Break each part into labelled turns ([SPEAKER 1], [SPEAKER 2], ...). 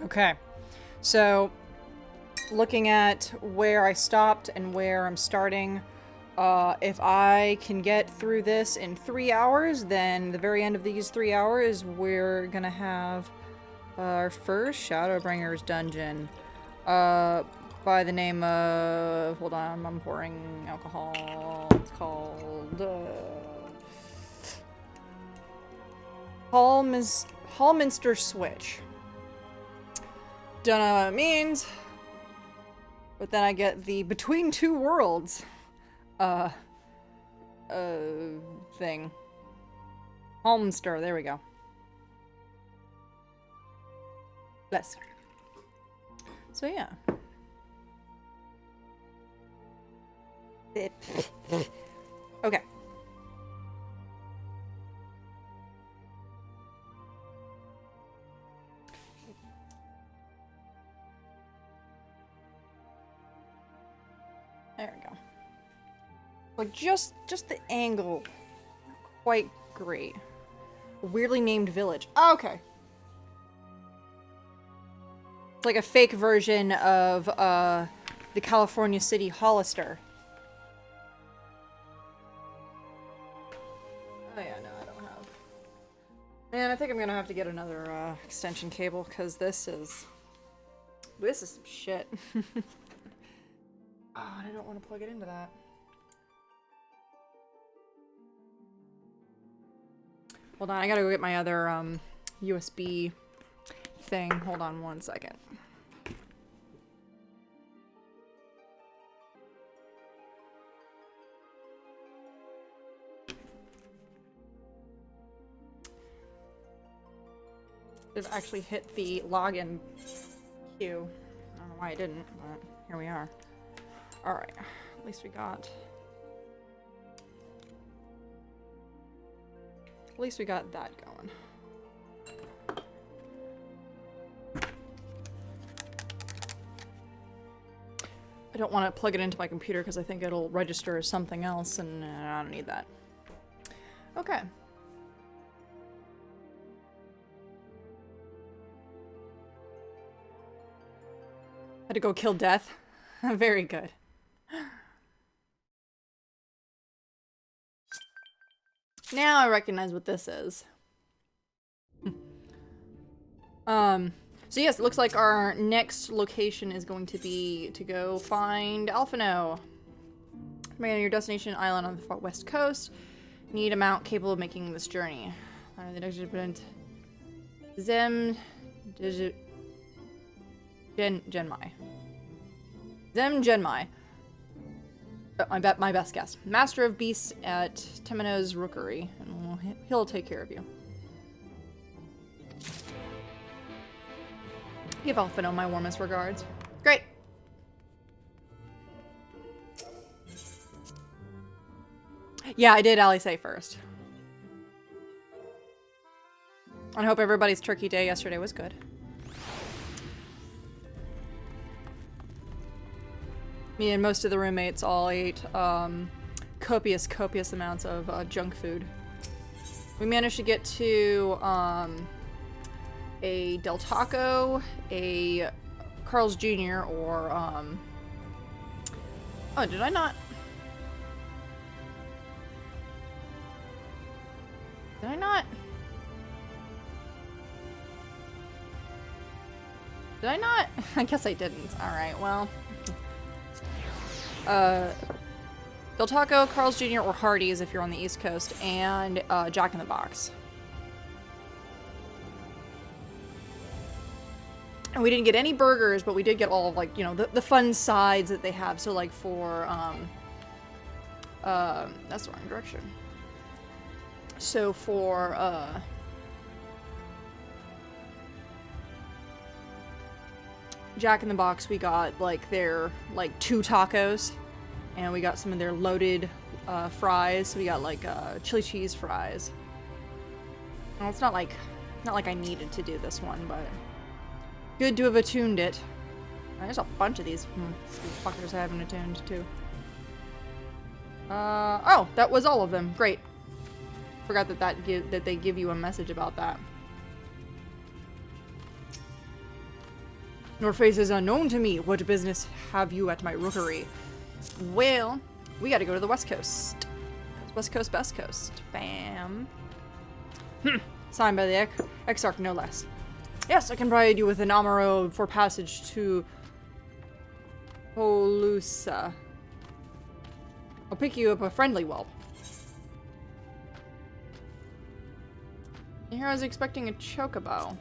[SPEAKER 1] Okay. So, looking at where I stopped and where I'm starting, if I can get through this in 3 hours, then the very end of these 3 hours, we're gonna have our first Shadowbringers dungeon. By the name of... Hold on, I'm pouring alcohol. It's called... Hallminster Switch. Don't know what it means. But then I get the Between Two Worlds thing. Hallminster, there we go. Bless. So yeah. Okay. There we go. Like just the angle, quite great. A weirdly named village. Oh, okay. It's like a fake version of the California city Hollister. Oh yeah, no, I don't have. Man, I think I'm gonna have to get another extension cable because this is some shit. Oh, and I don't want to plug it into that. Hold on, I gotta go get my other USB thing. Hold on one second. Just actually hit the login queue. I don't know why I didn't, but here we are. Alright, at least we got... At least we got that going. I don't want to plug it into my computer because I think it'll register as something else, and I don't need that. Okay. Had to go kill death. Very good. Now I recognize what this is. So yes, it looks like our next location is going to be to go find Alphino. Remain on your destination island on the far west coast. Need a mount capable of making this journey. The next Zem Genmai. Zem Genmai. My best guess. Master of Beasts at Temeno's Rookery. And he'll take care of you. Give Alphino my warmest regards. Great. Yeah, I did Alice first. I hope everybody's turkey day yesterday was good. Me and most of the roommates all ate copious amounts of junk food. We managed to get to a Del Taco, a Carl's Jr., or oh, did I not? Did I not? Did I not? I guess I didn't. Alright, well. Del Taco, Carl's Jr., or Hardee's if you're on the East Coast, and Jack in the Box. And we didn't get any burgers, but we did get all of, like, you know, the fun sides that they have. So, like, for, that's the wrong direction. So, for, Jack in the Box, we got, like, their, like, 2 tacos. And we got some of their loaded, fries. So we got, like, chili cheese fries. Well, it's not like I needed to do this one, but good to have attuned it. There's a bunch of these fuckers I haven't attuned to. Oh, that was all of them. Great. Forgot that they give you a message about that. Your face is unknown to me. What business have you at my rookery? Well, we gotta go to the West Coast. West Coast, best coast. Bam. Signed by the Exarch, no less. Yes, I can provide you with an amaro for passage to Holusa. I'll pick you up a friendly whelp. And here I was expecting a chocobo.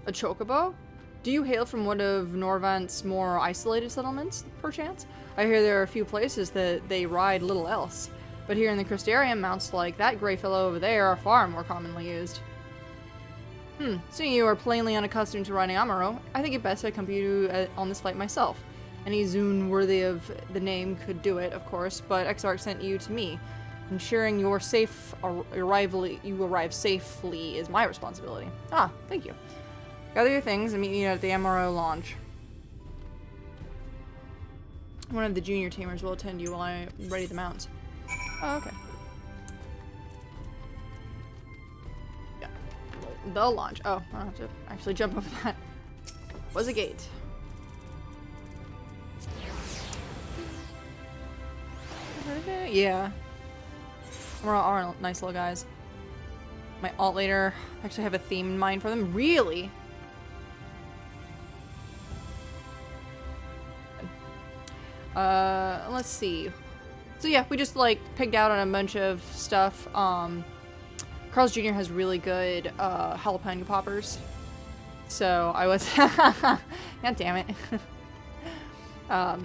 [SPEAKER 1] A chocobo? Do you hail from one of Norvant's more isolated settlements, perchance? I hear there are a few places that they ride little else. But here in the Crystarium, mounts like that gray fellow over there are far more commonly used. Seeing you are plainly unaccustomed to riding Amaro, I think it best I accompany you on this flight myself. Any Zune worthy of the name could do it, of course, but Exarch sent you to me. Ensuring your you arrive safely is my responsibility. Ah, thank you. Gather your things and meet me at the Amaro Lounge. One of the junior tamers will attend you while I ready the mount. Oh, okay. Yeah. The launch. Oh, I don't have to actually jump over that. Was a gate. Yeah. We're all nice little guys. My alt later actually have a theme in mind for them. Really? Let's see. So yeah, we just like picked out on a bunch of stuff. Carl's Jr. has really good jalapeno poppers. So I was God damn it. I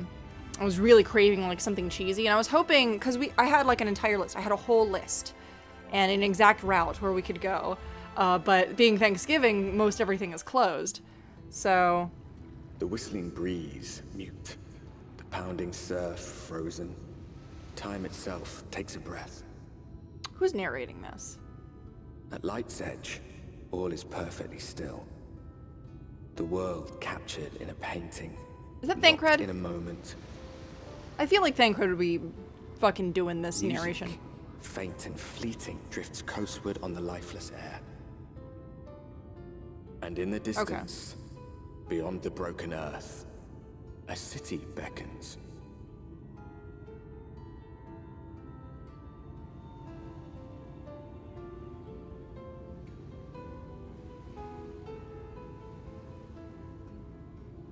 [SPEAKER 1] was really craving like something cheesy, and I was hoping, because I had like an entire list. I had a whole list and an exact route where we could go. But being Thanksgiving, most everything is closed. So
[SPEAKER 2] the whistling breeze, mute. The pounding surf, frozen. Time itself takes a breath.
[SPEAKER 1] Who's narrating this?
[SPEAKER 2] At light's edge, all is perfectly still. The world captured in a painting.
[SPEAKER 1] Is that Thancred?
[SPEAKER 2] In a moment.
[SPEAKER 1] I feel like Thancred would be fucking doing this
[SPEAKER 2] Music,
[SPEAKER 1] narration.
[SPEAKER 2] faint and fleeting, drifts coastward on the lifeless air. And in the distance, beyond the broken earth, a city beckons.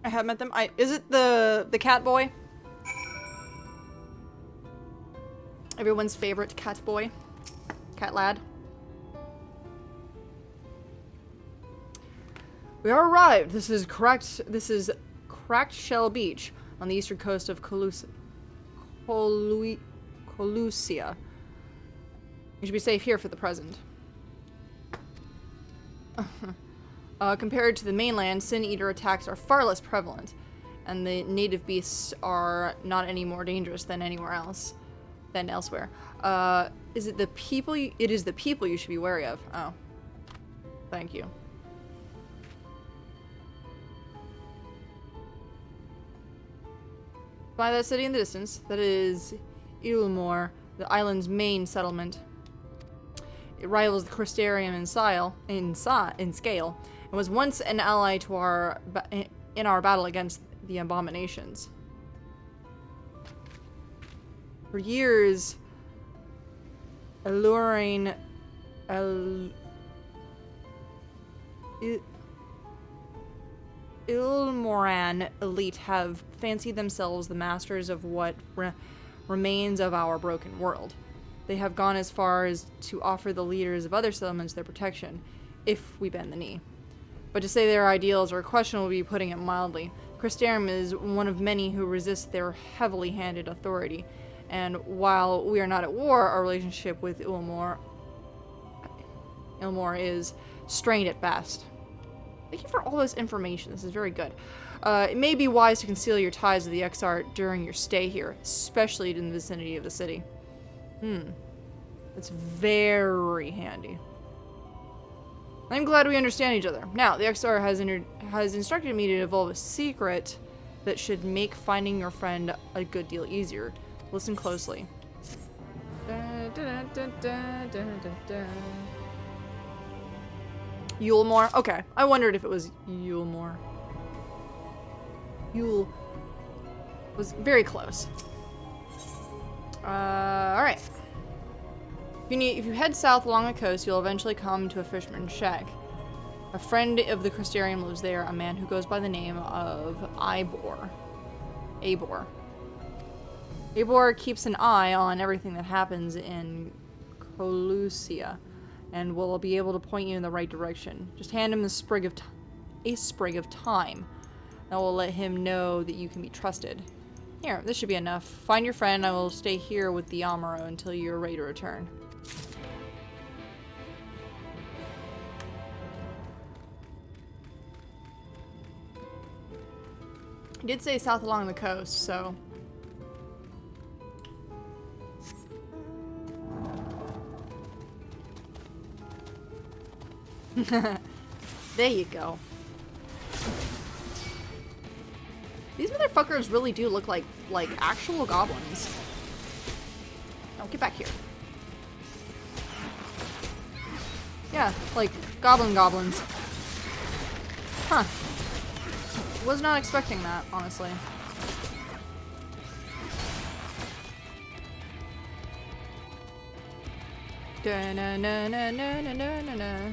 [SPEAKER 1] I have met them. Is it the cat boy? Everyone's favorite cat boy. Cat lad. We are arrived. This is Cracked Shell Beach on the eastern coast of Colusia. You should be safe here for the present. Compared to the mainland, Sin Eater attacks are far less prevalent, and the native beasts are not any more dangerous than anywhere else. Than elsewhere. Is it the people? It is the people you should be wary of. Oh. Thank you. By that city in the distance, that is Eulmore, the island's main settlement. It rivals the Crystarium in scale, and was once an ally to in our battle against the abominations. For years, Eulmoran elite have fancied themselves the masters of what remains of our broken world. They have gone as far as to offer the leaders of other settlements their protection, if we bend the knee. But to say their ideals are questionable would be putting it mildly. Crystarium is one of many who resist their heavily handed authority. And while we are not at war, our relationship with Eulmore is strained at best. Thank you for all this information. This is very good. It may be wise to conceal your ties with the Exarch during your stay here, especially in the vicinity of the city. That's very handy. I'm glad we understand each other. Now, the Exarch has instructed me to divulge a secret that should make finding your friend a good deal easier. Listen closely. Eulmore? Okay, I wondered if it was Eulmore. Eul was very close. Alright. If you head south along the coast, you'll eventually come to a fisherman's shack. A friend of the Crystarium lives there, a man who goes by the name of Eibor. Eibor keeps an eye on everything that happens in Colusia, and will be able to point you in the right direction. Just hand him a sprig of thyme. That will let him know that you can be trusted. Here, this should be enough. Find your friend, I will stay here with the Amaro until you're ready to return. He did say south along the coast, so... There you go. These motherfuckers really do look like actual goblins. No, get back here. Yeah, like goblins. Huh. Was not expecting that, honestly. Da-na-na-na-na-na-na-na.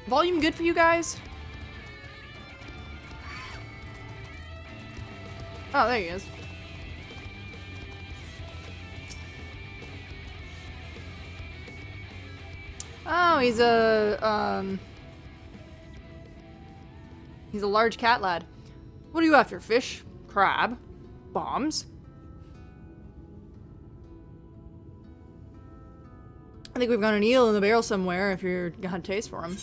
[SPEAKER 1] Volume good for you guys? Oh, there he is. Oh, he's a large cat lad. What are you after? Fish? Crab? Bombs? I think we've got an eel in the barrel somewhere if you're got a taste for them.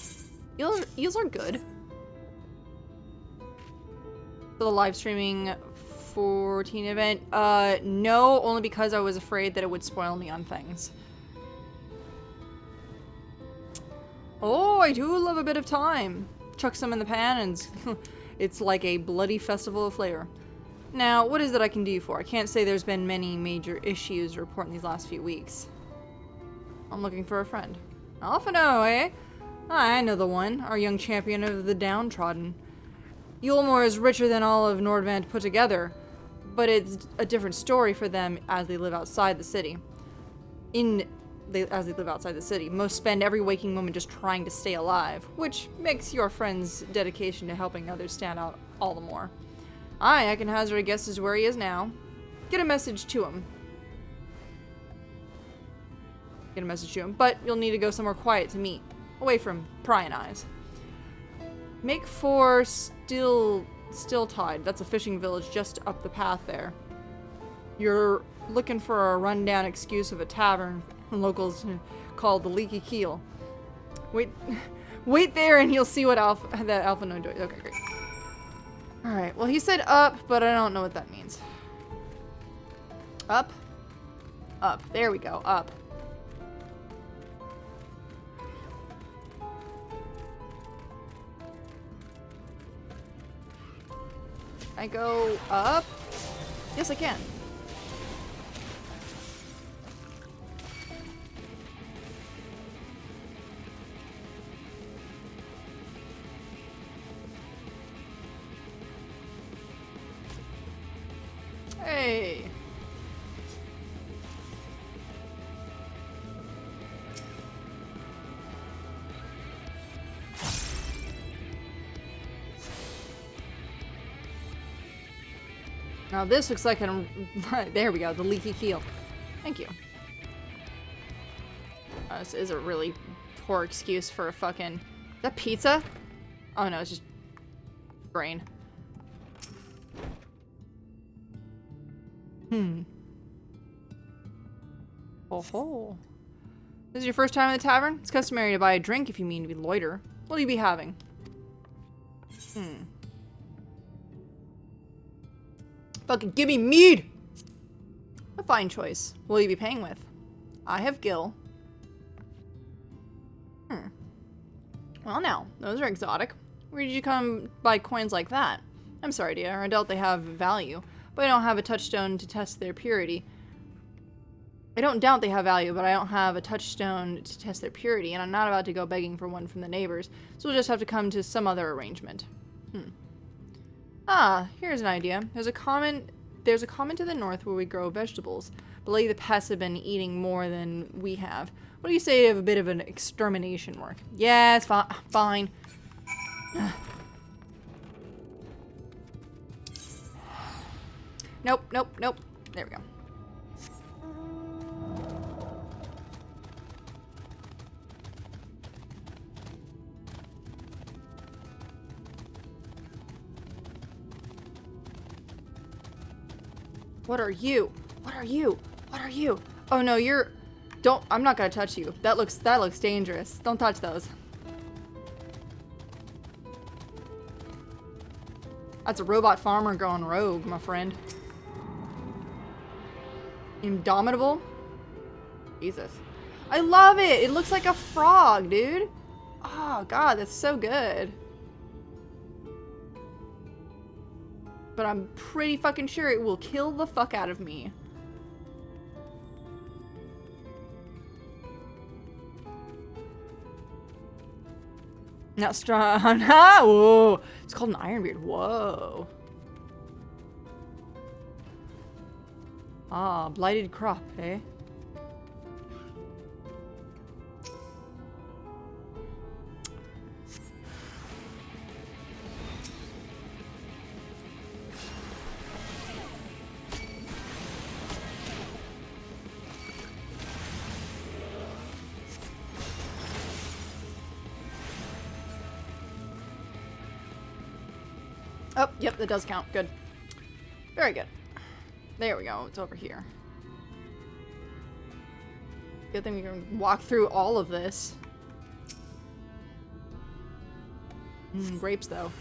[SPEAKER 1] Eels are good. For the live streaming 14 event? No, only because I was afraid that it would spoil me on things. Oh, I do love a bit of thyme. Chuck some in the pan and it's like a bloody festival of flavor. Now, what is it I can do for? I can't say there's been many major issues to report in these last few weeks. I'm looking for a friend. Alphino, eh? I know the one. Our young champion of the downtrodden. Eulmore is richer than all of Nordvand put together, but it's a different story for them as they live outside the city. As they live outside the city. Most spend every waking moment just trying to stay alive, which makes your friend's dedication to helping others stand out all the more. I can hazard a guess as where he is now. Get a message to him. But you'll need to go somewhere quiet to meet, away from prying eyes. Make for Stilltide. That's a fishing village just up the path there. You're looking for a rundown excuse of a tavern locals called the Leaky Keel. Wait there and you'll see what Alphino does. Okay, great. Alright, well he said up, but I don't know what that means. Up? Up. There we go. Up. I go up? Yes, I can. Hey. Now this looks like an... There we go, the Leaky Keel. Thank you. This is a really poor excuse for a fucking... Is that pizza? Oh no, it's just... brain. Oh ho. This is your first time at the tavern? It's customary to buy a drink if you mean to loiter. What will you be having? Fucking give me mead! A fine choice. What will you be paying with? I have Gil. Well now, those are exotic. Where did you come by coins like that? I'm sorry dear, I doubt they have value, but I don't have a touchstone to test their purity. I don't doubt they have value, but I don't have a touchstone to test their purity, and I'm not about to go begging for one from the neighbors, so we'll just have to come to some other arrangement. Ah, here's an idea. There's a common to the north where we grow vegetables, but lately the pests have been eating more than we have. What do you say of a bit of an extermination work? Yeah, it's fine. Nope, nope, nope. There we go. What are you? What are you? What are you? Oh no, you're... Don't... I'm not gonna touch you. That looks dangerous. Don't touch those. That's a robot farmer going rogue, my friend. Indomitable? Jesus. I love it! It looks like a frog, dude. Oh god, that's so good. But I'm pretty fucking sure it will kill the fuck out of me. Not strong. Whoa. It's called an Ironbeard. Whoa. Ah, blighted crop, eh? Oh, yep, that does count. Good. Very good. There we go. It's over here. Good thing we can walk through all of this. Grapes, though.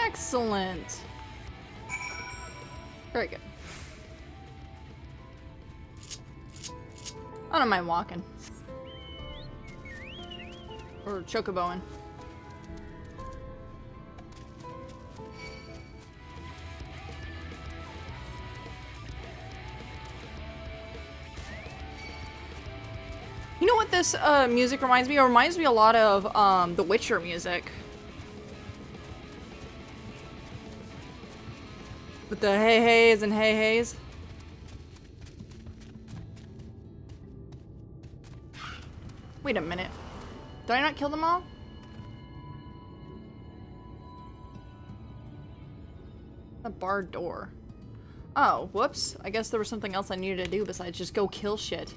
[SPEAKER 1] Excellent. Very good. I don't mind walking. Or chocoboing. You know what this music reminds me of? It reminds me a lot of The Witcher music. With the hey heys and hey heys. Wait a minute. Did I not kill them all? A barred door. Oh, whoops. I guess there was something else I needed to do besides just go kill shit.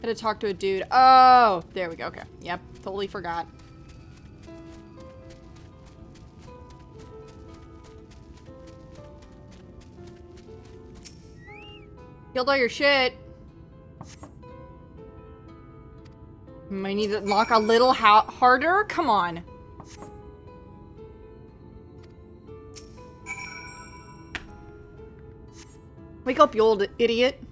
[SPEAKER 1] To talk to a dude. Oh, there we go. Okay. Yep. Totally forgot. Killed all your shit. Might need to lock a little harder. Come on. Wake up, you old idiot.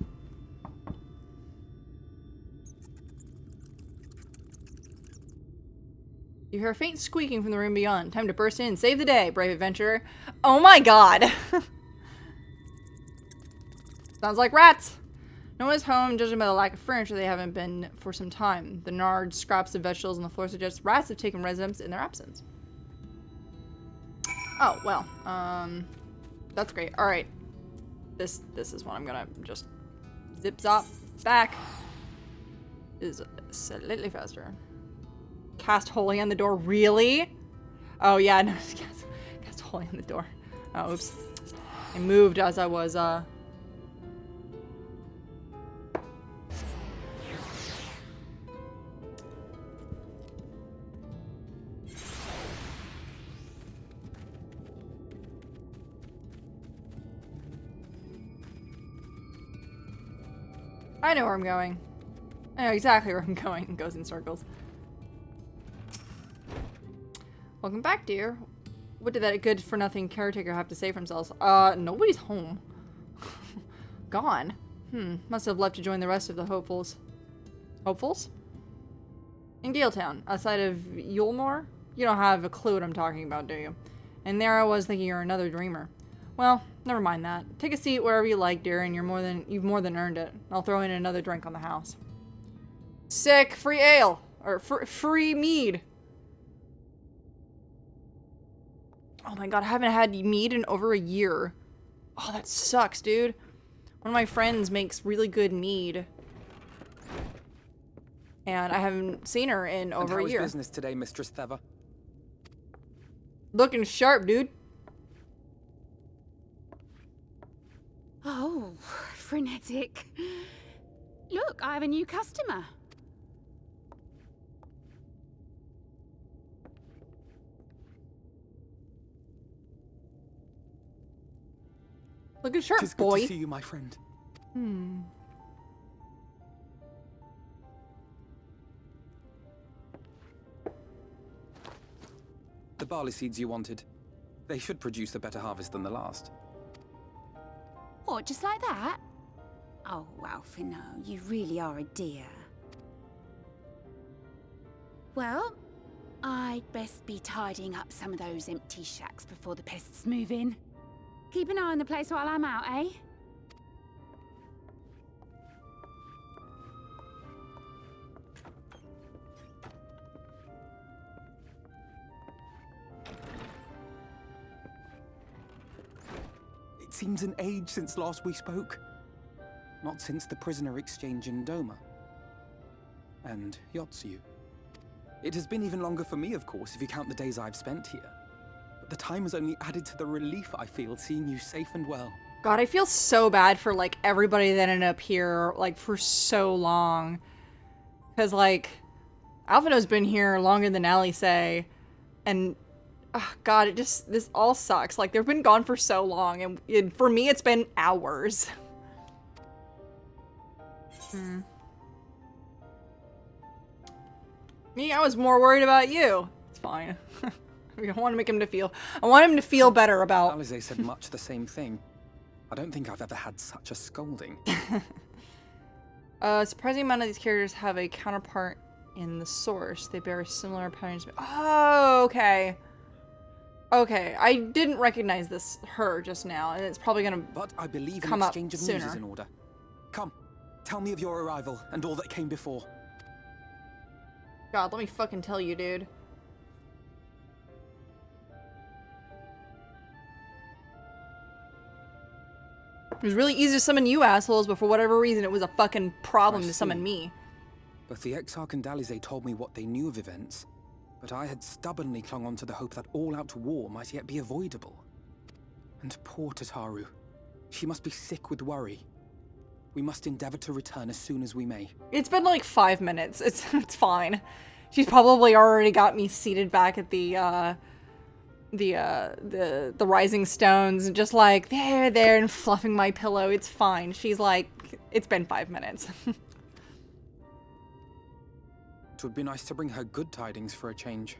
[SPEAKER 1] You hear a faint squeaking from the room beyond. Time to burst in and save the day, brave adventurer. Oh my god. Sounds like rats. No one is home, judging by the lack of furniture. They haven't been for some time. The gnarled scraps of vegetables on the floor suggest rats have taken residence in their absence. Oh, well. That's great. Alright. This is what I'm gonna just zip-zop back. Is slightly faster. Cast holy on the door. Really? Oh, yeah. No, cast holy on the door. Oh, oops. I moved as I was, I know where I'm going. I know exactly where I'm going. It goes in circles. Welcome back, dear. What did that good-for-nothing caretaker have to say for themselves? Nobody's home. Gone. Must have left to join the rest of the hopefuls. Hopefuls? In Galetown, outside of Eulmore? You don't have a clue what I'm talking about, do you? And there I was thinking you're another dreamer. Well, never mind that. Take a seat wherever you like, dear, and you've more than earned it. I'll throw in another drink on the house. Sick! Free ale! Or free mead! Oh my god, I haven't had mead in over a year. Oh, that sucks, dude. One of my friends makes really good mead. And I haven't seen her in over a year.
[SPEAKER 3] How is business today, Mistress Theva?
[SPEAKER 1] Looking sharp, dude.
[SPEAKER 4] Oh, frenetic. Look, I have a new customer.
[SPEAKER 1] Looking sharp,
[SPEAKER 3] Tis
[SPEAKER 1] boy.
[SPEAKER 3] good to see you, my friend. The barley seeds you wanted. They should produce a better harvest than the last.
[SPEAKER 4] What, just like that? Oh, Alfino, you really are a dear. Well, I'd best be tidying up some of those empty shacks before the pests move in. Keep an eye on the place while I'm out, eh?
[SPEAKER 3] It seems an age since last we spoke. Not since the prisoner exchange in Doma. And Yotsu. It has been even longer for me, of course, if you count the days I've spent here. But the time has only added to the relief I feel seeing you safe and well.
[SPEAKER 1] God, I feel so bad for, like, everybody that ended up here, like, for so long. Because, like, Alfino's been here longer than Alice, and, oh, God, this all sucks. Like, they've been gone for so long, and for me, it's been hours. Me, I was more worried about you. It's fine. I want to make him to feel. I want him to feel better about.
[SPEAKER 3] Alize said much the same thing. I don't think I've ever had such a scolding.
[SPEAKER 1] A surprising amount of these characters have a counterpart in the source. They bear similar patterns. Oh, okay. Okay, I didn't recognize her just now, and it's probably gonna
[SPEAKER 3] But I believe
[SPEAKER 1] come
[SPEAKER 3] an
[SPEAKER 1] up
[SPEAKER 3] exchange of news
[SPEAKER 1] sooner.
[SPEAKER 3] is in order. Come, tell me of your arrival and all that came before.
[SPEAKER 1] God, let me fucking tell you, dude. It was really easy to summon you assholes, but for whatever reason, it was a fucking problem
[SPEAKER 3] I
[SPEAKER 1] to summon
[SPEAKER 3] see.
[SPEAKER 1] me.
[SPEAKER 3] Both the Exarch and Alize told me what they knew of events, but I had stubbornly clung on to the hope that all-out war might yet be avoidable. And poor Tataru. She must be sick with worry. We must endeavor to return as soon as we may.
[SPEAKER 1] It's been like 5 minutes. It's fine. She's probably already got me seated back at the rising stones, just like there and fluffing my pillow. It's fine. She's like, it's been 5 minutes.
[SPEAKER 3] It would be nice to bring her good tidings for a change.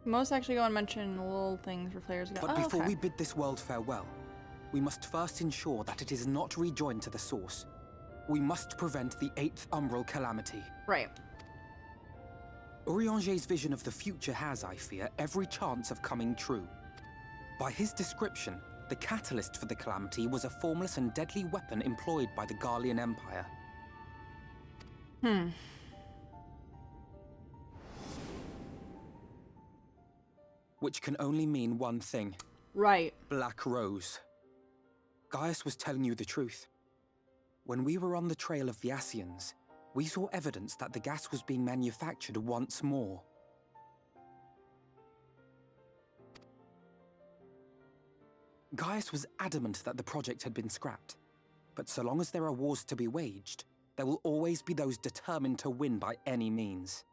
[SPEAKER 1] Most actually go and mention little things for players.
[SPEAKER 3] But before we bid this world farewell, we must first ensure that it is not rejoined to the source. We must prevent the 8th Umbral calamity.
[SPEAKER 1] Right.
[SPEAKER 3] Urianger's vision of the future has, I fear, every chance of coming true. By his description, the catalyst for the calamity was a formless and deadly weapon employed by the Garlean Empire. Which can only mean one thing.
[SPEAKER 1] Right.
[SPEAKER 3] Black Rose. Gaius was telling you the truth. When we were on the trail of the Asians, we saw evidence that the gas was being manufactured once more. Gaius was adamant that the project had been scrapped. But so long as there are wars to be waged, there will always be those determined to win by any means.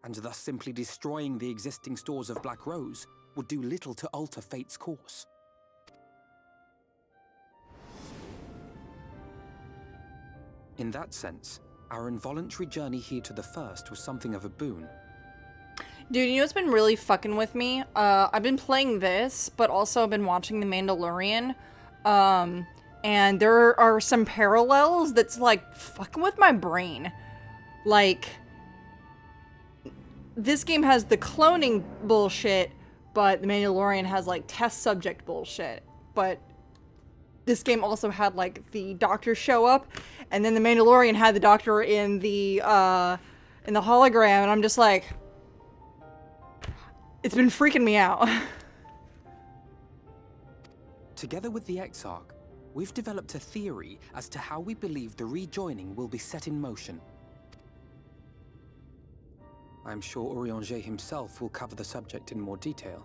[SPEAKER 3] And thus simply destroying the existing stores of Black Rose would do little to alter fate's course. In that sense, our involuntary journey here to the First was something of a boon.
[SPEAKER 1] Dude, you know what's been really fucking with me? I've been playing this, but also I've been watching The Mandalorian. And there are some parallels that's, like, fucking with my brain. Like, this game has the cloning bullshit, but The Mandalorian has, like, test subject bullshit. But this game also had, like, the doctor show up, and then The Mandalorian had the doctor in the hologram, and I'm just like... It's been freaking me out.
[SPEAKER 3] Together with the Exarch, we've developed a theory as to how we believe the rejoining will be set in motion. I'm sure Urianger himself will cover the subject in more detail.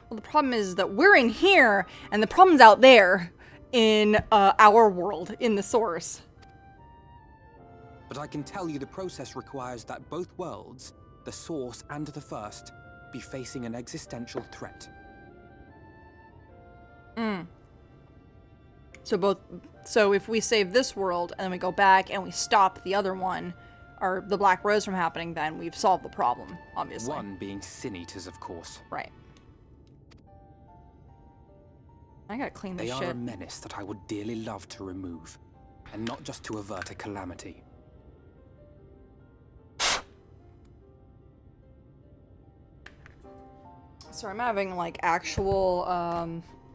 [SPEAKER 1] Well, the problem is that we're in here, and the problem's out there in our world, in the source.
[SPEAKER 3] But I can tell you the process requires that both worlds, the Source and the First, be facing an existential threat.
[SPEAKER 1] So if we save this world, and then we go back and we stop the other one, or the Black Rose from happening, then we've solved the problem, obviously.
[SPEAKER 3] One being Sin Eaters, of course.
[SPEAKER 1] Right. I gotta clean this shit.
[SPEAKER 3] They are a menace that I would dearly love to remove, and not just to avert a calamity.
[SPEAKER 1] So I'm having, like, actual,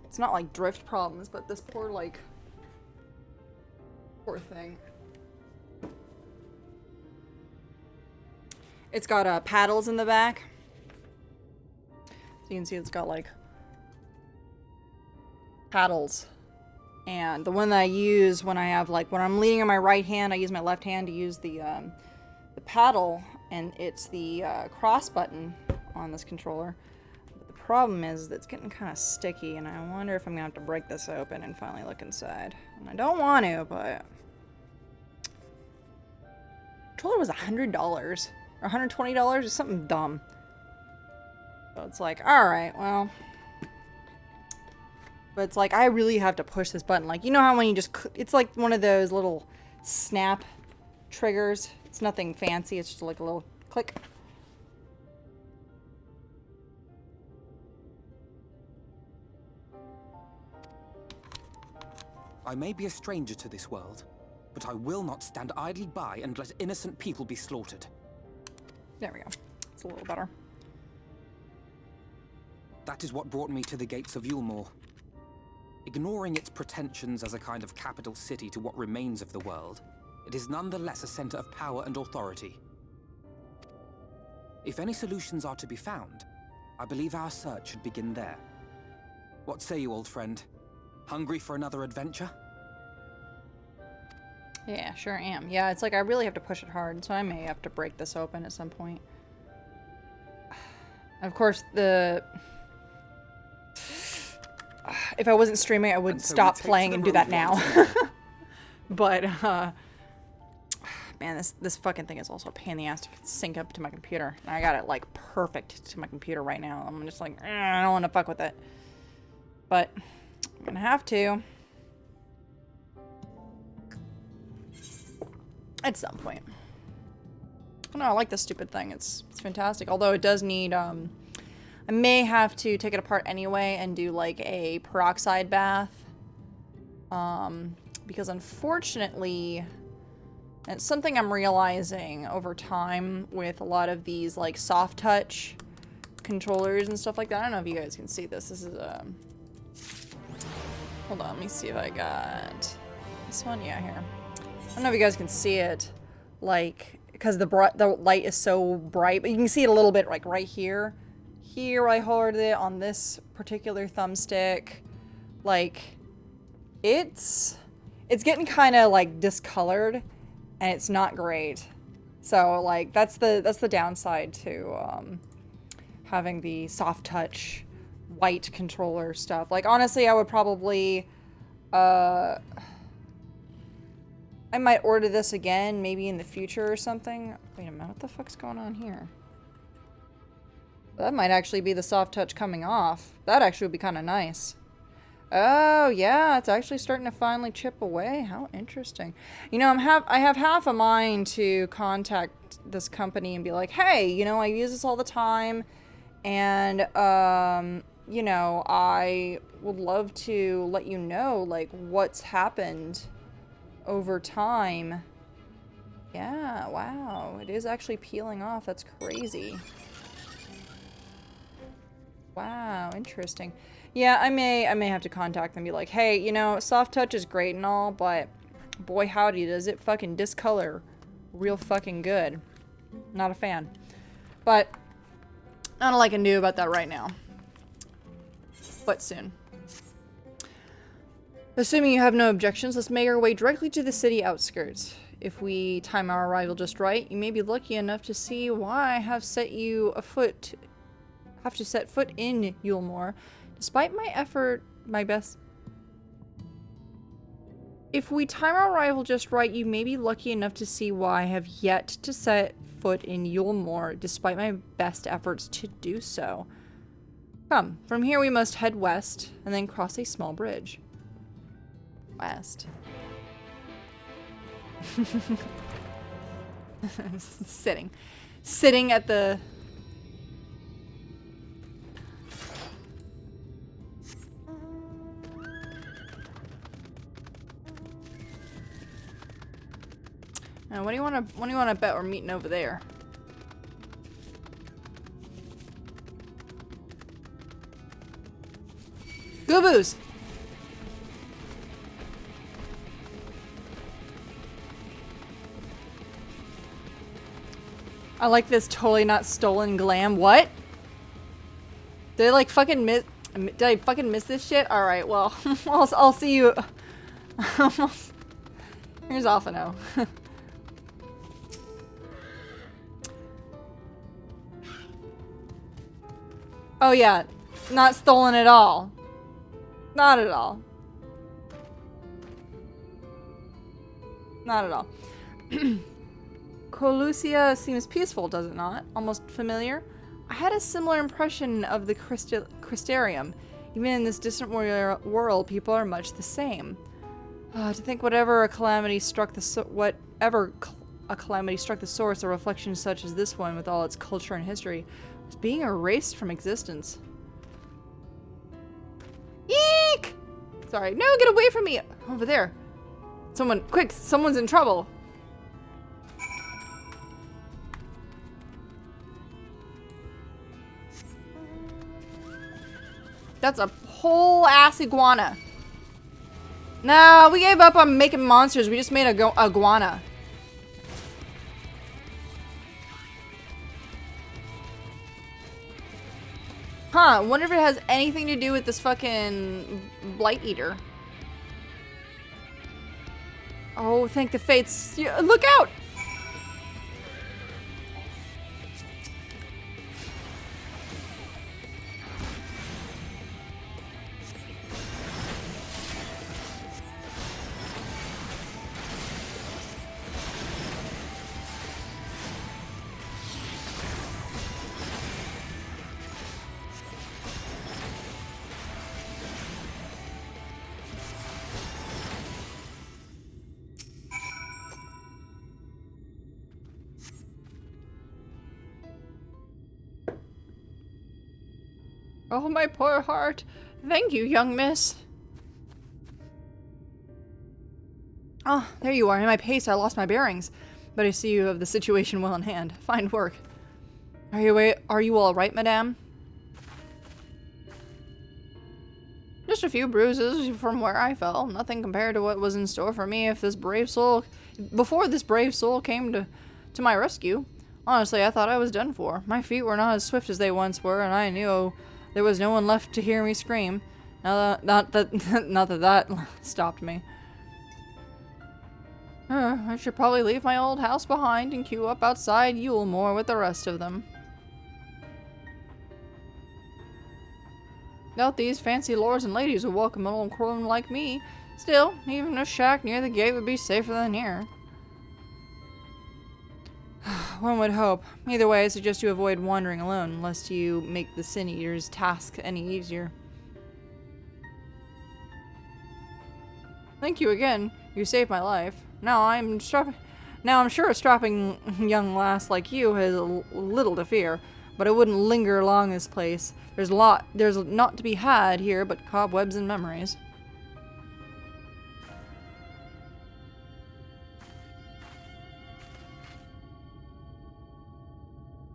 [SPEAKER 1] it's not, like, drift problems, but this poor, like, poor thing. It's got, paddles in the back. So you can see it's got, like, paddles. And the one that I use when I have, like, when I'm leaning on my right hand, I use my left hand to use the paddle, and it's the, cross button on this controller. Problem is that it's getting kind of sticky, and I wonder if I'm gonna have to break this open and finally look inside. And I don't want to, but the controller was $100 or $120 or something dumb. So it's like, all right, well, but it's like I really have to push this button. Like, you know how when you just, it's like one of those little snap triggers. It's nothing fancy. It's just like a little click.
[SPEAKER 3] I may be a stranger to this world, but I will not stand idly by and let innocent people be slaughtered.
[SPEAKER 1] There we go. It's a little better.
[SPEAKER 3] That is what brought me to the gates of Eulmore. Ignoring its pretensions as a kind of capital city to what remains of the world, it is nonetheless a center of power and authority. If any solutions are to be found, I believe our search should begin there. What say you, old friend? Hungry for another adventure?
[SPEAKER 1] Yeah, sure am. Yeah, it's like I really have to push it hard, so I may have to break this open at some point. Of course, if I wasn't streaming, I would stop playing and do that now. But, man, this fucking thing is also a pain in the ass to sync up to my computer. I got it, like, perfect to my computer right now. I'm just like, I don't want to fuck with it. But I'm gonna have to. At some point. Oh, no, I like this stupid thing. It's fantastic. Although it does need, I may have to take it apart anyway and do, like, a peroxide bath. Because unfortunately, and it's something I'm realizing over time with a lot of these, like, soft touch controllers and stuff like that. I don't know if you guys can see this. This is, hold on, let me see if I got this one. Yeah, here. I don't know if you guys can see it, like, because the light is so bright, but you can see it a little bit, like, right here. Here I hold it on this particular thumbstick. Like, it's getting kind of, like, discolored, and it's not great. So, like, that's the downside to having the soft touch white controller stuff. Like, honestly, I would probably I might order this again, maybe in the future or something. Wait a minute, what the fuck's going on here? That might actually be the soft touch coming off. That actually would be kind of nice. Oh, yeah, it's actually starting to finally chip away. How interesting. You know, I have half a mind to contact this company and be like, hey, you know, I use this all the time, and, you know, I would love to let you know, like, what's happened over time. Yeah, wow, it is actually peeling off. That's crazy. Wow, interesting. Yeah, I may have to contact them and be like, hey, you know, soft touch is great and all, but boy howdy, does it fucking discolor real fucking good. Not a fan. But not all I can do about that right now. But soon. Assuming you have no objections, let's make our way directly to the city outskirts. If we time our arrival just right, you may be lucky enough to see why I have to set foot in Eulmore. Despite my best. If we time our arrival just right, you may be lucky enough to see why I have yet to set foot in Eulmore, despite my best efforts to do so. Come, from here we must head west, and then cross a small bridge. West. Sitting at the... Now, what do you want to bet we're meeting over there? Gooboos! I like this totally not stolen glam. What? Did I like fucking miss? Did I fucking miss this shit? All right. Well, I'll see you. Here's Alphino. Oh yeah, not stolen at all. Not at all. Not at all. Colusia seems peaceful, does it not? Almost familiar? I had a similar impression of the Crystarium. Even in this distant world, people are much the same. To think whatever a calamity struck the source, a reflection such as this one with all its culture and history, was being erased from existence. Eek! Sorry. No, get away from me! Over there. Someone, quick! Someone's in trouble! That's a whole ass iguana. Nah, we gave up on making monsters. We just made a iguana. Huh, wonder if it has anything to do with this fucking Blight Eater. Oh, thank the fates. Look out! Oh, my poor heart. Thank you, young miss. Oh, there you are. In my pace, I lost my bearings. But I see you have the situation well in hand. Fine work. Are you all right, madame? Just a few bruises from where I fell. Nothing compared to what was in store for me before this brave soul came to my rescue. Honestly, I thought I was done for. My feet were not as swift as they once were, and I knew there was no one left to hear me scream. Not that stopped me. I should probably leave my old house behind and queue up outside Eulmore with the rest of them. Doubt these fancy lords and ladies would welcome an old crone like me. Still, even a shack near the gate would be safer than here. One would hope. Either way, I suggest you avoid wandering alone, lest you make the Sin Eater's task any easier. Thank you again. You saved my life. Now I'm sure a strapping young lass like you has little to fear, but I wouldn't linger along this place. There's not to be had here but cobwebs and memories.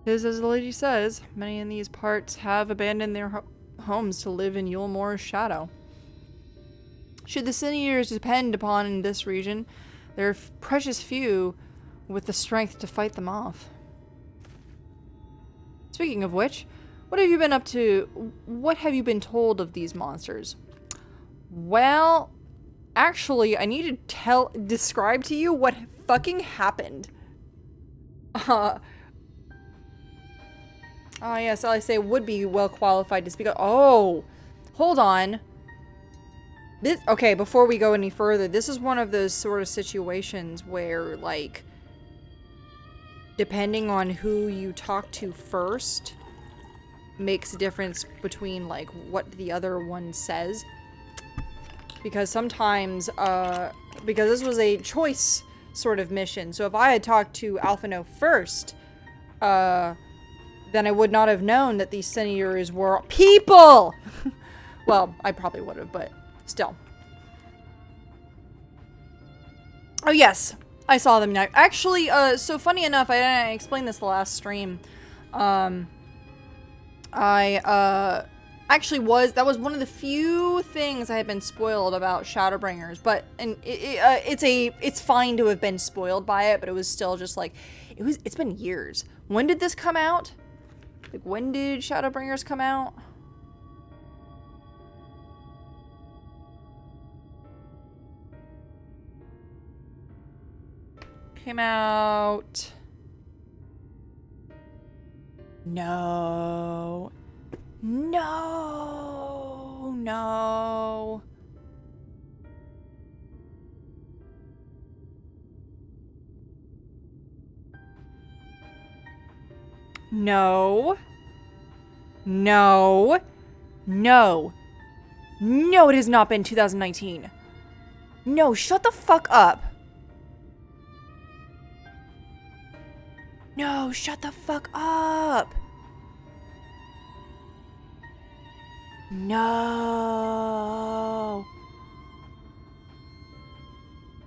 [SPEAKER 1] Tis as the lady says, many in these parts have abandoned their homes to live in Eulmore's shadow. Should the sin eaters depend upon in this region, there are precious few with the strength to fight them off. Speaking of which, what have you been up to? What have you been told of these monsters? Well, actually, I need to describe to you what fucking happened. Yes, I say would be well qualified to speak. Oh, hold on. Okay, before we go any further, this is one of those sort of situations where, like, depending on who you talk to first makes a difference between, like, what the other one says. Because sometimes, because this was a choice sort of mission, so if I had talked to Alphino first, then I would not have known that these sin eaters were people! Well, I probably would have, but still. Oh yes, I saw them now. Actually, so funny enough, I didn't explain this the last stream. Actually that was one of the few things I had been spoiled about Shadowbringers, but it's fine to have been spoiled by it, but it was still just like, it's been years. When did this come out? Like, when did Shadowbringers come out? Came out... No. No. No. No. No. No. No, it has not been 2019. No, shut the fuck up. No, shut the fuck up. No.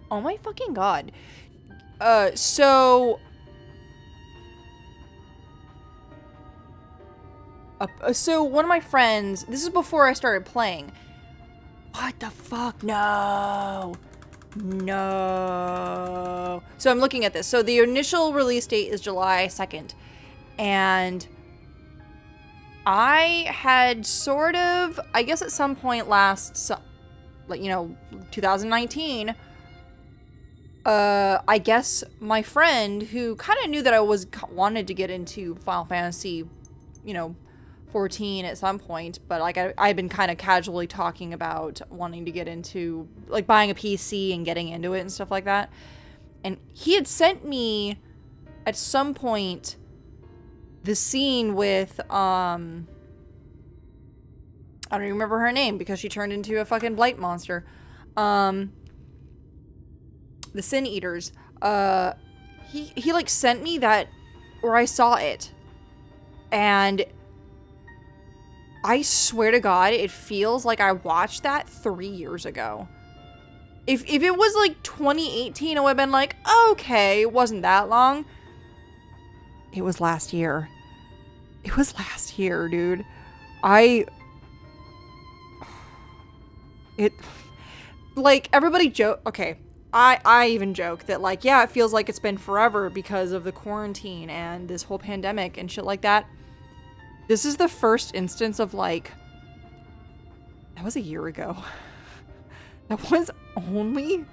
[SPEAKER 1] Oh my fucking god. So one of my friends, this is before I started playing. What the fuck? No. No. So I'm looking at this. So the initial release date is July 2nd. And I had sort of, I guess at some point last, like, 2019, I guess my friend who kind of knew that I wanted to get into Final Fantasy, 14 at some point, but like I've been kind of casually talking about wanting to get into, like, buying a PC and getting into it and stuff like that. And he had sent me at some point the scene with, I don't even remember her name because she turned into a fucking blight monster. The Sin Eaters. He like sent me that, or I saw it. And I swear to God, it feels like I watched that 3 years ago. If it was like 2018, I would have been like, okay, it wasn't that long. It was last year. It was last year, dude. Like, everybody joke. Okay, I even joke that, like, yeah, it feels like it's been forever because of the quarantine and this whole pandemic and shit like that. This is the first instance of, like, that was a year ago. That was only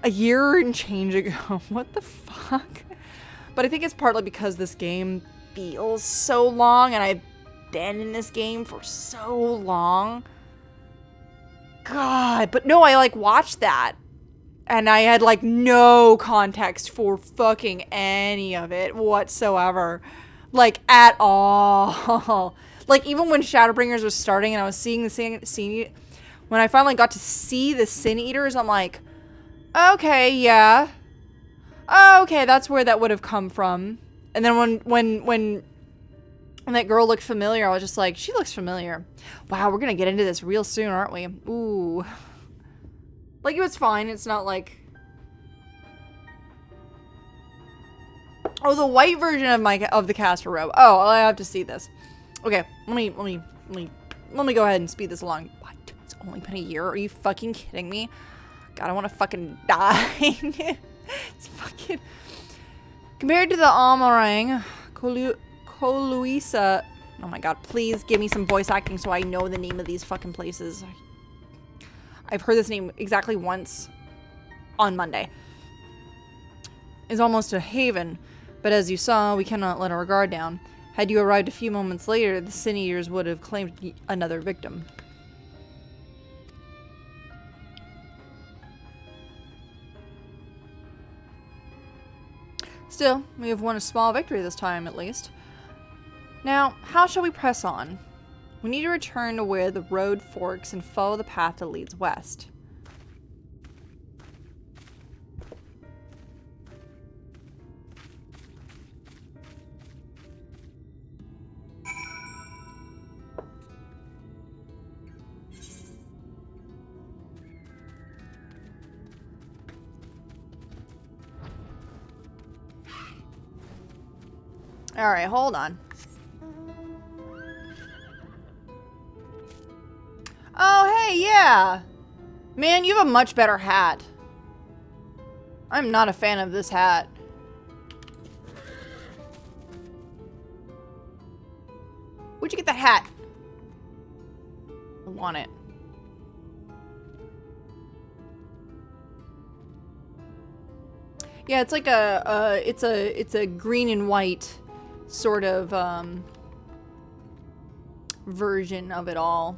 [SPEAKER 1] a year and change ago. What the fuck? But I think it's partly because this game feels so long and I've been in this game for so long. God, but no, I, like, watched that and I had, like, no context for fucking any of it whatsoever. Like, at all. Like, even when Shadowbringers was starting and I was seeing the scene, when I finally got to see the Sin Eaters, I'm like, okay, yeah. Okay, that's where that would have come from. And then when that girl looked familiar, I was just like, she looks familiar. Wow, we're gonna get into this real soon, aren't we? Ooh. Like, it was fine. It's not like... Oh, the white version of the Casper robe. Oh, I have to see this. Okay, let me go ahead and speed this along. What? It's only been a year? Are you fucking kidding me? God, I want to fucking die. It's fucking... Compared to the Amarang, Coluisa... Oh my god, please give me some voice acting so I know the name of these fucking places. I've heard this name exactly once on Monday. Is almost a haven, but as you saw, we cannot let our guard down. Had you arrived a few moments later, the Sin Eaters would have claimed another victim. Still, we have won a small victory this time, at least. Now, how shall we press on? We need to return to where the road forks and follow the path that leads west. Alright, hold on. Oh, hey, yeah! Man, you have a much better hat. I'm not a fan of this hat. Where'd you get that hat? I want it. Yeah, it's like it's a green and white sort of version of it all.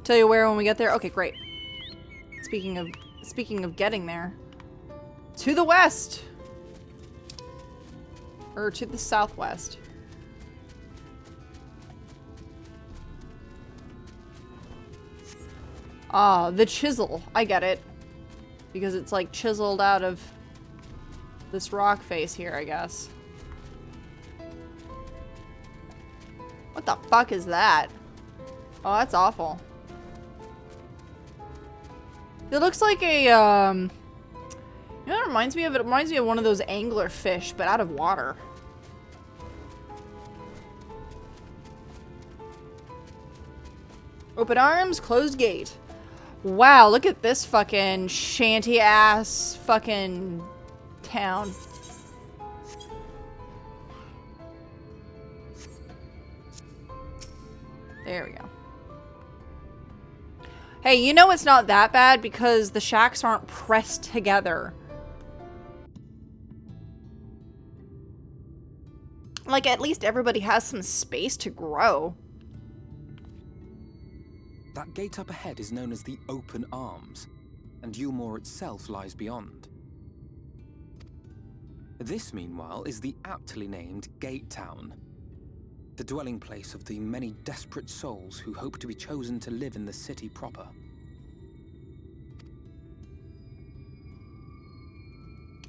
[SPEAKER 1] Tell you where when we get there. Okay, great. Speaking of getting there, to the west, or to the southwest. Ah, the chisel. I get it. Because it's like chiseled out of this rock face here, I guess. What the fuck is that? Oh, that's awful. It looks like a, you know what it reminds me of? It reminds me of one of those angler fish, but out of water. Open arms, closed gate. Wow, look at this fucking shanty-ass fucking town. There we go. Hey, you know it's not that bad because the shacks aren't pressed together. Like, at least everybody has some space to grow.
[SPEAKER 3] That gate up ahead is known as the Open Arms, and Eulmore itself lies beyond. This, meanwhile, is the aptly named Gate Town, the dwelling place of the many desperate souls who hope to be chosen to live in the city proper.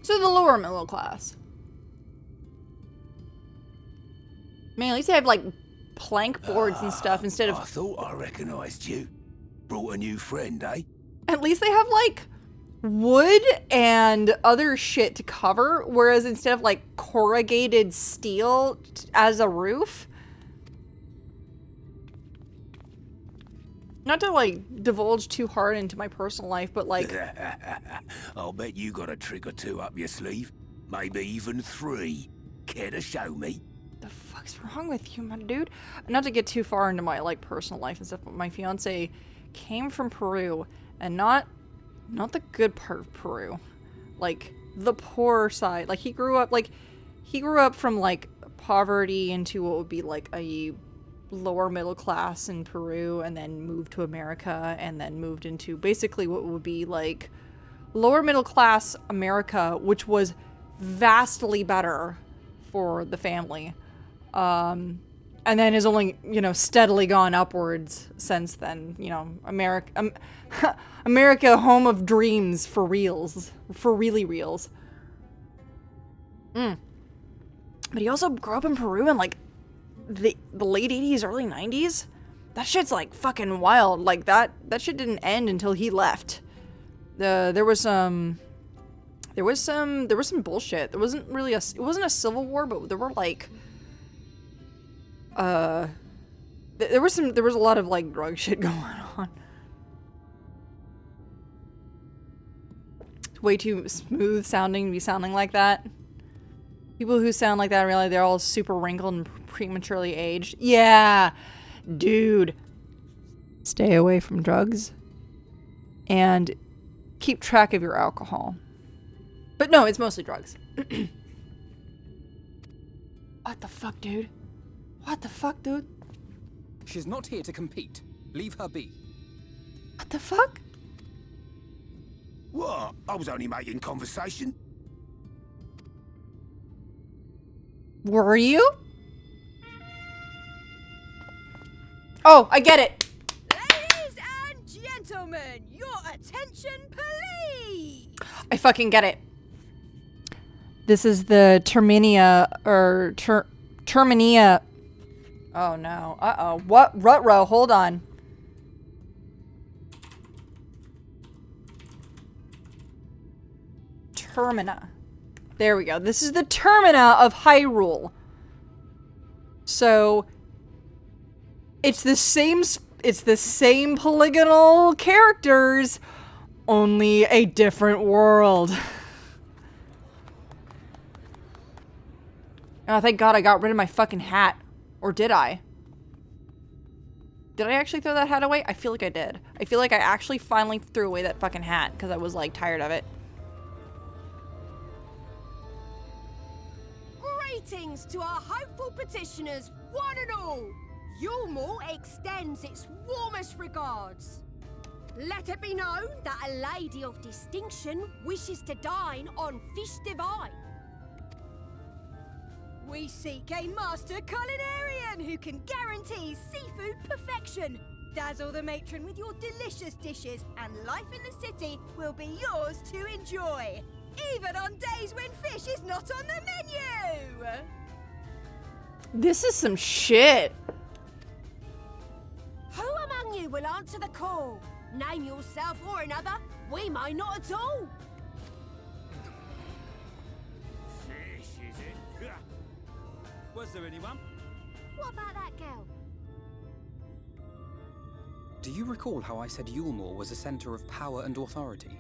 [SPEAKER 1] So the lower middle class. Man, at least they have, like, plank boards and stuff instead of...
[SPEAKER 5] I thought I recognized you. Brought a new friend, eh?
[SPEAKER 1] At least they have, like, wood and other shit to cover, whereas instead of, like, corrugated steel as a roof... Not to, like, divulge too hard into my personal life, but, like...
[SPEAKER 5] I'll bet you got a trick or two up your sleeve. Maybe even 3. Care to show me?
[SPEAKER 1] The fuck's wrong with you, my dude? Not to get too far into my, like, personal life and stuff, but my fiance came from Peru, and not the good part of Peru. Like, the poor side. Like, he grew up from, like, poverty into what would be, like, a lower middle class in Peru, and then moved to America, and then moved into basically what would be, like, lower middle class America, which was vastly better for the family. And then has only, you know, steadily gone upwards since then. You know, America, America, home of dreams for reals. For really reals. But he also grew up in Peru in, like, the late 80s, early 90s. That shit's, like, fucking wild. Like, that shit didn't end until he left. There was some bullshit. It wasn't a civil war, but there were, like, there was a lot of, like, drug shit going on. It's way too smooth sounding to be sounding like that. People who sound like that, really, they're all super wrinkled and prematurely aged. Yeah, dude. Stay away from drugs. And keep track of your alcohol. But no, it's mostly drugs. What the fuck, dude? What the fuck, dude?
[SPEAKER 3] She's not here to compete. Leave her be.
[SPEAKER 1] What the fuck?
[SPEAKER 5] What? I was only making conversation.
[SPEAKER 1] Were you? Oh, I get it.
[SPEAKER 6] Ladies and gentlemen, your attention, please.
[SPEAKER 1] I fucking get it. This is the Terminia, or Terminia. Oh no. Uh-oh. What? Rutrow, hold on. Termina. There we go. This is the Termina of Hyrule. So it's the same polygonal characters, only a different world. Oh, thank God I got rid of my fucking hat. Or did I? Did I actually throw that hat away? I feel like I did. I feel like I actually finally threw away that fucking hat because I was, like, tired of it.
[SPEAKER 6] Greetings to our hopeful petitioners, one and all. Eulmore extends its warmest regards. Let it be known that a lady of distinction wishes to dine on fish divine. We seek a master culinarian who can guarantee seafood perfection. Dazzle the matron with your delicious dishes, and life in the city will be yours to enjoy. Even on days when fish is not on the menu!
[SPEAKER 1] This is some shit.
[SPEAKER 6] Who among you will answer the call? Name yourself or another. We may not at all.
[SPEAKER 5] Fish, is it?
[SPEAKER 7] Was there anyone?
[SPEAKER 6] What about that girl?
[SPEAKER 3] Do you recall how I said Eulmore was a center of power and authority?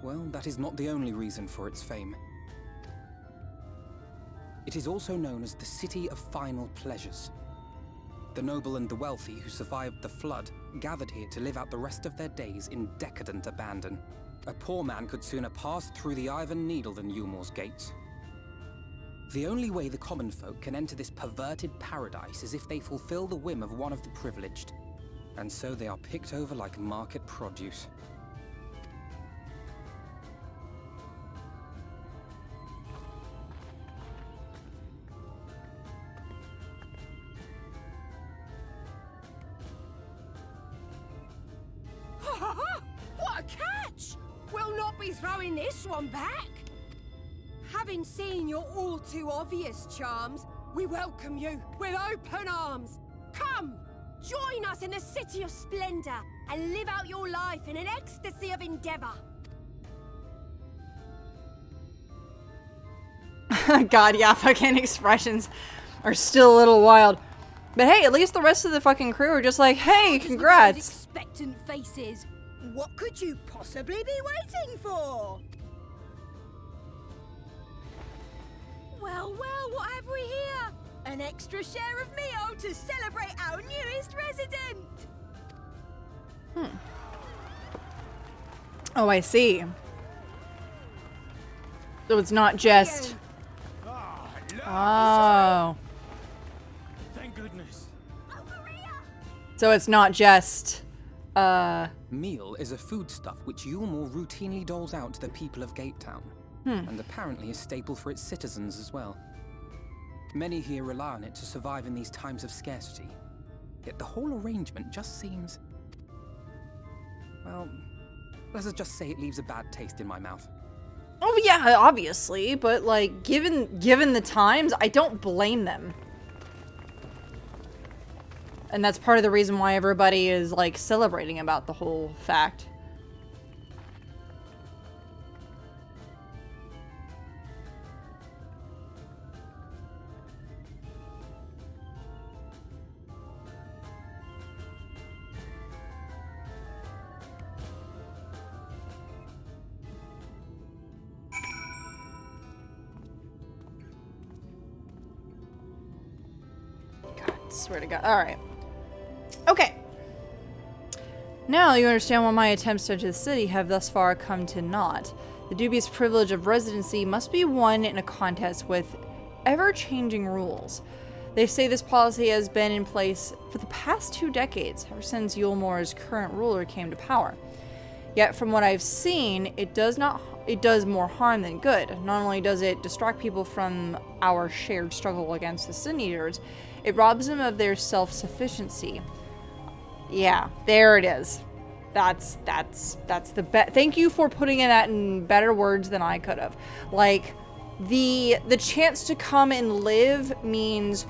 [SPEAKER 3] Well, that is not the only reason for its fame. It is also known as the City of Final Pleasures. The noble and the wealthy who survived the flood gathered here to live out the rest of their days in decadent abandon. A poor man could sooner pass through the Iron Needle than Eulmore's gates. The only way the common folk can enter this perverted paradise is if they fulfill the whim of one of the privileged. And so they are picked over like market produce.
[SPEAKER 6] What a catch! We'll not be throwing this one back. Having seen your all too obvious charms, we welcome you with open arms. Come, join us in the City of Splendor and live out your life in an ecstasy of endeavor.
[SPEAKER 1] God, yeah, fucking expressions are still a little wild. But hey, at least the rest of the fucking crew are just like, hey, congrats.
[SPEAKER 6] Expectant faces. What could you possibly be waiting for? Well, what have we here? An extra share of meal to celebrate our newest resident.
[SPEAKER 1] Oh, I see. So it's not just... Oh.
[SPEAKER 7] Thank goodness.
[SPEAKER 1] So it's not just...
[SPEAKER 3] Meal is a foodstuff which Eulmore routinely doles out to the people of Gatetown, and apparently a staple for its citizens as well. Many here rely on it to survive in these times of scarcity. Yet the whole arrangement just seems... well, let us just say it leaves a bad taste in my mouth.
[SPEAKER 1] Oh yeah, obviously, but like, given the times, I don't blame them. And that's part of the reason why everybody is like celebrating about the whole fact. Swear to God. Alright. Okay. Now you understand why my attempts to enter the city have thus far come to naught. The dubious privilege of residency must be won in a contest with ever-changing rules. They say this policy has been in place for the past 2 decades, ever since Eulmore's current ruler came to power. Yet from what I've seen, it does more harm than good. Not only does it distract people from our shared struggle against the Sin Eaters, it robs them of their self-sufficiency. Yeah, there it is. That's the best. Thank you for putting that in better words than I could have. Like, the chance to come and live means,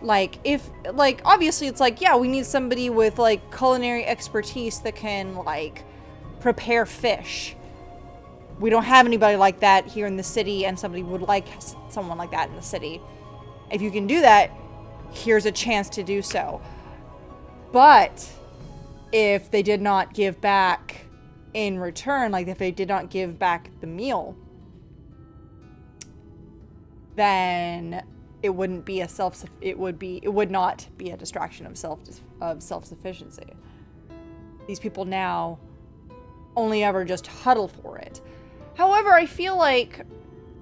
[SPEAKER 1] like, if, like, obviously it's like, yeah, we need somebody with, like, culinary expertise that can, like, prepare fish. We don't have anybody like that here in the city, and somebody would like someone like that in the city. If you can do that, here's a chance to do so. But if they did not give back in return, like if they did not give back the meal, then it wouldn't be a it would not be a distraction of self-sufficiency. These people now only ever just huddle for it. However, I feel like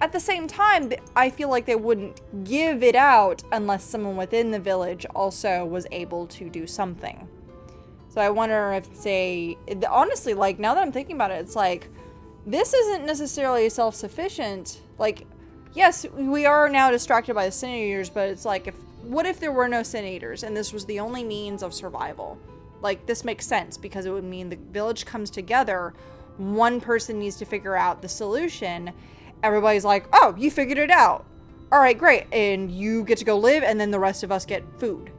[SPEAKER 1] at the same time, I feel like they wouldn't give it out unless someone within the village also was able to do something. So I wonder if, say, honestly, like, now that I'm thinking about it, it's like, this isn't necessarily self-sufficient. Like, yes, we are now distracted by the Sin Eaters, but it's like, what if there were no Sin Eaters and this was the only means of survival? Like, this makes sense because it would mean the village comes together, one person needs to figure out the solution. Everybody's like, oh, you figured it out. All right, great. And you get to go live, and then the rest of us get food.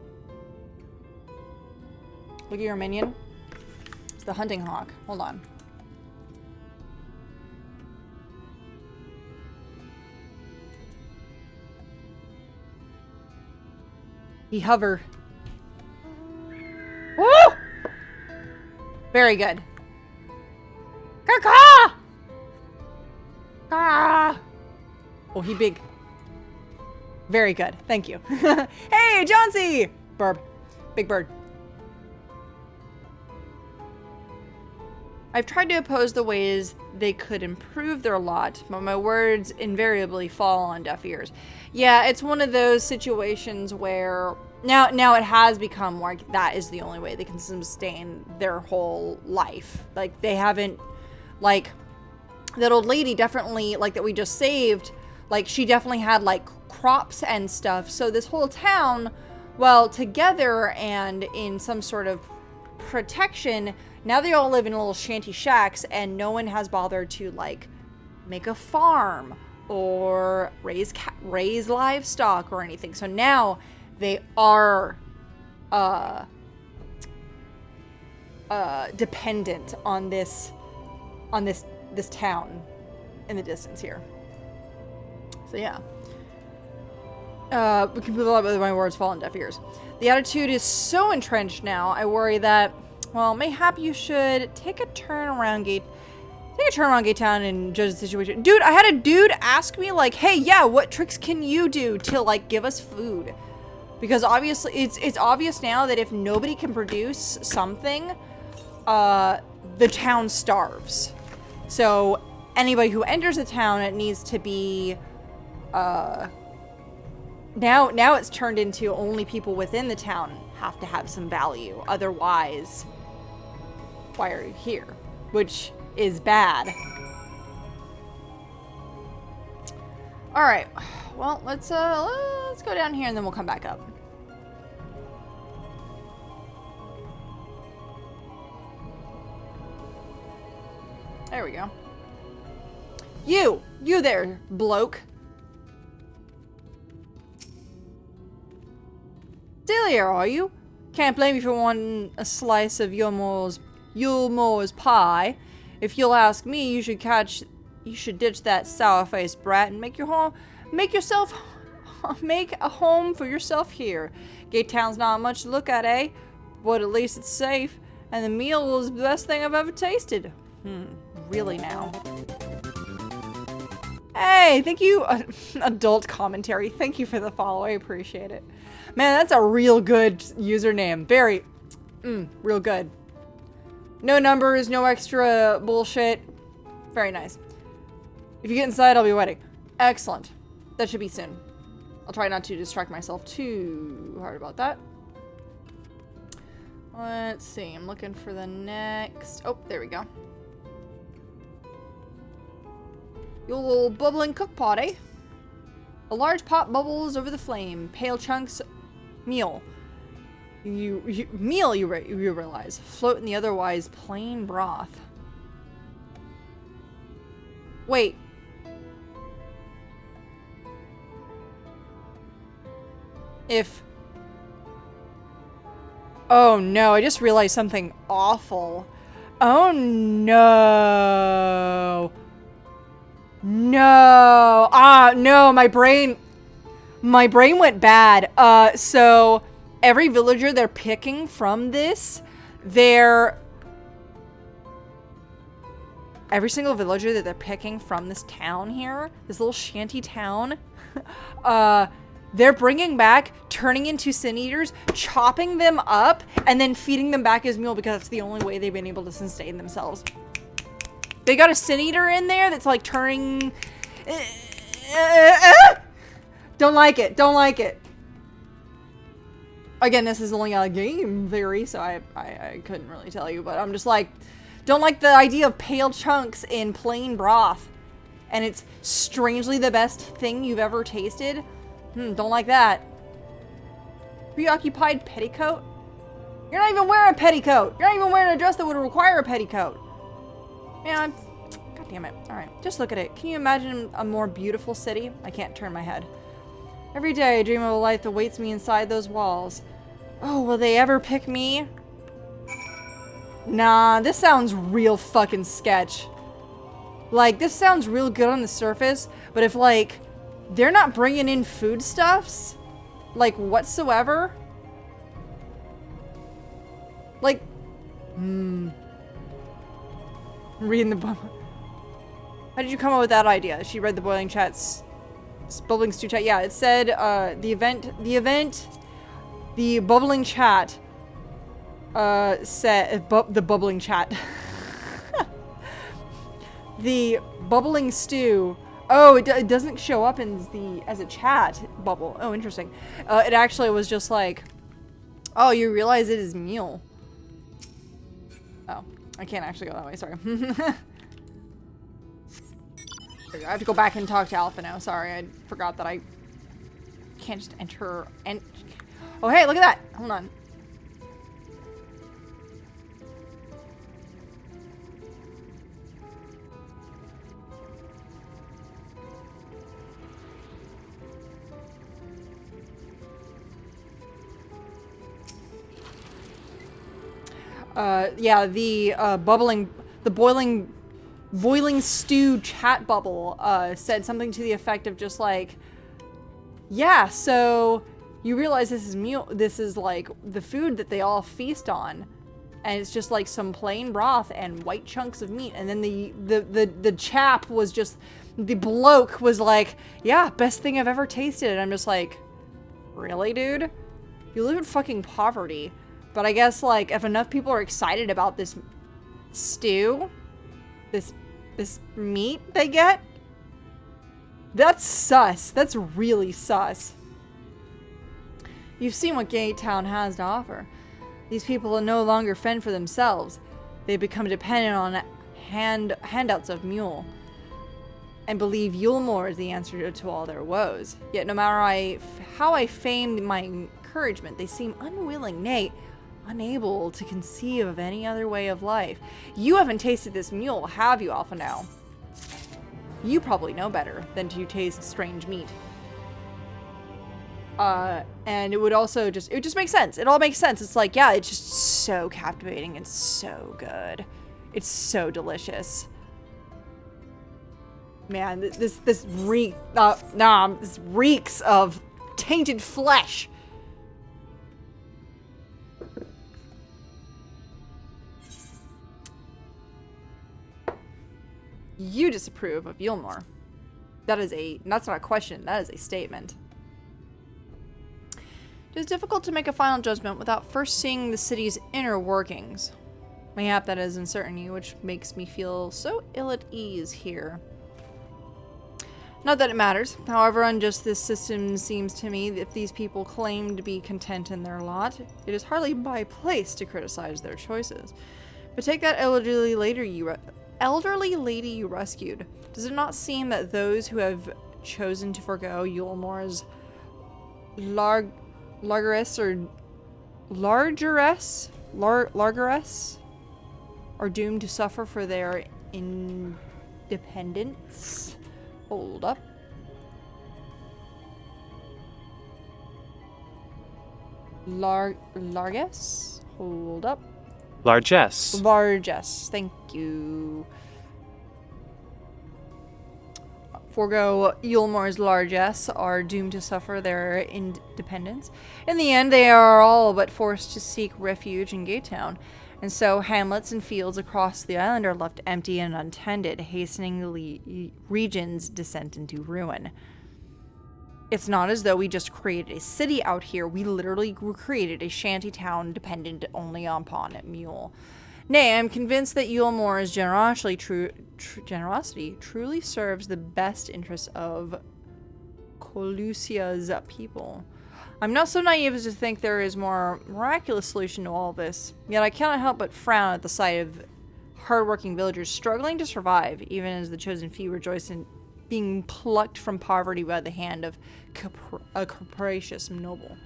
[SPEAKER 1] Look at your minion. It's the hunting hawk. Hold on. He hover. Woo! Very good. Caw-caw! Ah! Oh, he big. Very good. Thank you. Hey, Johnsy! Burb. Big bird. I've tried to oppose the ways they could improve their lot, but my words invariably fall on deaf ears. Yeah, it's one of those situations where now it has become like that is the only way they can sustain their whole life. Like, they haven't, like, that old lady definitely, like, that we just saved, like, she definitely had, like, crops and stuff. So this whole town, well, together and in some sort of protection, now they all live in little shanty shacks, and no one has bothered to, like, make a farm or raise livestock or anything. So now they are dependent on this town in the distance here. So yeah. Completely, but my words fall on deaf ears. The attitude is so entrenched now, I worry that, well, mayhap you should take a turn around Gate Town and judge the situation. Dude, I had a dude ask me, like, hey, yeah, what tricks can you do to, like, give us food? Because obviously, it's obvious now that if nobody can produce something, the town starves. So anybody who enters the town, it needs to be, now it's turned into only people within the town have to have some value. Otherwise, why are you here? Which is bad. All right. Well, let's go down here and then we'll come back up. There we go. You there, bloke. Still here, are you? Can't blame you for wanting a slice of Eulmore's pie. If you'll ask me, you should ditch that sour-faced brat and make a home for yourself here. Gate Town's not much to look at, eh? But at least it's safe, and the meal was the best thing I've ever tasted. Really now? Hey, thank you, adult commentary. Thank you for the follow. I appreciate it. Man, that's a real good username. Very, real good. No numbers, no extra bullshit. Very nice. If you get inside, I'll be waiting. Excellent. That should be soon. I'll try not to distract myself too hard about that. Let's see. I'm looking for the next... Oh, there we go. Your little bubbling cook pot, eh? A large pot bubbles over the flame. Pale chunks... Meal. You realize. Float in the otherwise plain broth. Wait. Oh no, I just realized something awful. Oh no. No. No, my brain went bad. So every villager they're picking from this, every single villager that they're picking from this town here, this little shanty town, they're bringing back, turning into sin eaters, chopping them up, and then feeding them back as meal because it's the only way they've been able to sustain themselves. They got a sin eater in there that's like turning... Don't like it. Don't like it. Again, this is only a game theory, so I couldn't really tell you, but I'm just like... Don't like the idea of pale chunks in plain broth. And it's strangely the best thing you've ever tasted. Don't like that. Preoccupied petticoat? You're not even wearing a petticoat. You're not even wearing a dress that would require a petticoat. Man, god damn it. Alright, just look at it. Can you imagine a more beautiful city? I can't turn my head. Every day I dream of a life that waits me inside those walls. Oh, will they ever pick me? Nah, this sounds real fucking sketch. Like, this sounds real good on the surface, but if, like, they're not bringing in foodstuffs, like, whatsoever, like, reading the book. How did you come up with that idea? She read the boiling bubbling stew chat. Yeah, it said, the bubbling chat, said, the bubbling chat. The bubbling stew. Oh, it doesn't show up as a chat bubble. Oh, interesting. It actually was just like, oh, you realize it is meal. Oh, I can't actually go that way. Sorry. I have to go back and talk to Alpha now. Sorry, I forgot that I can't just enter. And oh, hey, look at that. Hold on. Yeah, the boiling stew chat bubble, said something to the effect of just like, yeah, so you realize this is like the food that they all feast on, and it's just like some plain broth and white chunks of meat, and then the chap was just, the bloke was like, yeah, best thing I've ever tasted, and I'm just like, really, dude? You live in fucking poverty. But I guess, like, if enough people are excited about this stew, this meat they get, that's sus. That's really sus. You've seen what Gate Town has to offer. These people no longer fend for themselves. They become dependent on handouts of mule. and believe Eulmore is the answer to all their woes. Yet no matter how I feigned my encouragement, they seem unwilling, nay, unable to conceive of any other way of life. You haven't tasted this mule, have you, Alphonse? You probably know better than to taste strange meat. And it would just make sense. It all makes sense. It's like, yeah, it's just so captivating and so good. It's so delicious. Man, this reeks of tainted flesh. You disapprove of Eulmore. That's not a question, that is a statement. It is difficult to make a final judgment without first seeing the city's inner workings. Mayhap that is uncertainty, which makes me feel so ill at ease here. Not that it matters. However unjust this system seems to me, if these people claim to be content in their lot, it is hardly my place to criticize their choices. But take that elderly lady you rescued. Does it not seem that those who have chosen to forgo Eulmore's largeress are doomed to suffer for their independence? Hold up. Largess? Hold up.
[SPEAKER 8] Largesse.
[SPEAKER 1] Largesse. Thank you. Forgo Eulmore's largesse are doomed to suffer their independence. In the end, they are all but forced to seek refuge in Gatetown, and so hamlets and fields across the island are left empty and untended, hastening the region's descent into ruin. It's not as though we just created a city out here. We literally created a shanty town dependent only upon Mule. Nay, I'm convinced that Eulmore's generosity truly serves the best interests of Colusia's people. I'm not so naive as to think there is more miraculous solution to all this, yet I cannot help but frown at the sight of hardworking villagers struggling to survive, even as the chosen few rejoice in being plucked from poverty by the hand of a capricious noble.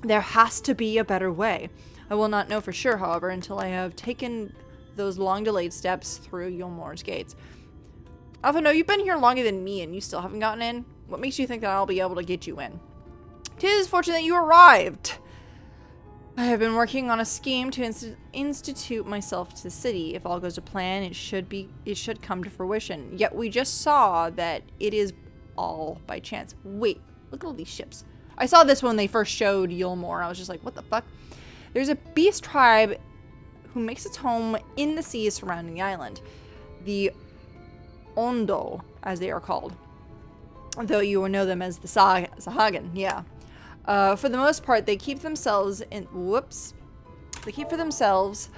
[SPEAKER 1] There has to be a better way. I will not know for sure, however, until I have taken those long-delayed steps through Eulmore's gates. Alphonse, you've been here longer than me and you still haven't gotten in? What makes you think that I'll be able to get you in? 'Tis fortunate that you arrived. I have been working on a scheme to institute myself to the city. If all goes to plan, it should come to fruition. Yet we just saw that it is all by chance. Wait, look at all these ships. I saw this when they first showed Eulmore. I was just like, what the fuck? There's a beast tribe who makes its home in the seas surrounding the island. The Ondo, as they are called. Though you will know them as the Sahagan, yeah. For the most part, they keep themselves in... Whoops. They keep for themselves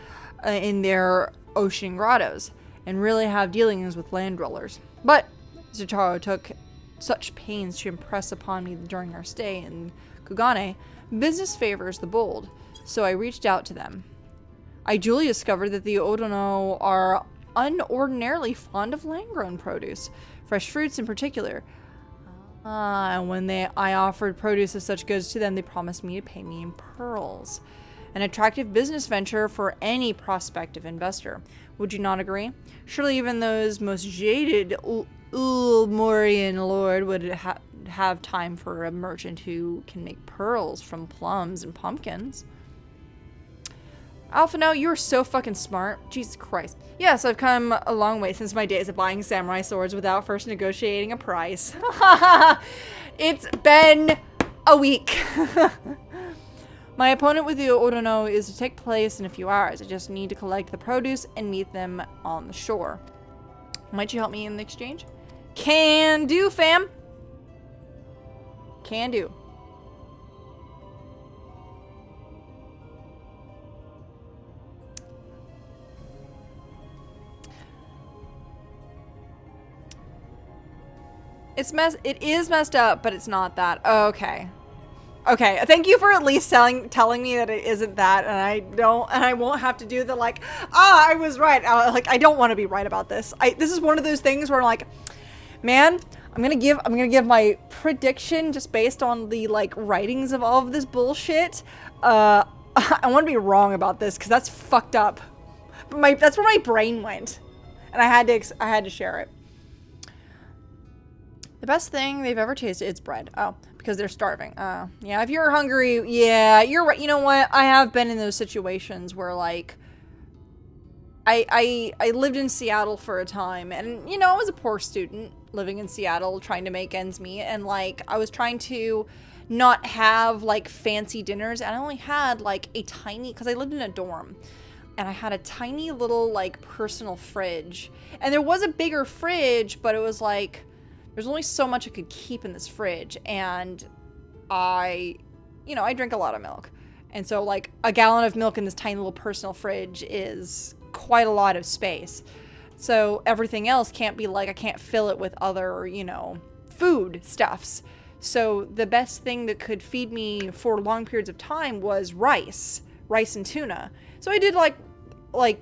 [SPEAKER 1] in their ocean grottos and really have dealings with land dwellers. But Zutaro took such pains to impress upon me during our stay in Kugane, business favors the bold, so I reached out to them. I duly discovered that the Odono are unordinarily fond of land-grown produce, fresh fruits in particular. And when I offered produce of such goods to them, they promised me to pay me in pearls. An attractive business venture for any prospective investor. Would you not agree? Surely even those most jaded Eulmorean lord would have time for a merchant who can make pearls from plums and pumpkins. Alphonse, you're so fucking smart. Jesus Christ. Yes, I've come a long way since my days of buying samurai swords without first negotiating a price. It's been a week. My opponent with the Odono is to take place in a few hours. I just need to collect the produce and meet them on the shore. Might you help me in the exchange? Can do, fam. Can do. It is messed up, but it's not that. Okay. Okay, thank you for at least telling me that it isn't that, and I won't have to do the like, I was right. Like, I don't want to be right about this. This is one of those things where I'm like, man, I'm gonna give my prediction just based on the like writings of all of this bullshit. I want to be wrong about this because that's fucked up. But that's where my brain went, and I had to share it. The best thing they've ever tasted is bread. Oh, because they're starving. Yeah, if you're hungry, yeah, you're right. You know what? I have been in those situations where, like, I lived in Seattle for a time, and, you know, I was a poor student living in Seattle trying to make ends meet, and, like, I was trying to not have, like, fancy dinners, and I only had, like, a tiny, because I lived in a dorm, and I had a tiny little, like, personal fridge, and there was a bigger fridge, but it was, like, there's only so much I could keep in this fridge, and I drink a lot of milk. And so, like, a gallon of milk in this tiny little personal fridge is quite a lot of space. So everything else can't be, like, I can't fill it with other, you know, food stuffs. So the best thing that could feed me for long periods of time was rice and tuna. So I did, like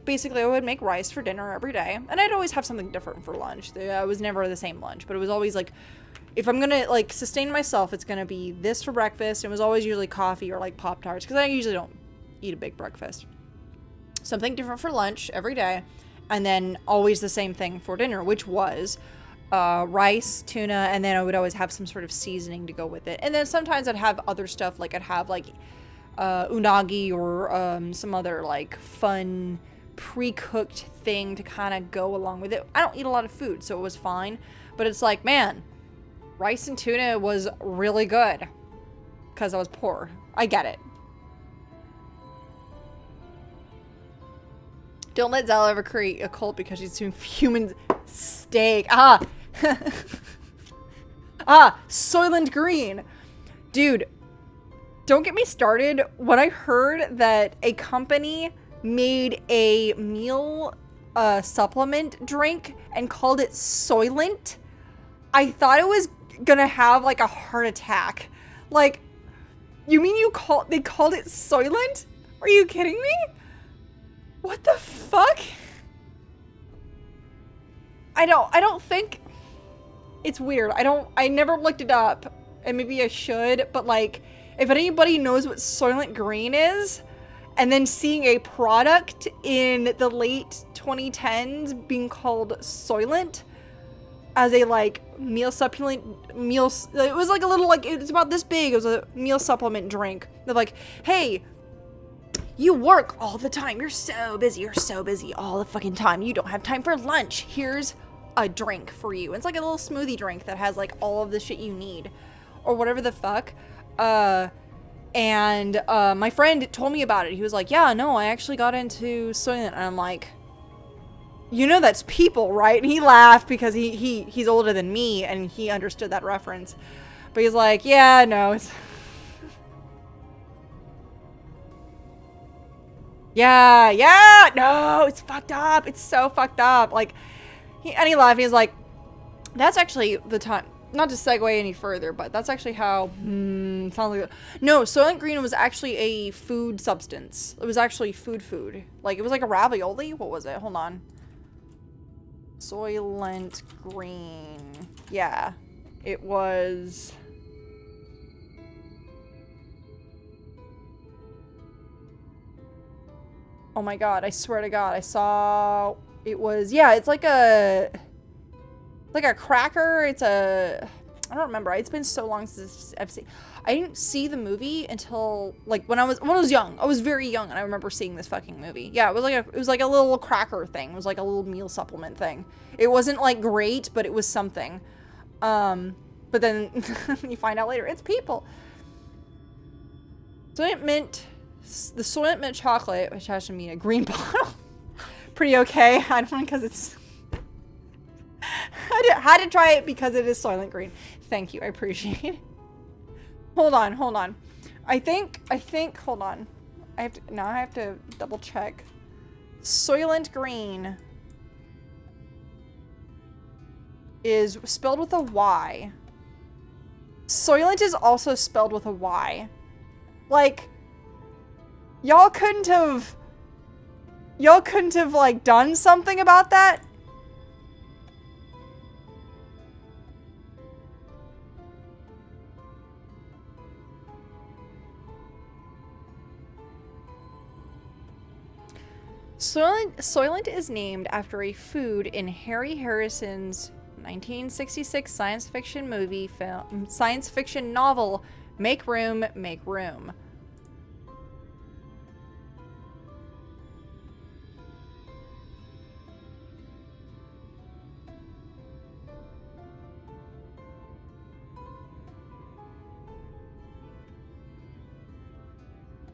[SPEAKER 1] basically I would make rice for dinner every day, and I'd always have something different for lunch. It was never the same lunch, but it was always like, if I'm gonna like sustain myself, it's gonna be this for breakfast. It was always usually coffee or like Pop-Tarts, because I usually don't eat a big breakfast. Something different for lunch every day, and then always the same thing for dinner, which was rice, tuna, and then I would always have some sort of seasoning to go with it. And then sometimes I'd have other stuff, like I'd have like unagi or some other like fun pre-cooked thing to kind of go along with it. I don't eat a lot of food, so it was fine, but it's like, man, rice and tuna was really good because I was poor. I get it. Don't let Zala ever create a cult because she's doing human steak. Soylent Green. Dude, don't get me started. When I heard that a company made a meal supplement drink and called it Soylent, I thought it was gonna have like a heart attack. Like, you mean they called it Soylent? Are you kidding me? What the fuck? I don't think it's weird. I never looked it up, and maybe I should, but like, if anybody knows what Soylent Green is, and then seeing a product in the late 2010s being called Soylent as a like meal supplement, it was like a little, like, it's about this big. It was a meal supplement drink. They're like, hey, you work all the time. You're so busy all the fucking time. You don't have time for lunch. Here's a drink for you. It's like a little smoothie drink that has like all of the shit you need or whatever the fuck. And my friend told me about it. He was like, yeah, no, I actually got into Soylent. And I'm like, you know that's people, right? And he laughed because he's older than me and he understood that reference. But he's like, yeah, no, it's... yeah, no, it's fucked up. It's so fucked up. Like, he laughed. He was like, that's actually the time. Not to segue any further, but that's actually how, sounds like, no, Soylent Green was actually a food substance. It was actually food. Like, it was like a ravioli. What was it? Hold on. Soylent Green. Yeah. It was... Oh my god, I swear to god, I saw... It was... Yeah, it's like a... Like a cracker. It's a... I don't remember. It's been so long since I've seen... I didn't see the movie until... Like, when I was young. I was very young, and I remember seeing this fucking movie. Yeah, it was like a little cracker thing. It was like a little meal supplement thing. It wasn't, like, great, but it was something. But then you find out later, it's people. Soylent Mint... The Soylent Mint chocolate, which has to mean a green bottle. Pretty okay. I don't know, because it's... I had to try it because it is Soylent Green. Thank you, I appreciate it. Hold on. I think, hold on. I have to double check. Soylent Green is spelled with a Y. Soylent is also spelled with a Y. Like, y'all couldn't have, like, done something about that? Soylent is named after a food in Harry Harrison's 1966 science fiction novel, Make Room, Make Room.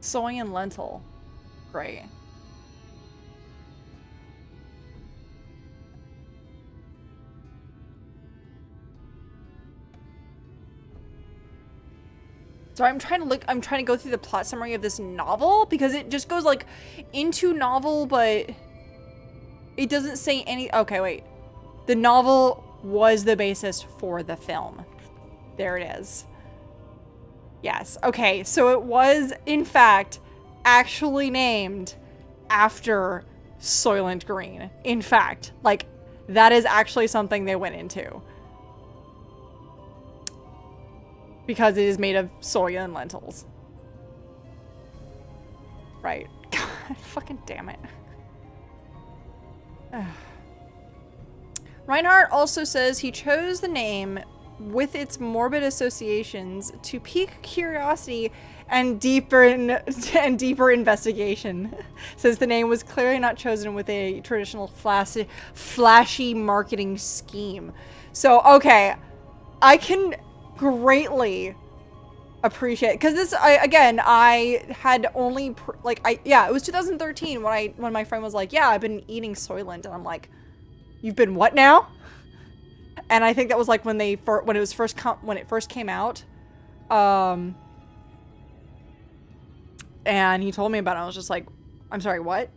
[SPEAKER 1] Soy and lentil. Great. Sorry, I'm trying to go through the plot summary of this novel because it just goes like into novel, but it doesn't say any. Okay, wait. The novel was the basis for the film. There it is. Yes. Okay. So it was, in fact, actually named after Soylent Green. In fact, like, that is actually something they went into. Because it is made of soy and lentils. Right. God, fucking damn it. Reinhardt also says he chose the name with its morbid associations to pique curiosity and deeper investigation. Says the name was clearly not chosen with a traditional flashy marketing scheme. So, okay, I can greatly appreciate, because this, I had only it was 2013 when my friend was like, yeah, I've been eating Soylent, and I'm like, you've been what now? And I think that was like when it first came out, and he told me about it. I was just like, I'm sorry, what?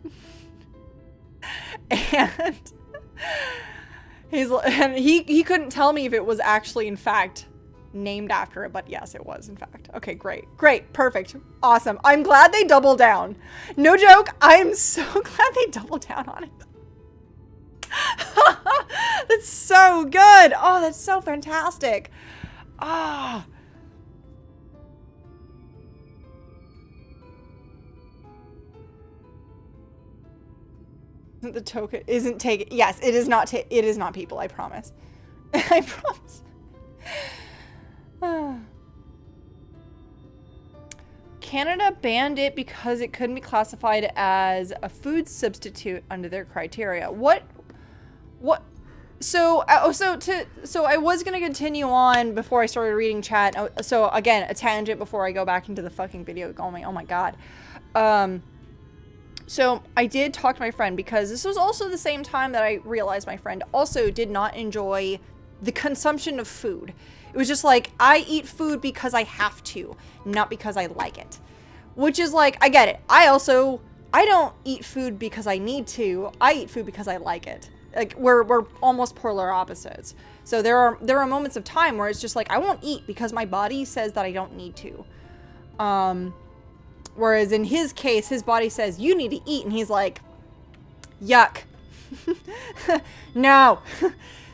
[SPEAKER 1] And he couldn't tell me if it was actually in fact named after it, but yes, it was in fact. Okay, great, perfect, awesome. I'm glad they doubled down. No joke, I'm so glad they doubled down on it. That's so good. Oh, that's so fantastic. Ah. The token isn't taken. Yes, it is not. It is not people. I promise. I promise. Canada banned it because it couldn't be classified as a food substitute under their criteria. What? So I was gonna continue on before I started reading chat. So again, a tangent before I go back into the fucking video. Oh my god. So I did talk to my friend because this was also the same time that I realized my friend also did not enjoy the consumption of food. It was just like, I eat food because I have to, not because I like it. Which is like, I get it. I don't eat food because I need to. I eat food because I like it. Like, we're almost polar opposites. So there are moments of time where it's just like, I won't eat because my body says that I don't need to. Whereas in his case, his body says, you need to eat. And he's like, yuck. No.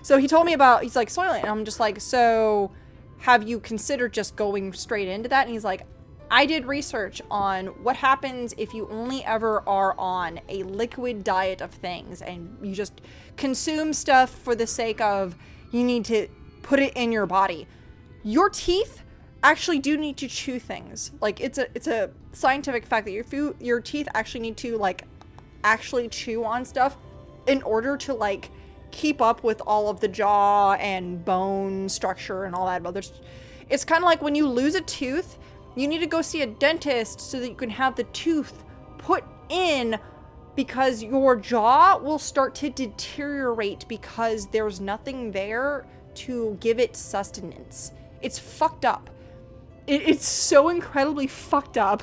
[SPEAKER 1] So he told me about, he's like, Soylent. And I'm just like, so have you considered just going straight into that? And he's like, I did research on what happens if you only ever are on a liquid diet of things and you just consume stuff for the sake of you need to put it in your body. Your teeth actually do need to chew things. Like, it's a scientific fact that your teeth actually need to, like, actually chew on stuff in order to, like, keep up with all of the jaw and bone structure and all that. But it's kind of like when you lose a tooth, you need to go see a dentist so that you can have the tooth put in, because your jaw will start to deteriorate because there's nothing there to give it sustenance. It's fucked up. It's so incredibly fucked up.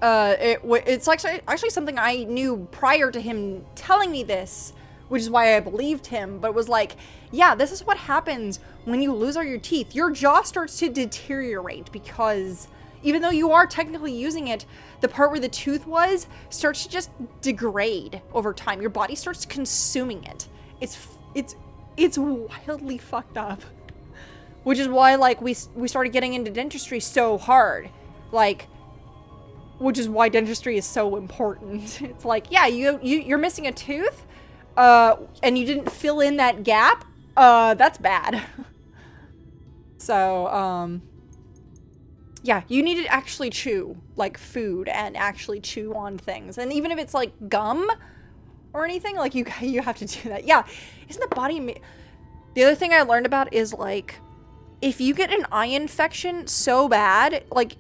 [SPEAKER 1] It's actually something I knew prior to him telling me this which is why I believed him, but was like, yeah, this is what happens when you lose all your teeth. Your jaw starts to deteriorate because even though you are technically using it, the part where the tooth was starts to just degrade over time. Your body starts consuming it. It's wildly fucked up. Which is why, like, we started getting into dentistry so hard. Like, which is why dentistry is so important. It's like, yeah, you're missing a tooth, and you didn't fill in that gap. That's bad. So, yeah, you need to actually chew, like, food and actually chew on things. And even if it's, like, gum or anything, like, you have to do that. Yeah, isn't the body... The other thing I learned about is, like, if you get an eye infection so bad, like,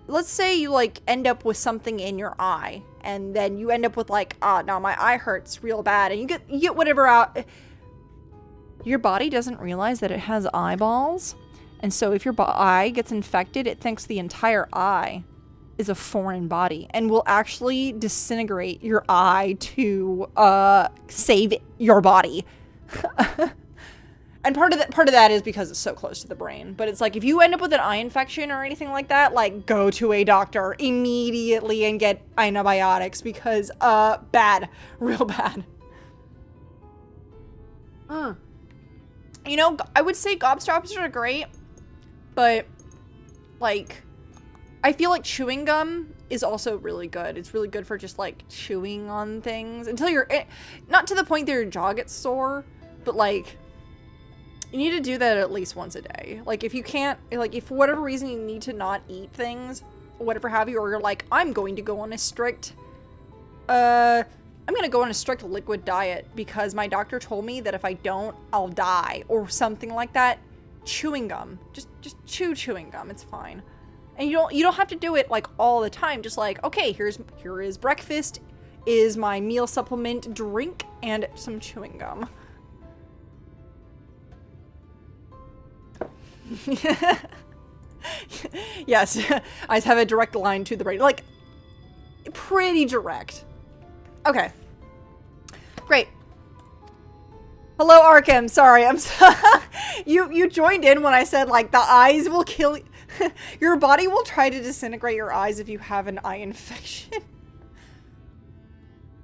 [SPEAKER 1] let's say you, like, end up with something in your eye, and then you end up with, like, now my eye hurts real bad, and you get whatever out... Your body doesn't realize that it has eyeballs. And so if your eye gets infected, it thinks the entire eye is a foreign body and will actually disintegrate your eye to save your body. And part of that is because it's so close to the brain. But it's like if you end up with an eye infection or anything like that, like go to a doctor immediately and get antibiotics because bad, real bad. You know, I would say gobstoppers are great. But, like, I feel like chewing gum is also really good. It's really good for just, like, chewing on things until you're... Not to the point that your jaw gets sore, but, like, you need to do that at least once a day. Like, if you can't... Like, if for whatever reason you need to not eat things, or whatever have you, or you're like, I'm going to go on a strict... I'm gonna go on a strict liquid diet because my doctor told me that if I don't, I'll die, or something like that. Chewing gum. Just chew chewing gum. It's fine. And you don't have to do it like all the time. Just like, okay, here is breakfast, is my meal supplement drink, and some chewing gum. Yes, I have a direct line to the brain. Like, pretty direct. Okay. Great. Hello, Arkham. Sorry, I'm you joined in when I said, like, the eyes will kill you. Your body will try to disintegrate your eyes if you have an eye infection.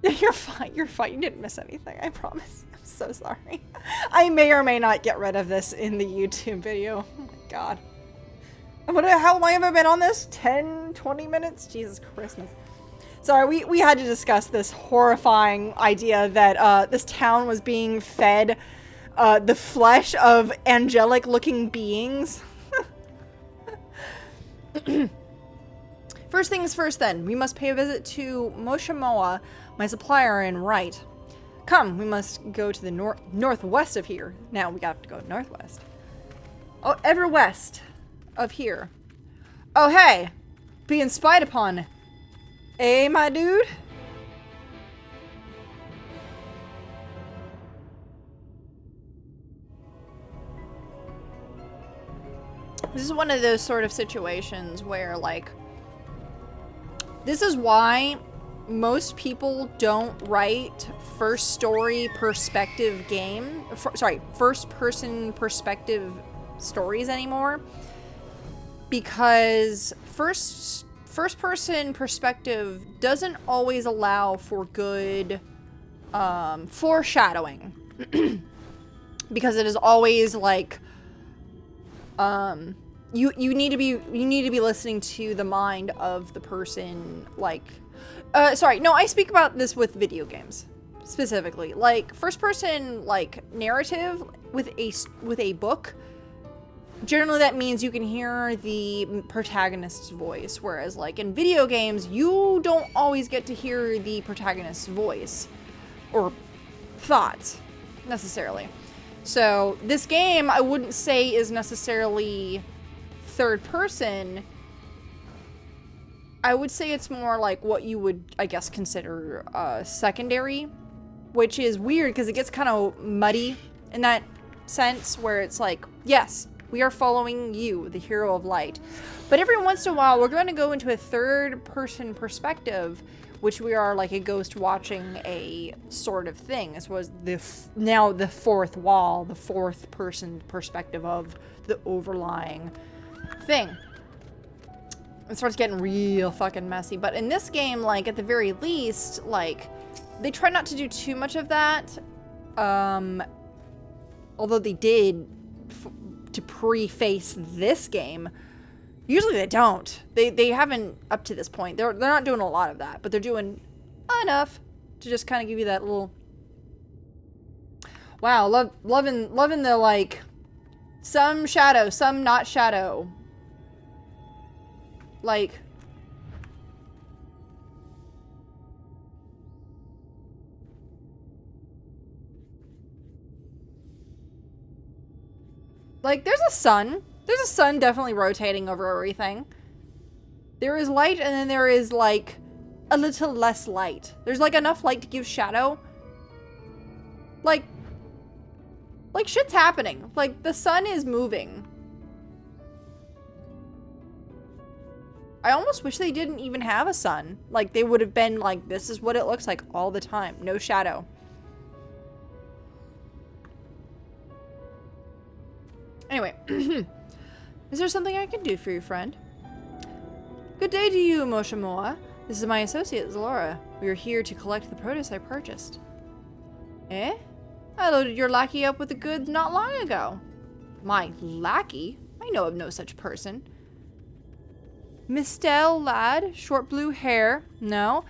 [SPEAKER 1] You're fine. You're fine. You didn't miss anything. I promise. I'm so sorry. I may or may not get rid of this in the YouTube video. Oh my god. How long have I been on this? 10, 20 minutes? Jesus Christmas. Sorry, we had to discuss this horrifying idea that this town was being fed the flesh of angelic-looking beings. First things first then, we must pay a visit to Moshamoa, my supplier in Right. Come, we must go to the northwest of here. Now we got to go northwest. Oh, ever west of here. Oh, hey, being spied upon. Hey, my dude. This is one of those sort of situations where, like, this is why most people don't write first person perspective stories anymore, because first person perspective doesn't always allow for good foreshadowing. Because it is always like you need to be listening to the mind of the person. Like sorry, no, I speak about this with video games specifically. Like first person like narrative with a book, generally that means you can hear the protagonist's voice, whereas like in video games you don't always get to hear the protagonist's voice or thoughts necessarily. So this game I wouldn't say is necessarily third person. I would say it's more like what you would, I guess, consider secondary, which is weird because it gets kind of muddy in that sense where it's like, yes, We are following you, the hero of light. But every once in a while, we're going to go into a third-person perspective, which we are like a ghost watching a sort of thing. This was now the fourth wall, the fourth-person perspective of the overlying thing. It starts getting real fucking messy. But in this game, like, at the very least, like, they try not to do too much of that. Although they did to preface this game. Usually they don't. They haven't up to this point. They're not doing a lot of that, but they're doing enough to just kind of give you that little... Wow, loving the, like, some shadow, some not shadow. Like... Like, there's a sun. There's a sun definitely rotating over everything. There is light, and then there is, like, a little less light. There's, like, enough light to give shadow. Like, shit's happening. Like, the sun is moving. I almost wish they didn't even have a sun. Like, they would have been like, this is what it looks like all the time. No shadow. Anyway. Is there something I can do for you, friend? Good day to you, Moshamoa. This is my associate, Zalora. We are here to collect the produce I purchased. Eh? I loaded your lackey up with the goods not long ago. My lackey? I know of no such person. Mistel, lad? Short blue hair? No?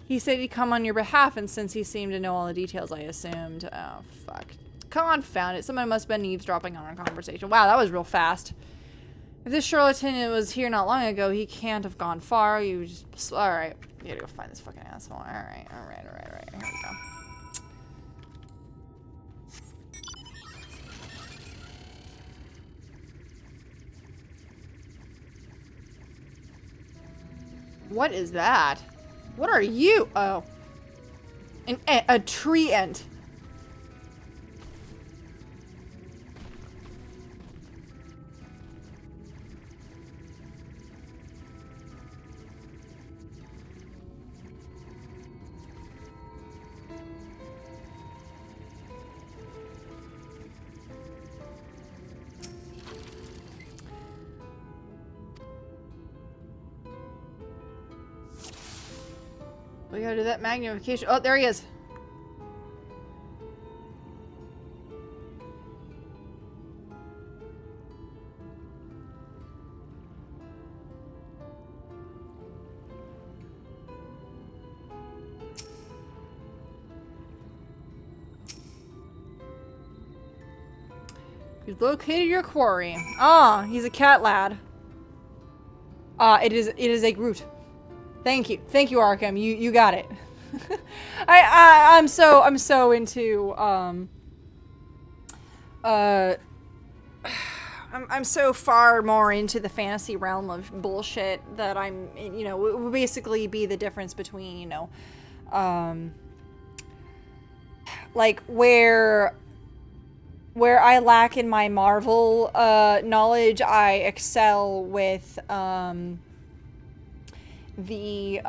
[SPEAKER 1] He said he'd come on your behalf, and since he seemed to know all the details, I assumed. Oh, fuck. Confound it. Someone must have been eavesdropping on our conversation. Wow, that was real fast. If this charlatan was here not long ago, he can't have gone far. You just... Alright. You gotta go find this fucking asshole. Alright. Here we go. What is that? What are you? Oh. A tree ant. We gotta do that magnification. Oh, there he is. You've located your quarry. Ah, he's a cat lad. It is a Groot. Thank you, Arkham. You got it. I'm so into I'm so far more into the fantasy realm of bullshit that I'm, you know, it would basically be the difference between, you know, like where I lack in my Marvel knowledge, I excel with the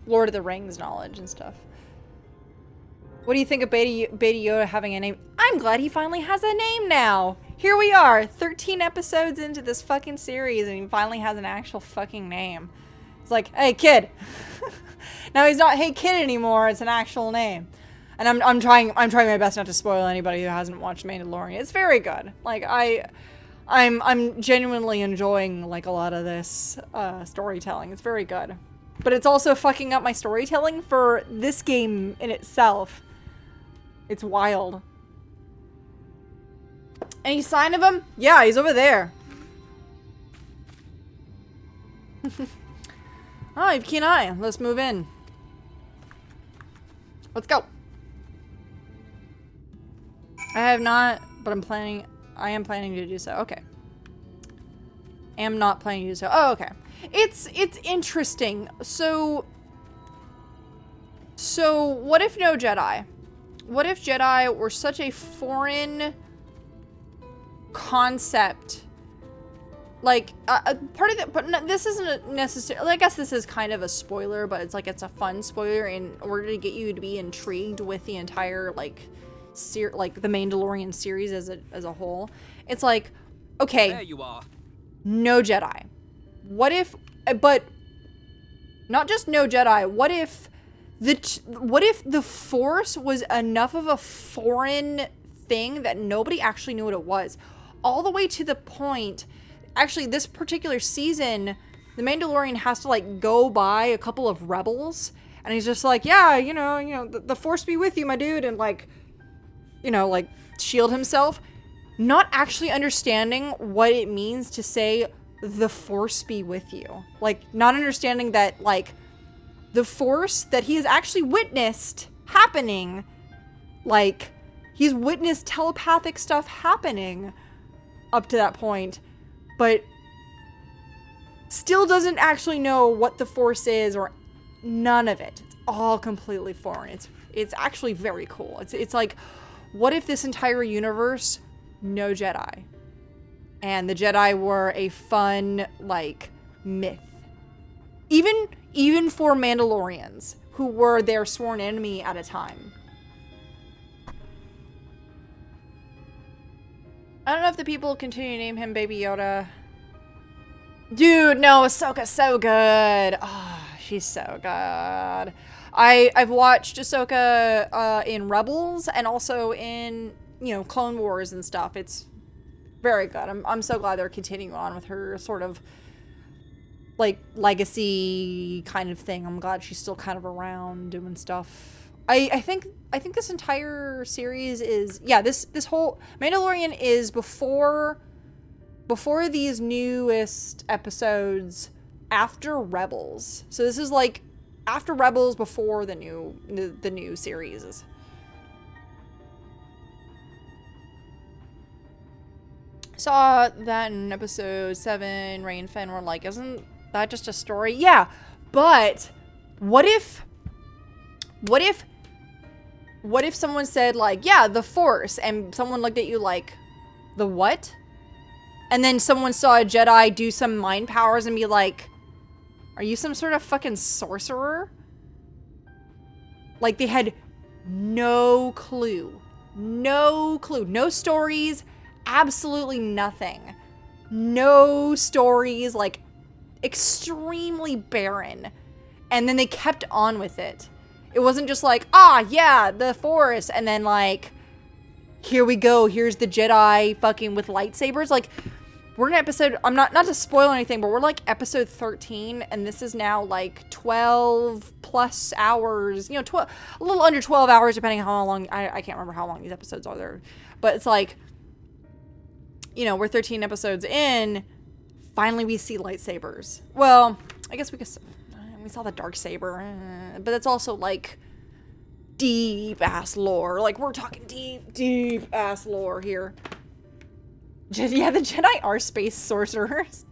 [SPEAKER 1] Lord of the Rings knowledge and stuff. What do you think of Beta Yoda having a name? I'm glad he finally has a name now. Here we are, 13 episodes into this fucking series, and he finally has an actual fucking name. It's like, hey kid. Now he's not hey kid anymore, it's an actual name. And I'm trying my best not to spoil anybody who hasn't watched Mandalorian. It's very good. Like I'm genuinely enjoying like a lot of this storytelling. It's very good. But it's also fucking up my storytelling for this game in itself. It's wild. Any sign of him? Yeah, he's over there. Oh, you've keen eye. Let's move in. Let's go. I have not, but I am planning to do so. Okay. Am not planning to do so. Oh, okay. It's interesting. So what if no Jedi? What if Jedi were such a foreign concept. Like, part of it, but no, this isn't necessarily, I guess this is kind of a spoiler, but it's like, it's a fun spoiler in order to get you to be intrigued with the entire, like, like, the Mandalorian series as a whole. It's like, okay,
[SPEAKER 3] There you are.
[SPEAKER 1] no Jedi. What if, but not just no Jedi, what if the Force was enough of a foreign thing that nobody actually knew what it was? All the way to the point, actually, this particular season, the Mandalorian has to, like, go by a couple of rebels, and he's just like, yeah, you know, the Force be with you, my dude, and, like, you know, like, shield himself, not actually understanding what it means to say, the Force be with you. Like, not understanding that, like, the Force that he has actually witnessed happening, like, he's witnessed telepathic stuff happening up to that point, but still doesn't actually know what the Force is or none of it. It's all completely foreign. It's actually very cool. It's like, what if this entire universe, no Jedi? And the Jedi were a fun, like, myth. Even for Mandalorians, who were their sworn enemy at a time. I don't know if the people continue to name him Baby Yoda. Dude, no, Ahsoka's so good. Oh, she's so good. I've watched Ahsoka in Rebels and also in, you know, Clone Wars and stuff. It's very good. I'm so glad they're continuing on with her sort of, like, legacy kind of thing. I'm glad she's still kind of around doing stuff. I think this entire series is, yeah, this whole Mandalorian is before these newest episodes, after Rebels. So this is like after Rebels, before the new series. Saw that in episode 7, Rey and Finn were like, isn't that just a story? Yeah, but what if someone said, like, yeah, the Force, and someone looked at you like, the what? And then someone saw a Jedi do some mind powers and be like, are you some sort of fucking sorcerer? Like, they had no clue. No clue. No stories. Absolutely nothing. No stories. Like, extremely barren. And then they kept on with it. It wasn't just like, ah, yeah, the Force, and then, like, here we go, here's the Jedi fucking with lightsabers. Like, we're in episode, I'm not to spoil anything, but we're, like, episode 13, and this is now, like, 12 plus hours, you know, a little under 12 hours, depending on how long, I can't remember how long these episodes are there, but it's like, you know, we're 13 episodes in, finally we see lightsabers. Well, I guess we saw the dark saber, but it's also, like, deep ass lore. Like, we're talking deep ass lore here. Yeah, the Jedi are space sorcerers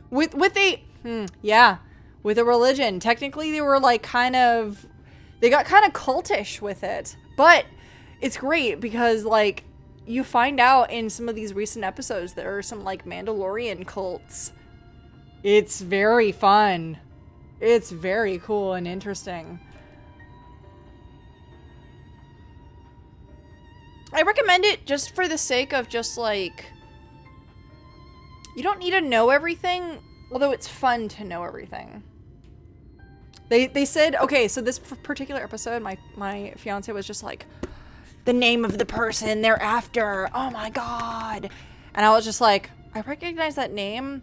[SPEAKER 1] with a religion. Technically, they were, like, they got kind of cultish with it, but it's great because, like, you find out in some of these recent episodes there are some, like, Mandalorian cults. It's very fun. It's very cool and interesting. I recommend it just for the sake of just, like, you don't need to know everything, although it's fun to know everything. They said, okay, so this particular episode, my fiance was just like, the name of the person they're after, oh my god. And I was just like, I recognize that name,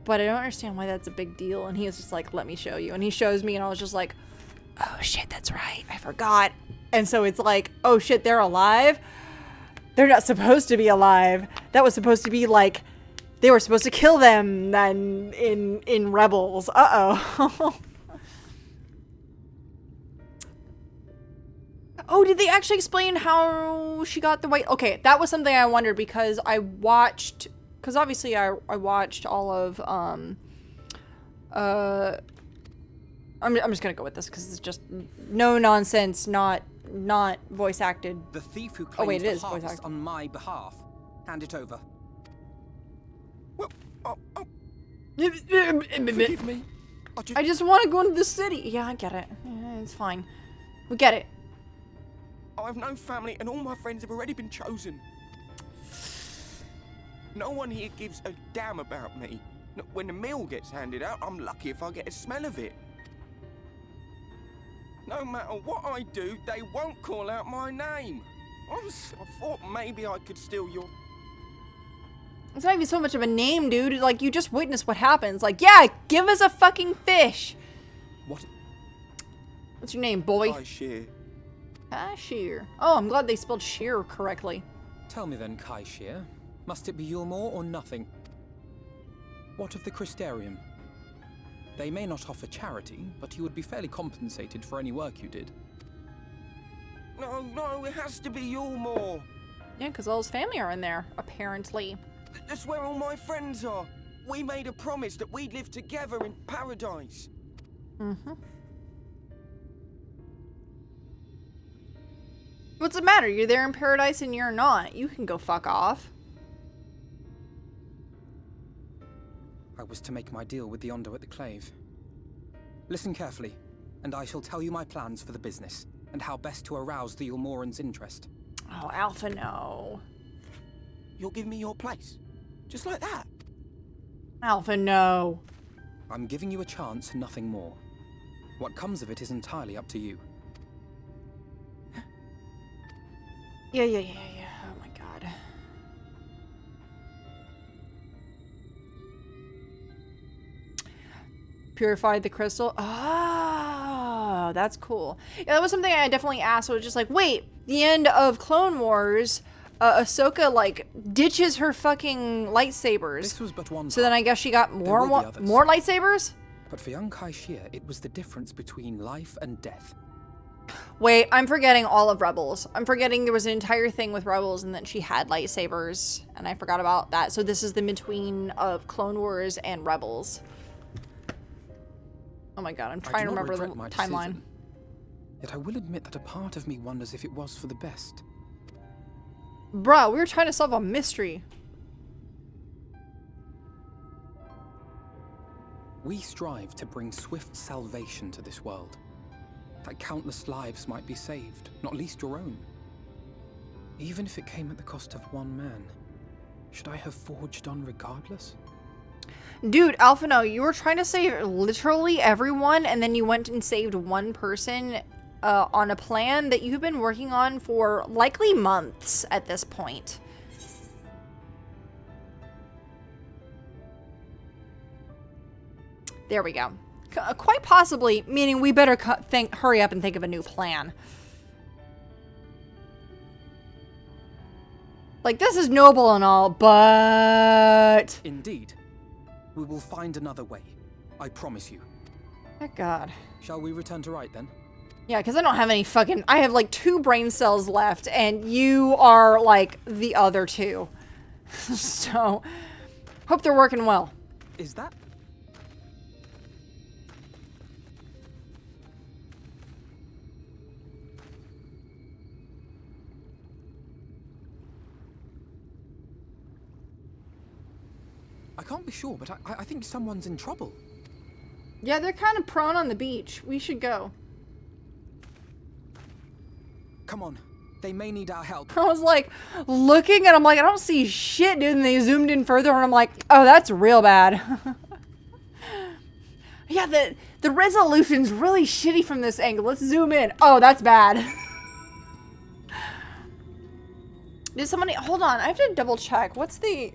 [SPEAKER 1] but I don't understand why that's a big deal. And he was just like, let me show you. And he shows me, and I was just like, oh shit, that's right, I forgot. And so it's like, oh shit, they're alive? They're not supposed to be alive. That was supposed to be like, they were supposed to kill them then in Rebels. Uh-oh. Oh, did they actually explain how she got the white? Okay, that was something I wondered because I watched, because obviously I watched all of, I'm just gonna go with this because it's just no nonsense, not voice acted.
[SPEAKER 3] The thief who
[SPEAKER 1] Oh wait,
[SPEAKER 3] claims
[SPEAKER 1] it is
[SPEAKER 3] the
[SPEAKER 1] voice
[SPEAKER 3] harvest
[SPEAKER 1] acted.
[SPEAKER 3] on my behalf Hand it over.
[SPEAKER 2] Well,
[SPEAKER 3] Forgive me.
[SPEAKER 1] I just want to go into the city. Yeah, I get it. Yeah, it's fine. We get it.
[SPEAKER 2] I have no family and all my friends have already been chosen. No one here gives a damn about me. When the meal gets handed out, I'm lucky if I get a smell of it. No matter what I do, they won't call out my name. I thought maybe I could steal your...
[SPEAKER 1] It's not even so much of a name, dude. Like, you just witnessed what happens. Like, yeah, give us a fucking fish.
[SPEAKER 3] What?
[SPEAKER 1] What's your name, boy?
[SPEAKER 2] Cashier.
[SPEAKER 1] Cashier. Oh, I'm glad they spelled shear correctly.
[SPEAKER 3] Tell me then, Kaishir. Must it be Eulmore or nothing? What of the Crystarium? They may not offer charity, but you would be fairly compensated for any work you did.
[SPEAKER 2] No, it has to be Eulmore.
[SPEAKER 1] Yeah, because all his family are in there, apparently.
[SPEAKER 2] That's where all my friends are. We made a promise that we'd live together in paradise.
[SPEAKER 1] Mm-hmm. What's the matter? You're there in paradise and you're not. You can go fuck off.
[SPEAKER 3] I was to make my deal with the Ondo at the Clave. Listen carefully, and I shall tell you my plans for the business, and how best to arouse the Eulmoran's interest.
[SPEAKER 1] Oh, Alpha, no.
[SPEAKER 2] You'll give me your place? Just like that?
[SPEAKER 1] Alpha, no.
[SPEAKER 3] I'm giving you a chance, nothing more. What comes of it is entirely up to you.
[SPEAKER 1] Yeah. Oh my god. Purified the crystal. Ah, that's cool. Yeah, that was something I definitely asked. I was just like, wait, the end of Clone Wars, Ahsoka, like, ditches her fucking lightsabers.
[SPEAKER 3] This was but one
[SPEAKER 1] so then I guess she got more lightsabers?
[SPEAKER 3] But for young Kaishir, it was the difference between life and death.
[SPEAKER 1] Wait, I'm forgetting all of Rebels. I'm forgetting there was an entire thing with Rebels and that she had lightsabers, and I forgot about that. So this is the between of Clone Wars and Rebels. Oh my god, I'm trying to remember the timeline.
[SPEAKER 3] Yet I will admit that a part of me wonders if it was for the best.
[SPEAKER 1] Bruh, we were trying to solve a mystery.
[SPEAKER 3] We strive to bring swift salvation to this world. That countless lives might be saved, not least your own. Even if it came at the cost of one man, should I have forged on regardless?
[SPEAKER 1] Dude, Alpha, no, you were trying to save literally everyone, and then you went and saved one person on a plan that you've been working on for likely months at this point. There we go. Quite possibly, meaning we better hurry up and think of a new plan. Like, this is noble and all, but...
[SPEAKER 3] Indeed. We will find another way. I promise you.
[SPEAKER 1] Oh, God.
[SPEAKER 3] Shall we return to right, then?
[SPEAKER 1] Yeah, because I don't have any fucking... I have, like, 2 brain cells left, and you are, like, the other 2. So, hope they're working well.
[SPEAKER 3] Is that... I can't be sure, but I think someone's in trouble.
[SPEAKER 1] Yeah, they're kind of prone on the beach. We should go.
[SPEAKER 3] Come on. They may need our help.
[SPEAKER 1] I was like, looking, and I'm like, I don't see shit, dude. And they zoomed in further, and I'm like, oh, that's real bad. Yeah, the resolution's really shitty from this angle. Let's zoom in. Oh, that's bad. Did somebody... Hold on, I have to double check. What's the...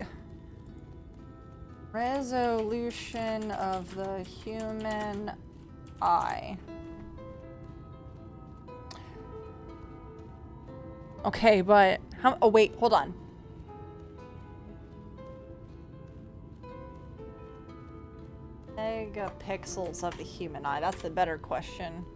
[SPEAKER 1] resolution of the human eye? Okay, but how... Oh, wait, hold on. Megapixels of the human eye. That's the better question.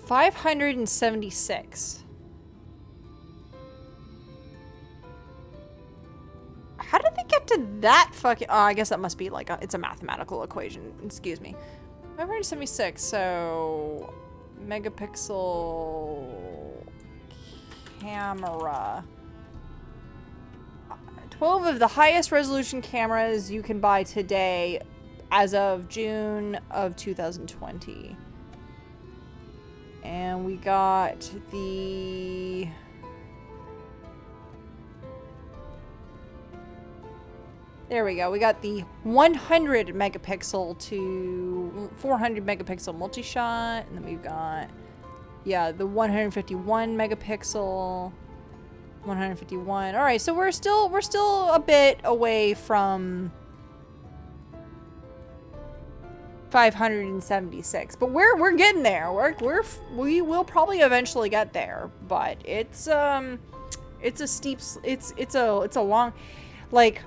[SPEAKER 1] $576. How did they get to to that fucking... Oh, I guess that must be like it's a mathematical equation. Excuse me. 576, so... Megapixel... Camera. 12 of the highest resolution cameras you can buy today as of June of 2020. And we got the... There we go. We got the 100 megapixel to 400 megapixel multi-shot. And then we've got, yeah, the 151 megapixel. 151. All right, so we're still a bit away from 576, but we're getting there. We will probably eventually get there, but it's a steep, it's a long, like,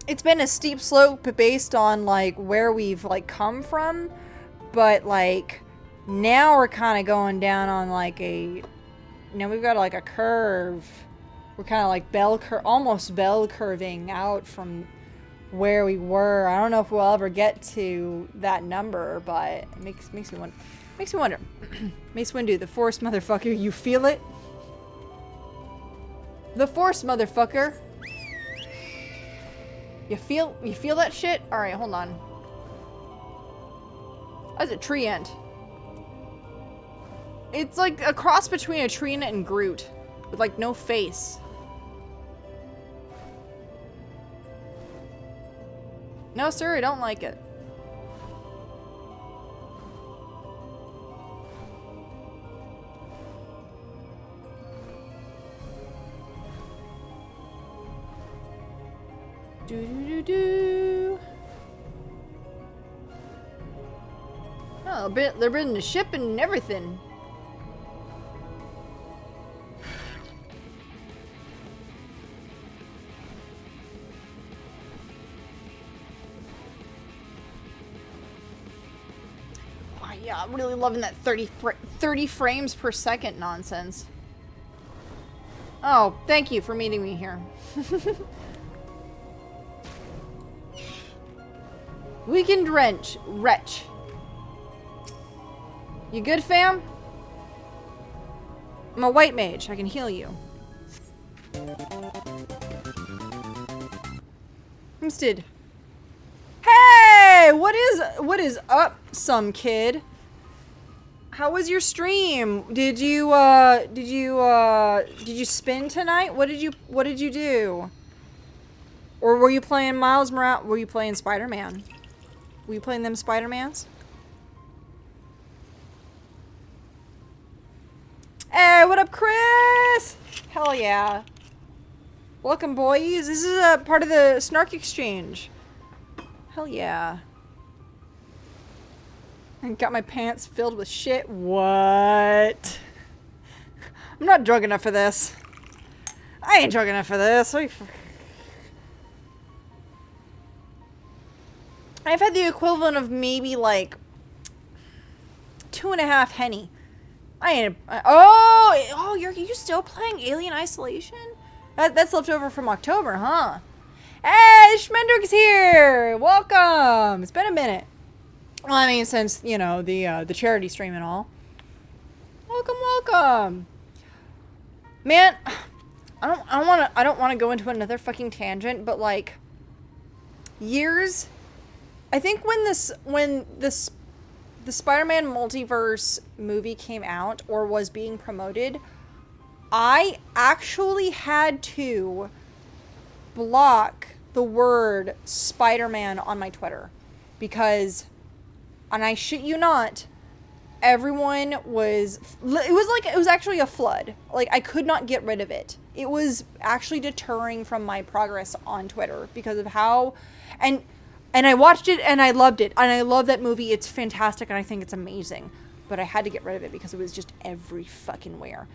[SPEAKER 1] it's been a steep slope based on like where we've like come from, but like now we're kind of going down on like a, now we've got like a curve. We're kind of like almost bell curving out from where we were. I don't know if we'll ever get to that number, but it makes me wonder. Makes me wonder. Mace Windu, the Force motherfucker, you feel it? The Force motherfucker. You feel that shit? All right, hold on. That's a tree ant. It's like a cross between a tree ant and Groot, with like no face. No, sir, I don't like it. Do. Oh, they're building the ship and everything. Yeah, I'm really loving that 30 frames per second nonsense. Oh, thank you for meeting me here. Weekend wretch. You good, fam? I'm a white mage. I can heal you. Homestead. Hey! What is up, some kid? How was your stream? Did you spin tonight? What did you do? Or were you playing Miles Morales? Were you playing Spider-Man? Were you playing them Spider-Mans? Hey, what up, Chris? Hell yeah. Welcome, boys. This is a part of the Snark Exchange. Hell yeah. I got my pants filled with shit. What? I'm not drunk enough for this. I ain't drunk enough for this. I've had the equivalent of maybe like 2.5 Henny. I ain't. Oh, you still playing Alien Isolation? That's left over from October, huh? Hey, Schmendrick's here. Welcome. It's been a minute. Well, I mean, since you know the charity stream and all. Welcome. Man, I don't want to go into another fucking tangent, but like years. I think when the Spider-Man multiverse movie came out or was being promoted, I actually had to block the word Spider-Man on my Twitter because, and I shit you not, everyone was, it was actually a flood. Like, I could not get rid of it. It was actually deterring from my progress on Twitter because of how, and I watched it and I loved it. And I love that movie. It's fantastic and I think it's amazing. But I had to get rid of it because it was just every fucking where.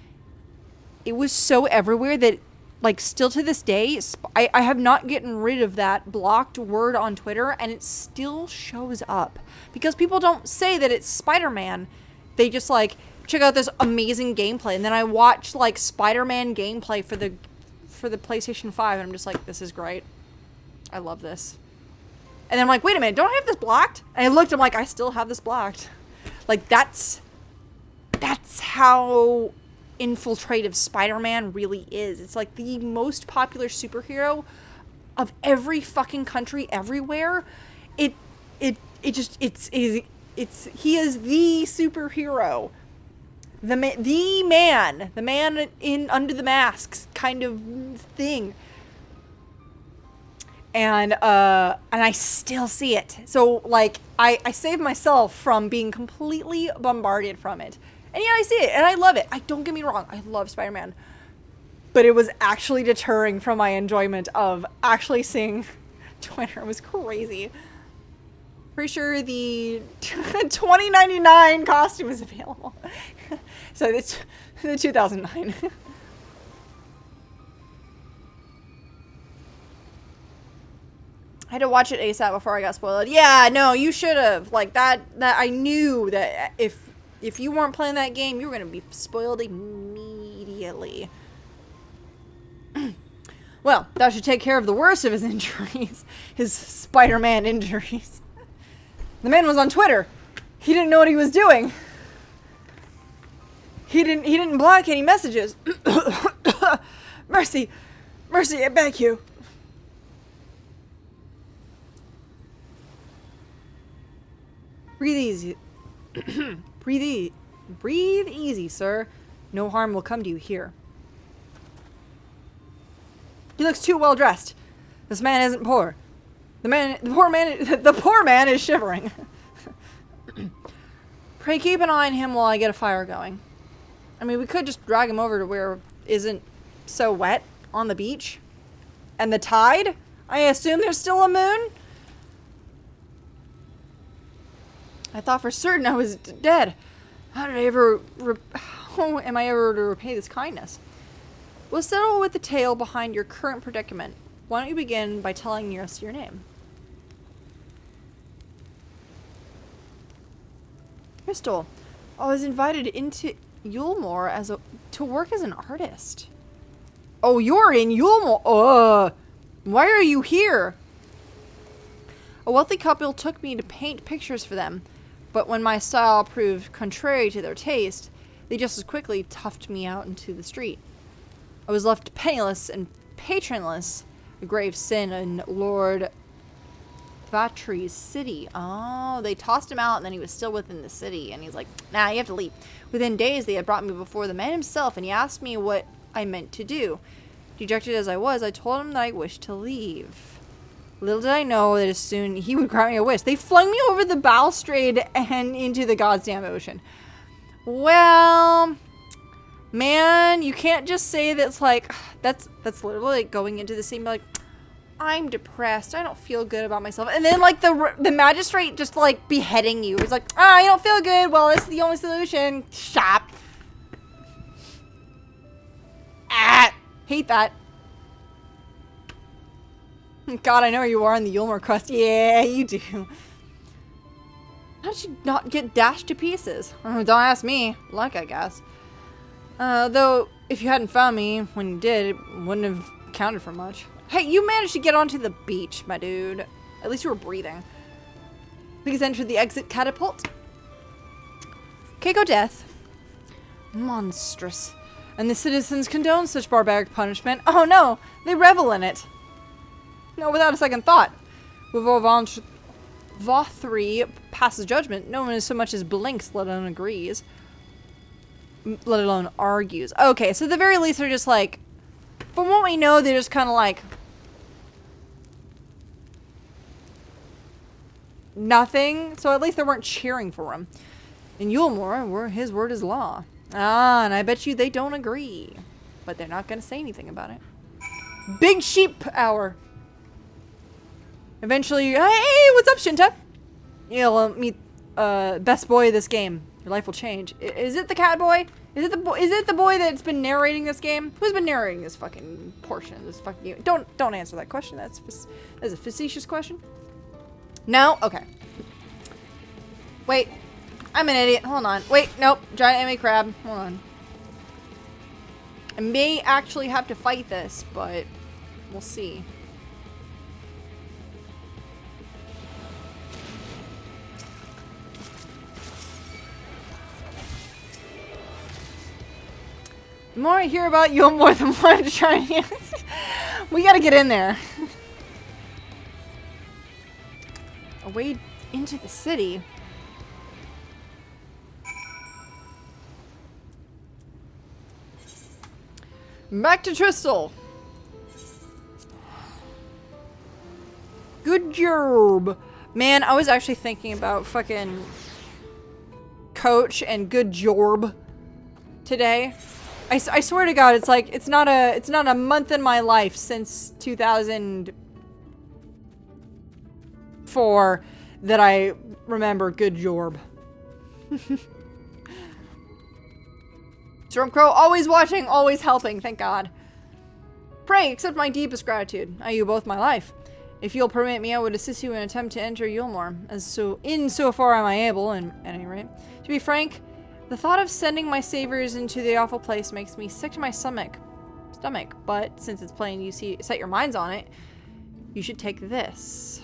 [SPEAKER 1] It was so everywhere that, like, still to this day, I have not gotten rid of that blocked word on Twitter, and it still shows up. Because people don't say that it's Spider-Man. They just, like, check out this amazing gameplay. And then I watch, like, Spider-Man gameplay for the PlayStation 5, and I'm just like, this is great. I love this. And then I'm like, wait a minute, don't I have this blocked? And I looked, I'm like, I still have this blocked. Like, that's how infiltrative Spider-Man really is. It's like the most popular superhero of every fucking country everywhere. He is the superhero. The man in under the masks kind of thing. And I still see it. So like I saved myself from being completely bombarded from it. And yet I see it and I love it. Don't get me wrong, I love Spider-Man. But it was actually deterring from my enjoyment of actually seeing Twitter. It was crazy. Pretty sure the 2099 costume is available. So it's the 2009. I had to watch it ASAP before I got spoiled. Yeah, no, you should have. Like that I knew that if you weren't playing that game, you were gonna be spoiled immediately. Well, that should take care of the worst of his injuries. His Spider-Man injuries. The man was on Twitter. He didn't know what he was doing. He didn't block any messages. Mercy, I beg you. Breathe easy. Breathe easy, sir. No harm will come to you here. He looks too well dressed. This man isn't poor. The poor man is shivering. Pray keep an eye on him while I get a fire going. I mean, we could just drag him over to where it isn't so wet on the beach. And the tide? I assume there's still a moon? I thought for certain I was dead. How am I ever to repay this kindness? We'll settle with the tale behind your current predicament. Why don't you begin by telling us your name? Crystal, I was invited into Eulmore to work as an artist. Oh, you're in Eulmore? Why are you here? A wealthy couple took me to paint pictures for them, but when my style proved contrary to their taste, they just as quickly toughed me out into the street. I was left penniless and patronless, a grave sin in Lord Vatry's city. Oh, they tossed him out and then he was still within the city. And he's like, nah, you have to leave. Within days, they had brought me before the man himself and he asked me what I meant to do. Dejected as I was, I told him that I wished to leave. Little did I know that as soon he would grant me a wish. They flung me over the balustrade and into the goddamn ocean. Well, man, you can't just say that's like, that's literally like going into the scene like, I'm depressed. I don't feel good about myself. And then like the magistrate just like beheading you. It's like, you don't feel good. Well, this is the only solution. Shop. Hate that. God, I know where you are in the Eulmore crust. Yeah, you do. How did you not get dashed to pieces? Don't ask me. Luck, I guess. Though, if you hadn't found me when you did, it wouldn't have counted for much. Hey, you managed to get onto the beach, my dude. At least you were breathing. Please enter the exit catapult. Keiko death. Monstrous. And the citizens condone such barbaric punishment. Oh no, they revel in it. No, without a second thought. Before Vothry passes judgment, no one so much as blinks, let alone agrees. Let alone argues. Okay, so at the very least they're just like, from what we know, they're just kind of like nothing. So at least they weren't cheering for him. In Eulmore, where his word is law. And I bet you they don't agree. But they're not going to say anything about it. Big sheep hour. Eventually, hey, what's up, Shinta? You'll meet best boy of this game. Your life will change. Is it the cat boy? Is it the boy that's been narrating this game? Who's been narrating this fucking portion of this fucking game? Don't answer that question. That's a facetious question. No? Okay. Wait. I'm an idiot. Hold on. Wait, nope. Giant enemy crab. Hold on. I may actually have to fight this, but we'll see. The more I hear about Eulmore, the more I'm trying to... We gotta get in there. A way into the city. Back to Trystal. Good job. Man, I was actually thinking about fucking Coach and good job today. I swear to God, it's like it's not a month in my life since 2004 that I remember good job. Stormcrow, always watching, always helping, thank God. Pray, accept my deepest gratitude. I owe you both my life. If you'll permit me, I would assist you in an attempt to enter Eulmore, so far am I able, at any rate. To be frank, the thought of sending my saviors into the awful place makes me sick to my stomach. But since it's plain you set your minds on it, you should take this.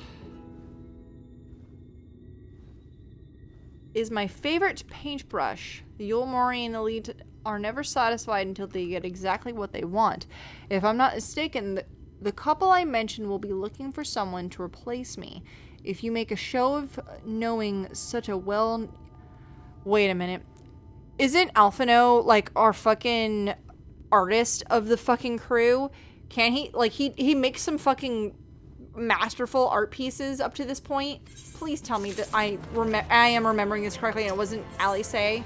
[SPEAKER 1] Is my favorite paintbrush. The Eulmorian elite are never satisfied until they get exactly what they want. If I'm not mistaken, the couple I mentioned will be looking for someone to replace me. If you make a show of knowing such a well... Wait a minute. Isn't Alphino, like, our fucking artist of the fucking crew? Can he... Like, he makes some fucking masterful art pieces up to this point? Please tell me that I am remembering this correctly and it wasn't Alice. They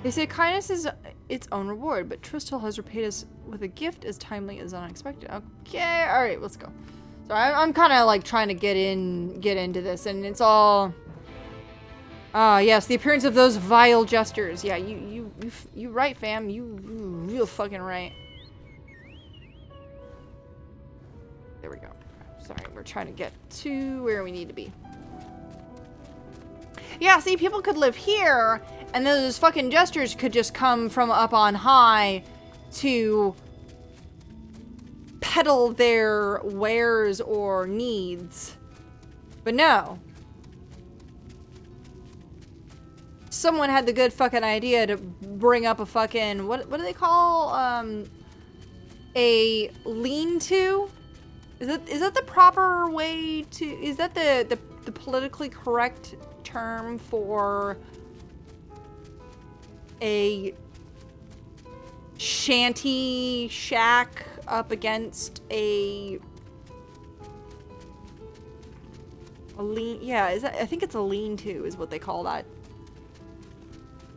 [SPEAKER 1] say kindness is its own reward, but Trystal has repaid us with a gift as timely as unexpected. Okay, alright, let's go. So I'm kind of like trying to get into this, and it's all... yes, the appearance of those vile jesters. Yeah, you right, fam. You fucking right. There we go. Sorry, we're trying to get to where we need to be. Yeah, see, people could live here, and those fucking jesters could just come from up on high to peddle their wares or needs. But no. Someone had the good fucking idea to bring up a fucking, what do they call, a lean-to? Is that the proper way to, is that the politically correct term for a shanty shack up against a lean, yeah, I think it's a lean-to is what they call that.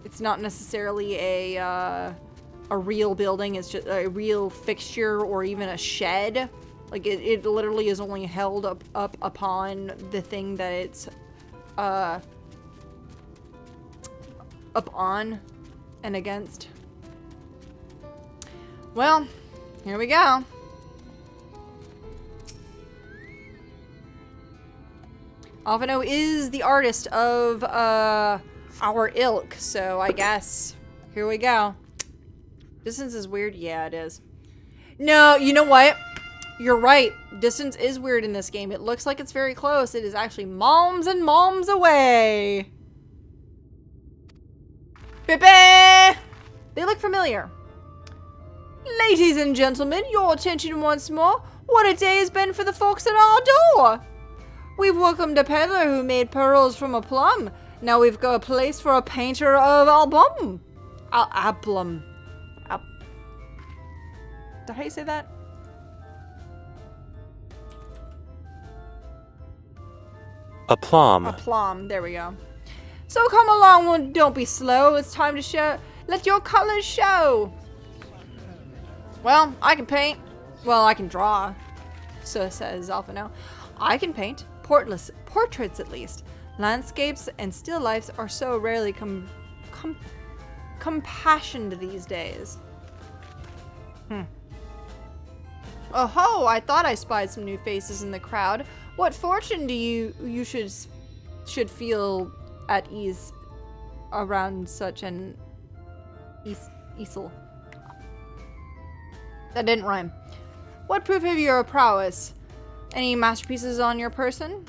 [SPEAKER 1] It's not necessarily a real building, it's just a real fixture or even a shed. Like, it literally is only held up upon the thing that it's, up on and against. Well, here we go. Alphino is the artist of, our ilk, so I guess here we go. Distance is weird? Yeah, it is. No, you know what? You're right. Distance is weird in this game. It looks like it's very close. It is actually malms and malms away. Pepe! They look familiar. Ladies and gentlemen, your attention once more. What a day has been for the folks at our door. We've welcomed a peddler who made pearls from a plum. Now we've got a place for a painter of album. Aplum. Is that how you say that?
[SPEAKER 8] Aplomb.
[SPEAKER 1] Aplomb. There we go. So come along, well, don't be slow. It's time to show. Let your colors show. Well, I can paint. Well, I can draw. So says Alphino. I can paint. Portraits at least. Landscapes and still lifes are so rarely compassioned these days. Oh ho! I thought I spied some new faces in the crowd. What fortune do you should feel at ease around such an easel? That didn't rhyme. What proof of your prowess? Any masterpieces on your person?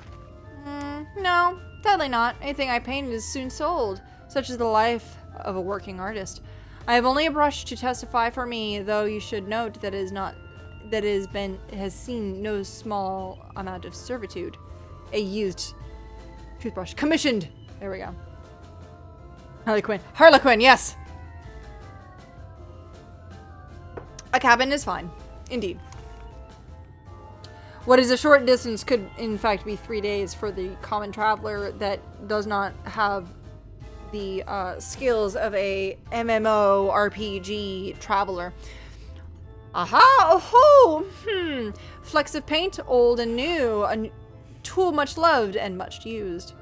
[SPEAKER 1] No, sadly not. Anything I painted is soon sold. Such is the life of a working artist. I have only a brush to testify for me, though you should note that has seen no small amount of servitude. A used toothbrush. Commissioned! There we go. Harlequin. Harlequin, yes! A cabin is fine. Indeed. What is a short distance could, in fact, be 3 days for the common traveler that does not have the skills of a MMO RPG traveler. Aha! Oh-ho! Flecks of paint, old and new. A tool much loved and much used.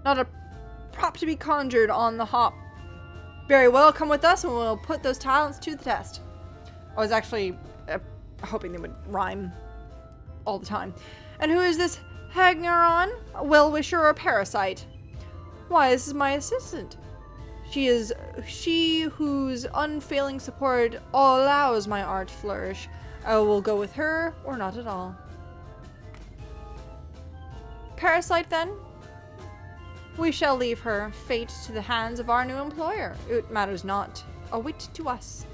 [SPEAKER 1] Not a prop to be conjured on the hop. Very well, come with us and we'll put those talents to the test. I was actually hoping they would rhyme all the time. And who is this Hagneron? A well-wisher or a parasite? Why, this is my assistant. She whose unfailing support allows my art flourish. I will go with her or not at all. Parasite, then? We shall leave her fate to the hands of our new employer. It matters not a whit to us.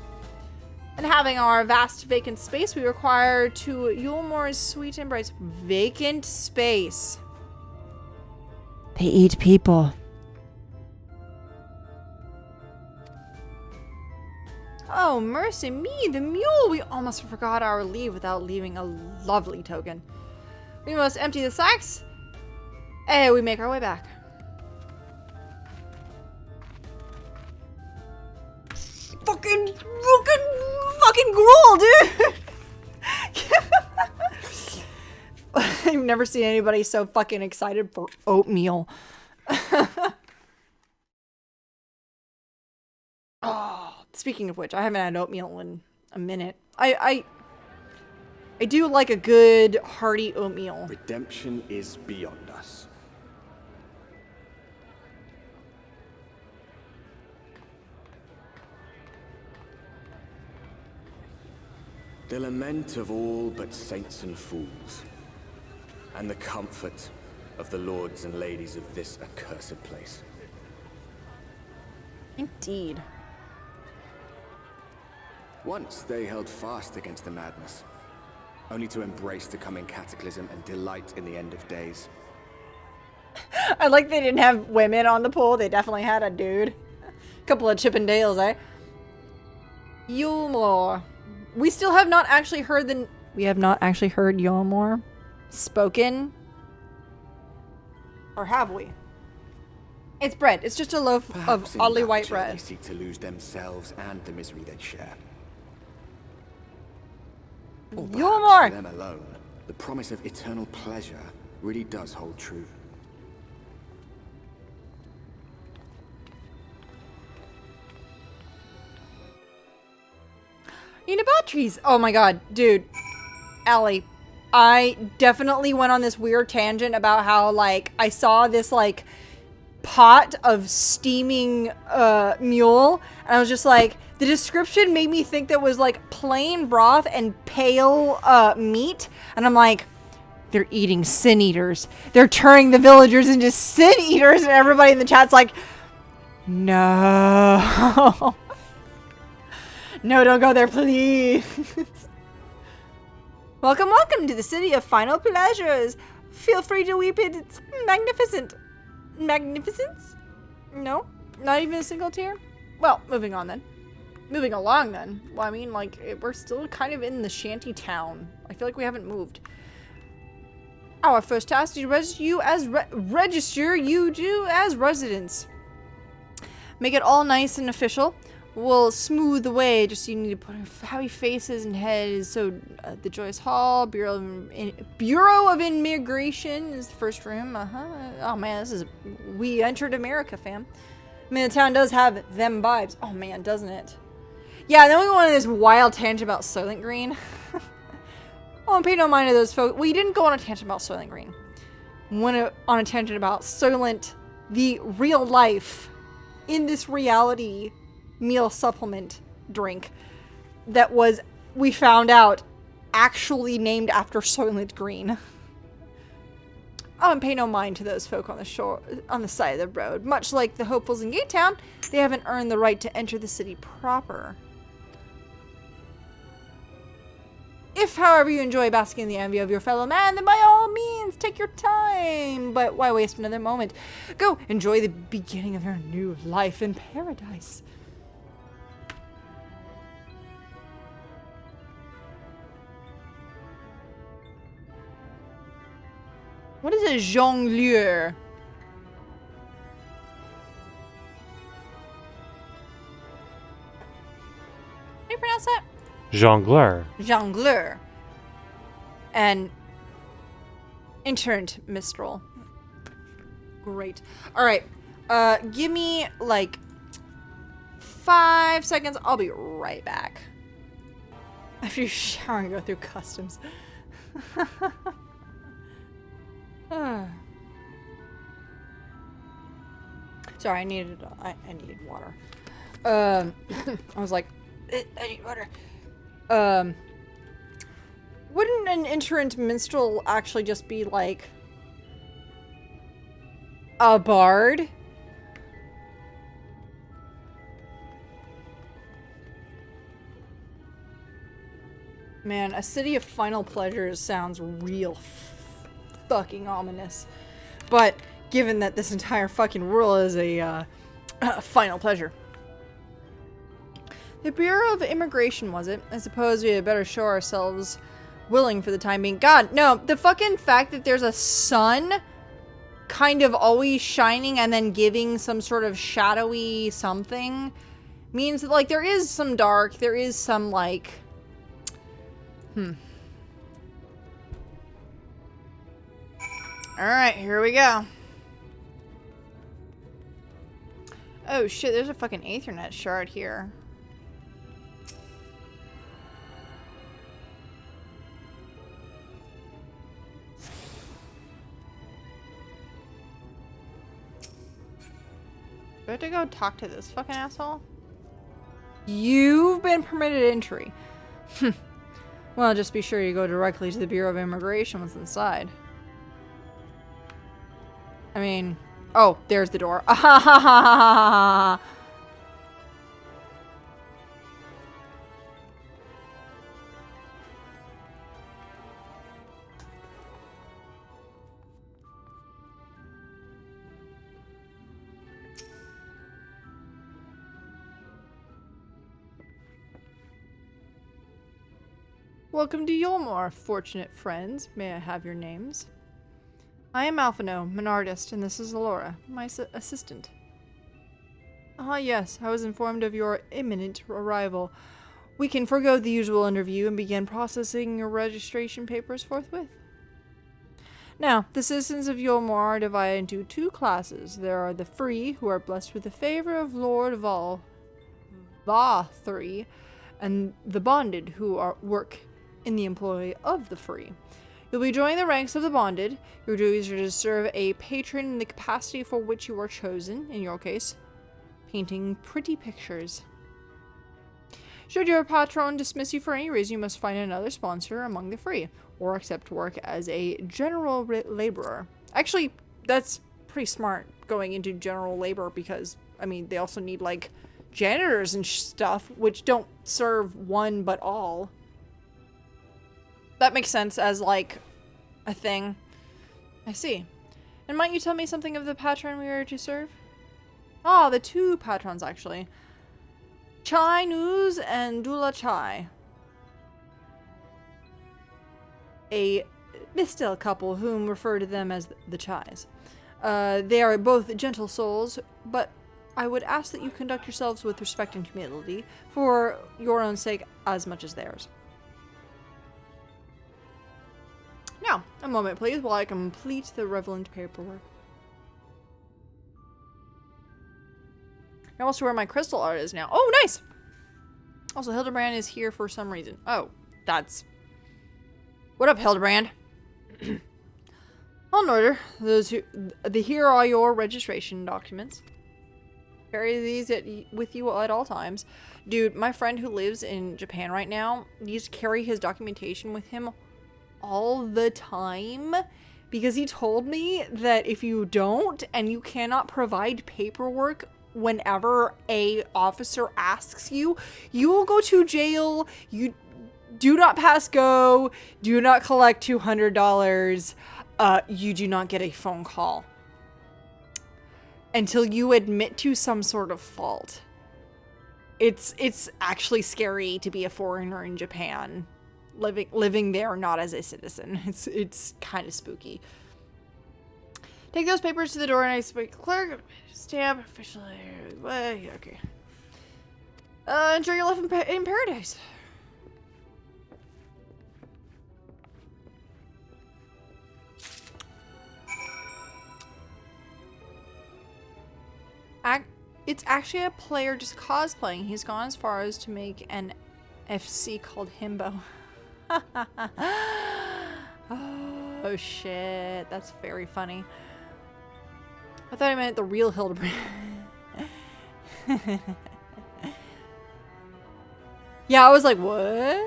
[SPEAKER 1] And having our vast vacant space, we require to Eulmore's sweet embrace. Vacant space. They eat people. Oh, mercy me, the mule! We almost forgot our leave without leaving a lovely token. We must empty the sacks, and we make our way back. Fucking gruel, dude! I've never seen anybody so fucking excited for oatmeal. Oh, speaking of which, I haven't had oatmeal in a minute. I do like a good hearty oatmeal.
[SPEAKER 2] Redemption is beyond us. The lament of all but saints and fools, and the comfort of the lords and ladies of this accursed place.
[SPEAKER 1] Indeed.
[SPEAKER 2] Once they held fast against the madness, only to embrace the coming cataclysm and delight in the end of days.
[SPEAKER 1] I like they didn't have women on the pool. They definitely had a dude. Couple of Chippendales, eh? Eulmore. We still have not actually heard we have not actually heard Eulmore spoken. Or have we? It's bread. It's just a loaf
[SPEAKER 2] Perhaps
[SPEAKER 1] of oddly
[SPEAKER 2] in
[SPEAKER 1] white
[SPEAKER 2] rapture
[SPEAKER 1] bread.
[SPEAKER 2] They seek to lose themselves and the misery they share. Or perhaps
[SPEAKER 1] Eulmore!
[SPEAKER 2] for them alone, the promise of eternal pleasure really does hold true.
[SPEAKER 1] Unibatteries. Oh my god, dude. Allie, I definitely went on this weird tangent about how, like, I saw this, like, pot of steaming mule, and I was just like, the description made me think that was, like, plain broth and pale meat, and I'm like, they're eating sin eaters. They're turning the villagers into sin eaters, and everybody in the chat's like, no. No, don't go there, please. Welcome, welcome to the city of final pleasures. Feel free to weep in its magnificence? No? Not even a single tear? Well, moving on then. Moving along then. Well, I mean, like, we're still kind of in the shanty town. I feel like we haven't moved. Our first task is register you as residents. Make it all nice and official. We'll smooth the way, just you need to put happy faces and heads. So the Joyous Hall, Bureau of Immigration is the first room. Oh man, we entered America, fam. I mean, the town does have them vibes. Oh man, doesn't it? Yeah, then we went on this wild tangent about Soylent Green. Oh, pay no mind to those folks. We didn't go on a tangent about Soylent Green. We went on a tangent about Soylent, the real life, in this reality meal supplement drink that was, we found out, actually named after Soylent Green. Oh, and pay no mind to those folk on the shore, on the side of the road. Much like the hopefuls in Gatetown, they haven't earned the right to enter the city proper. If, however, you enjoy basking in the envy of your fellow man, then by all means, take your time. But why waste another moment? Go, enjoy the beginning of your new life in paradise. What is a jongleur? How do you pronounce that?
[SPEAKER 8] Jongleur.
[SPEAKER 1] Jongleur. And interned minstrel. Great. Alright. Give me like 5 seconds. I'll be right back. After you shower and go through customs. Sorry, I needed water. I was like, I need water. Wouldn't an interned minstrel actually just be like a bard? Man, a city of final pleasures sounds real fucking ominous. But given that this entire fucking world is a final pleasure. The Bureau of Immigration, was it? I suppose we had better show ourselves willing for the time being. God, no. The fucking fact that there's a sun kind of always shining and then giving some sort of shadowy something means that, like, there is some dark. There is some, like... Alright, here we go. Oh shit, there's a fucking Aethernet shard here. Do I have to go talk to this fucking asshole? You've been permitted entry. Well, just be sure you go directly to the Bureau of Immigration once inside. I mean... Oh, there's the door. Welcome to Eulmore, fortunate friends. May I have your names? I am Alphino, an artist, and this is Laura, my assistant. Ah, yes, I was informed of your imminent arrival. We can forego the usual interview and begin processing your registration papers forthwith. Now, the citizens of Eulmore are divided into two classes. There are the free, who are blessed with the favor of Lord Va3, and the bonded, who work in the employ of the free. You'll be joining the ranks of the bonded. Your duties are to serve a patron in the capacity for which you are chosen, in your case, painting pretty pictures. Should your patron dismiss you for any reason, you must find another sponsor among the free, or accept work as a general laborer. Actually, that's pretty smart, going into general labor, because, I mean, they also need, like, janitors and stuff, which don't serve one but all. That makes sense as, like, a thing. I see. And might you tell me something of the patron we are to serve? Ah, the two patrons, actually. Chai News and Dula Chai. A Mistel couple whom refer to them as the Chais. They are both gentle souls, but I would ask that you conduct yourselves with respect and humility for your own sake as much as theirs. Now, a moment please while I complete the relevant paperwork. I also where my crystal art is now. Oh, nice! Also, Hildebrand is here for some reason. Oh, that's... What up, Hildebrand? All in order. Here are your registration documents. Carry these with you at all times. Dude, my friend who lives in Japan right now needs to carry his documentation with him all the time because he told me that if you don't and you cannot provide paperwork whenever a officer asks you, you will go to jail. You do not pass go, do not collect $200, you do not get a phone call until you admit to some sort of fault. It's actually scary to be a foreigner in Japan, living there not as a citizen. It's kind of spooky. Take those papers to the door and I speak clerk. Stamp officially. Okay. Enjoy your life in paradise. It's actually a player just cosplaying. He's gone as far as to make an FC called Himbo. Oh shit, that's very funny. I thought I meant the real Hildebrand. Yeah, I was like, what?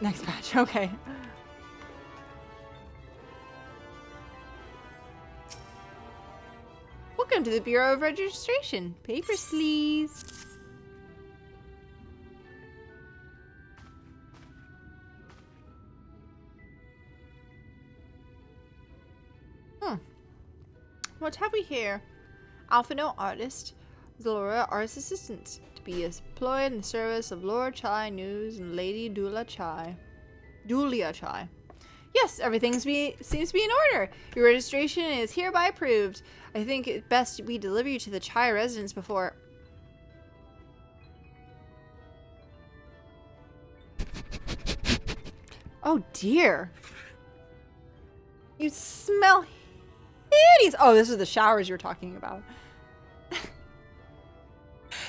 [SPEAKER 1] Next match, okay. Welcome to the Bureau of Registration. Papers, please. What have we here? Alphino artist, Zora artist assistant, to be employed in the service of Lord Chai News and Lady Dulia Chai. Yes, everything seems to be in order. Your registration is hereby approved. I think it best we deliver you to the Chai residence before... Oh dear. You smell hideous. Oh, this is the showers you're talking about.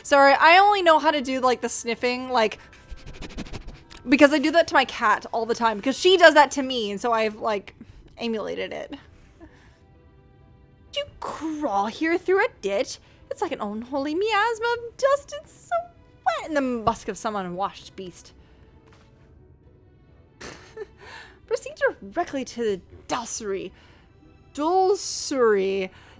[SPEAKER 1] Sorry, I only know how to do like the sniffing, like... Because I do that to my cat all the time. Because she does that to me. And so I've, like, emulated it. Did you crawl here through a ditch? It's like an unholy miasma of dust and so wet in the musk of some unwashed beast. Proceed directly to the dulcery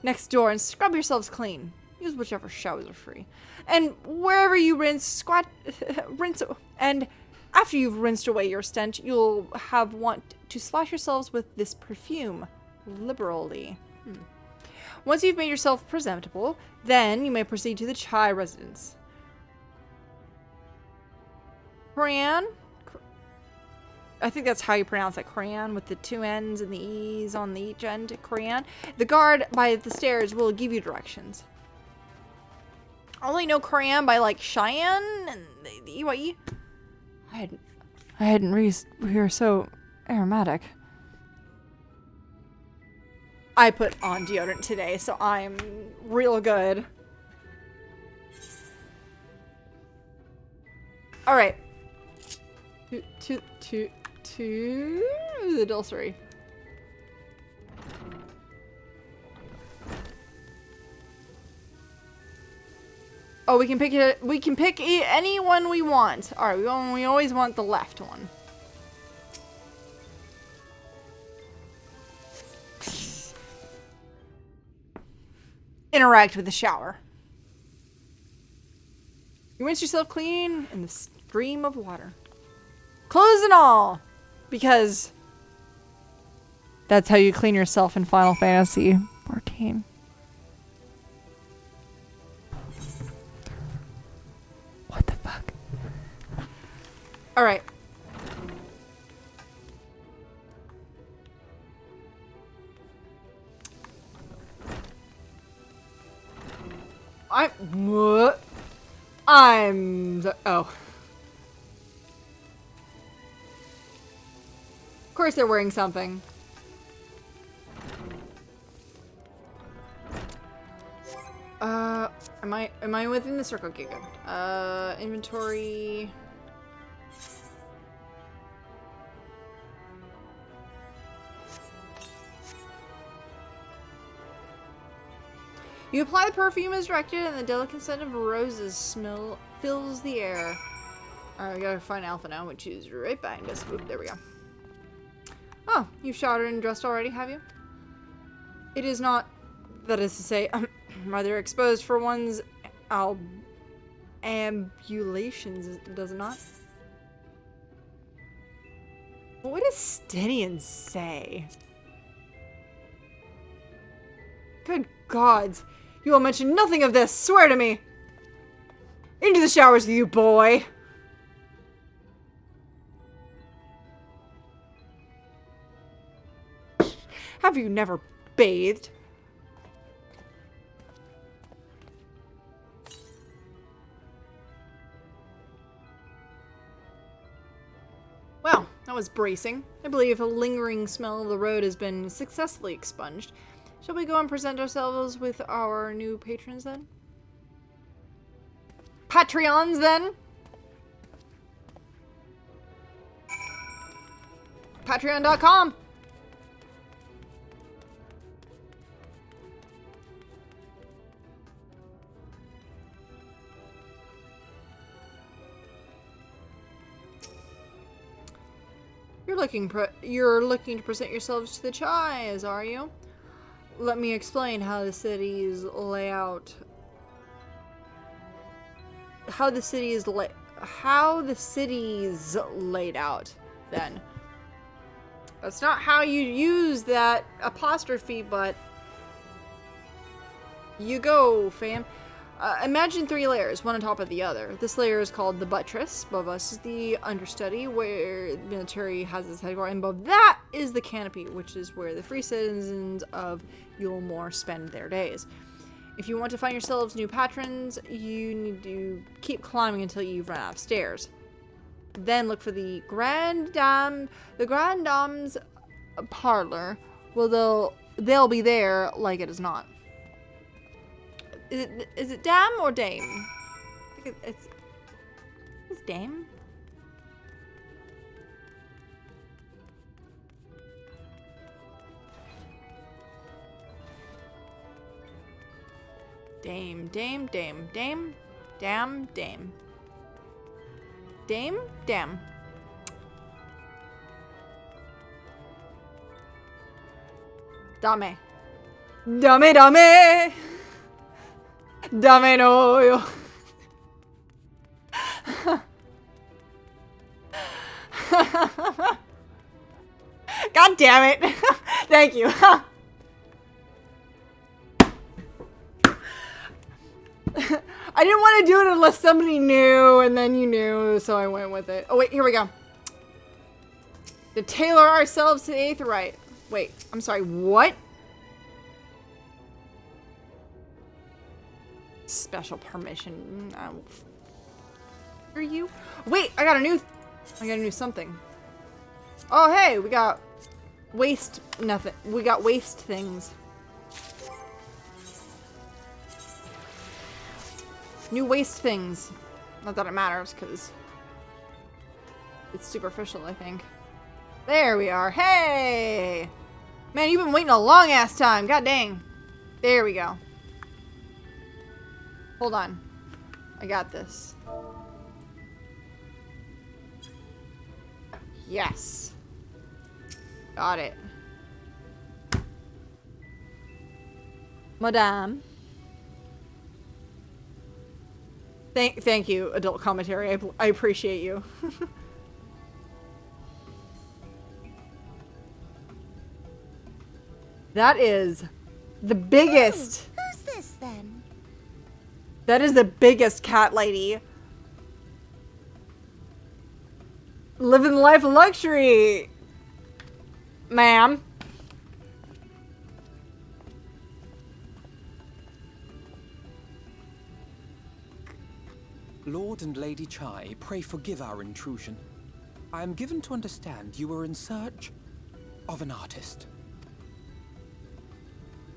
[SPEAKER 1] next door and scrub yourselves clean. Use whichever showers are free. And wherever you rinse, and... After you've rinsed away your stench, you'll want to splash yourselves with this perfume liberally. Once you've made yourself presentable, then you may proceed to the Chai residence. Crayon? I think that's how you pronounce it. Crayon with the two N's and the E's on the each end. Crayon. The guard by the stairs will give you directions. I only know Crayon by like Cheyenne and the EYE. I hadn't realized we were so aromatic. I put on deodorant today, so I'm real good. All right. To the dulcery. Oh, we can pick it. We can pick any one we want. All right, we always want the left one. Interact with the shower. You rinse yourself clean in the stream of water, clothes and all, because that's how you clean yourself in Final Fantasy 14. What the fuck? All right. Oh. Of course they're wearing something. Am I within the circle? Okay, good. Inventory. You apply the perfume as directed, and the delicate scent of roses smell fills the air. Alright, we gotta find Alpha now, which is right behind us. Oop, there we go. Oh, you've showered and dressed already, have you? It is not, that is to say, rather exposed for one's ambulations, does it not? What does Stinian say? Good gods. You will mention nothing of this, swear to me! Into the showers with you, boy! Have you never bathed? Well, that was bracing. I believe a lingering smell of the road has been successfully expunged. Shall we go and present ourselves with our new patrons then? Patreons then? Patreon.com. You're looking to present yourselves to the Chais, are you? Let me explain how the city's layout. How the city's laid out, then. That's not how you use that apostrophe, but you go, fam. Imagine 3 layers, one on top of the other. This layer is called the buttress. Above us is the understudy, where the military has its headquarters. And above that is the canopy, which is where the free citizens of Eulmore spend their days. If you want to find yourselves new patrons, you need to keep climbing until you've run out of stairs. Then look for the Grand Dame's parlor. Well, they'll be there like it is not. Is it Dame or Dame? I think it's Dame. Dame. Dame. Dame no yo. God damn it. Thank you. I didn't want to do it unless somebody knew, and then you knew, so I went with it. Oh wait, here we go. To tailor ourselves to the 8th rite. Wait, I'm sorry, what? Special permission. For you? Wait, I got a new something. Oh hey, we got waste nothing. We got waste things. New waste things. Not that it matters, because it's superficial, I think. There we are. Hey! Man, you've been waiting a long ass time. God dang. There we go. Hold on. I got this. Yes. Got it. Madame. Thank you, adult commentary. I appreciate you. That is the biggest.
[SPEAKER 9] Oh, who's this then?
[SPEAKER 1] That is the biggest cat lady. Living the life of luxury, ma'am.
[SPEAKER 3] Lord and Lady Chai, pray forgive our intrusion. I am given to understand you were in search of an artist.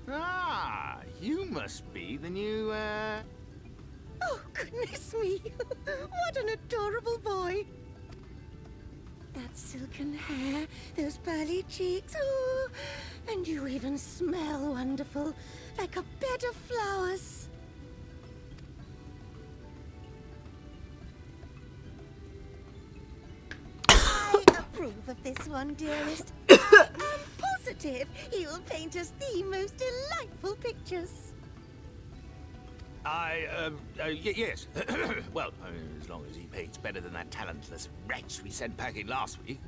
[SPEAKER 10] Ah, you must be the new,
[SPEAKER 9] Oh, goodness me. What an adorable boy. That silken hair, those pearly cheeks, oh, and you even smell wonderful, like a bed of flowers. I approve. of this one, dearest. I'm positive he will paint us the most delightful pictures.
[SPEAKER 10] Yes. Well, as long as he paints better than that talentless wretch we sent packing last week.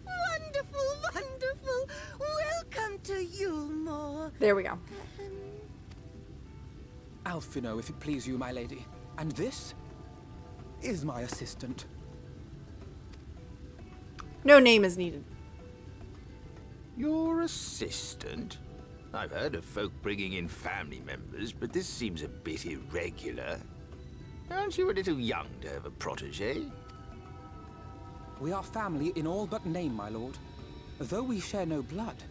[SPEAKER 9] Wonderful, wonderful. Welcome to Eulmore.
[SPEAKER 1] There we go.
[SPEAKER 3] Alphino, if it please you, my lady. And this is my assistant.
[SPEAKER 1] No name is needed.
[SPEAKER 10] Your assistant? I've heard of folk bringing in family members, but this seems a bit irregular. Aren't you a little young to have a protege?
[SPEAKER 3] We are family in all but name, my lord. Though we share no blood,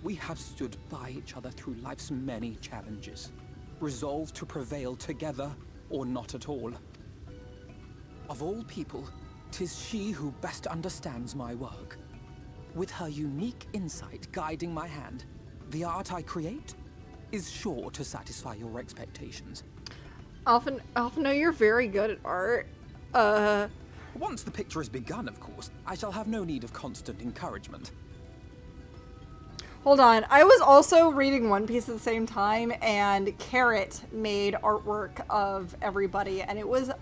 [SPEAKER 3] we have stood by each other through life's many challenges, resolved to prevail together or not at all. Of all people, 'tis she who best understands my work. With her unique insight guiding my hand, the art I create is sure to satisfy your expectations.
[SPEAKER 1] Alphino, you're very good at art.
[SPEAKER 3] Once the picture is begun, of course, I shall have no need of constant encouragement.
[SPEAKER 1] Hold on. I was also reading One Piece at the same time, and Carrot made artwork of everybody, and it was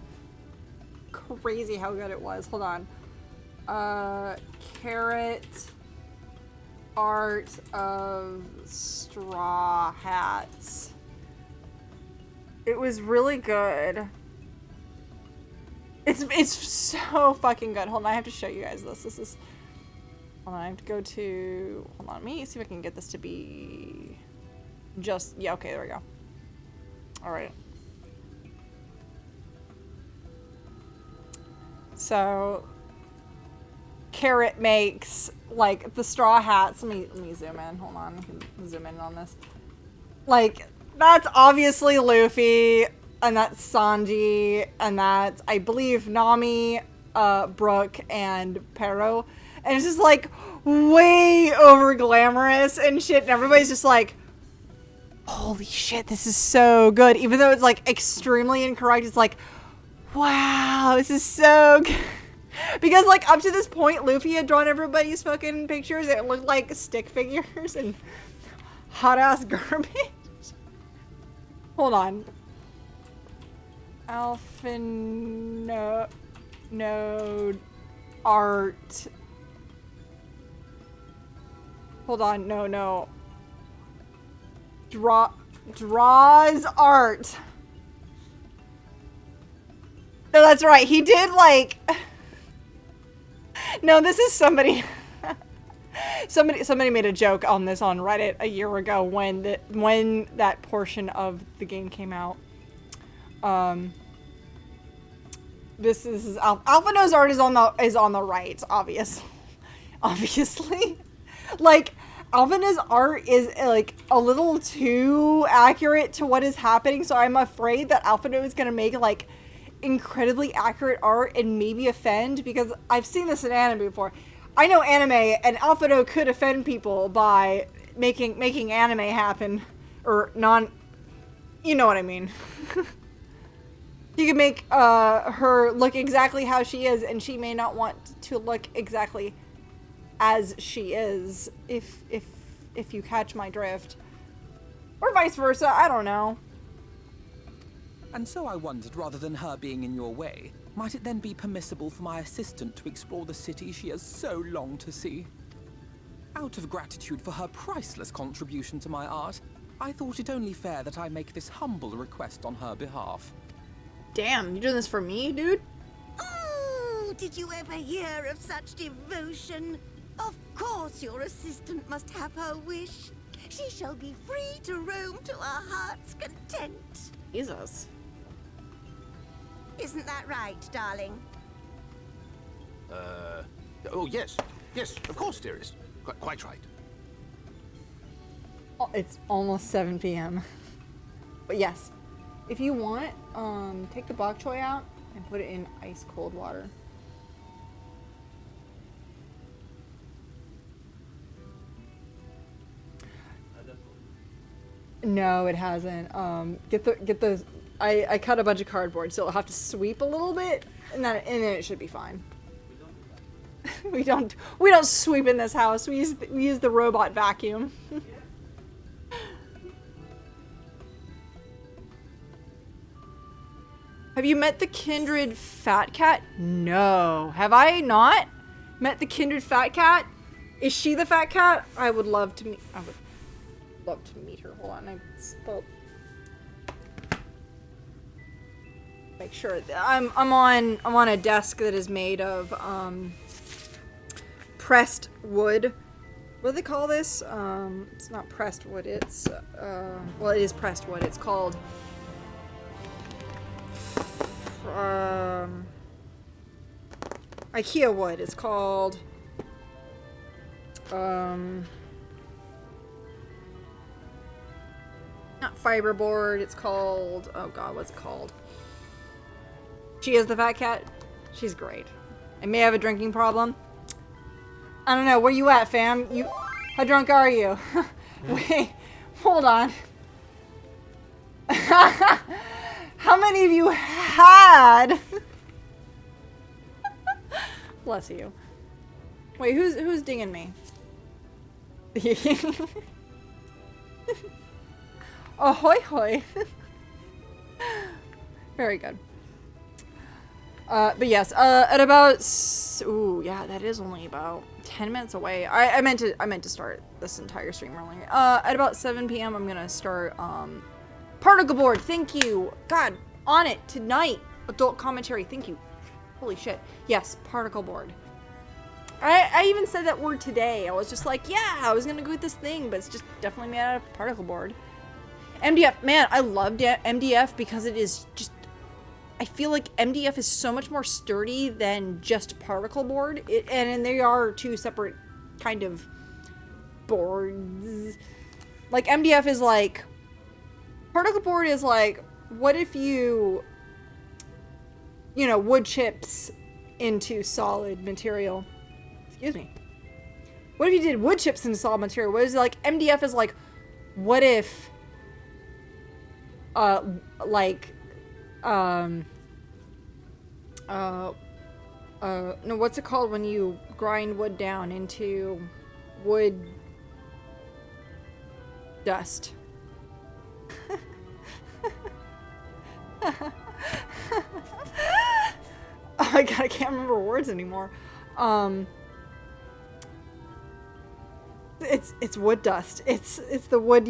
[SPEAKER 1] crazy how good it was. Hold on. Carrot art of Straw Hats. It was really good. It's so fucking good. Hold on, I have to show you guys this. This is... Hold on, I have to go to... Hold on, let me see if I can get this to be... Just... Yeah, okay, there we go. Alright. So... Carrot makes, like, the straw hats. Let me zoom in. Hold on, I can zoom in on this. Like, that's obviously Luffy, and that's Sanji, and that's, I believe, Nami, Brooke, and Pero. And it's just, like, way over glamorous and shit, and everybody's just like, holy shit, this is so good. Even though it's, like, extremely incorrect, it's like, wow, this is so good. Because, like, up to this point, Luffy had drawn everybody's fucking pictures. It looked like stick figures and hot-ass garbage. Hold on. Alphino art. Hold on, no. Draws art. No, that's right. He did, like... No, this is somebody... somebody made a joke on this on Reddit a year ago when that portion of the game came out. This is Alphino's art is on the right, obviously. Like, Alphino's art is like a little too accurate to what is happening, so I'm afraid that Alphino is gonna make like incredibly accurate art and maybe offend, because I've seen this in anime before. I know anime, and Alphino could offend people by making anime happen, or you know what I mean. You can make her look exactly how she is, and she may not want to look exactly as she is, if you catch my drift, or vice versa. I don't know.
[SPEAKER 3] And so I wondered, rather than her being in your way, might it then be permissible for my assistant to explore the city she has so longed to see? Out of gratitude for her priceless contribution to my art, I thought it only fair that I make this humble request on her behalf.
[SPEAKER 1] Damn, you doing this for me, dude?
[SPEAKER 9] Oh, did you ever hear of such devotion? Of course your assistant must have her wish. She shall be free to roam to her heart's content.
[SPEAKER 1] Jesus.
[SPEAKER 9] Isn't that right, darling?
[SPEAKER 10] Oh, yes. Yes, of course, dearest. Quite right.
[SPEAKER 1] Oh, it's almost 7 p.m. But yes, if you want, take the bok choy out and put it in ice cold water. No, it hasn't. Get the I cut a bunch of cardboard, so I'll have to sweep a little bit, and then it should be fine. we don't sweep in this house. We use the robot vacuum. Have you met the kindred fat cat? No. Have I not met the kindred fat cat? Is she the fat cat? I would love to meet her. Hold on, I spelled. Make sure I'm on a desk that is made of pressed wood. What do they call this? It's not pressed wood. It's well, it is pressed wood. It's called IKEA wood. It's called not fiberboard. It's called, oh god, what's it called? She is the fat cat. She's great. I may have a drinking problem. I don't know. Where you at, fam? How drunk are you? Wait, hold on. How many of you had? Bless you. Wait, who's dinging me? Ahoy hoy. Very good. But yes, at about ooh, yeah, that is only about 10 minutes away. I meant to start this entire stream earlier. At about 7 p.m. I'm gonna start particle board. Thank you. God, on it tonight. Adult commentary. Thank you. Holy shit. Yes, particle board. I even said that word today. I was just like, yeah, I was gonna go with this thing, but it's just definitely made out of particle board. MDF, man, I loved MDF because it is just, I feel like MDF is so much more sturdy than just particle board. And they are two separate kind of boards. Like MDF is like, particle board is like, what if you know, wood chips into solid material. Excuse me. What if you did wood chips into solid material? What is it like? MDF is like, what if no, what's it called when you grind wood down into wood dust? Oh my god, I can't remember words anymore. It's wood dust. It's the wood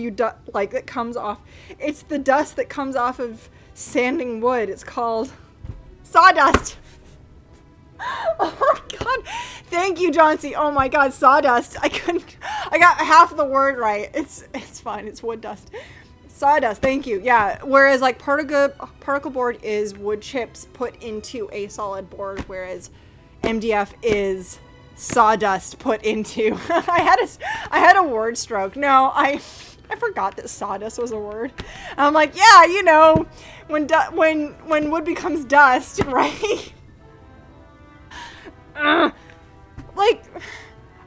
[SPEAKER 1] like that comes off. It's the dust that comes off of sanding wood. It's called sawdust. Oh my god. Thank you, John C. Oh my god, sawdust. I got half the word right. It's fine. It's wood dust. Sawdust, thank you. Yeah, whereas like particle board is wood chips put into a solid board, whereas MDF is sawdust put into. I had a word stroke. No, I forgot that sawdust was a word. I'm like, yeah, you know, when wood becomes dust, right? Like,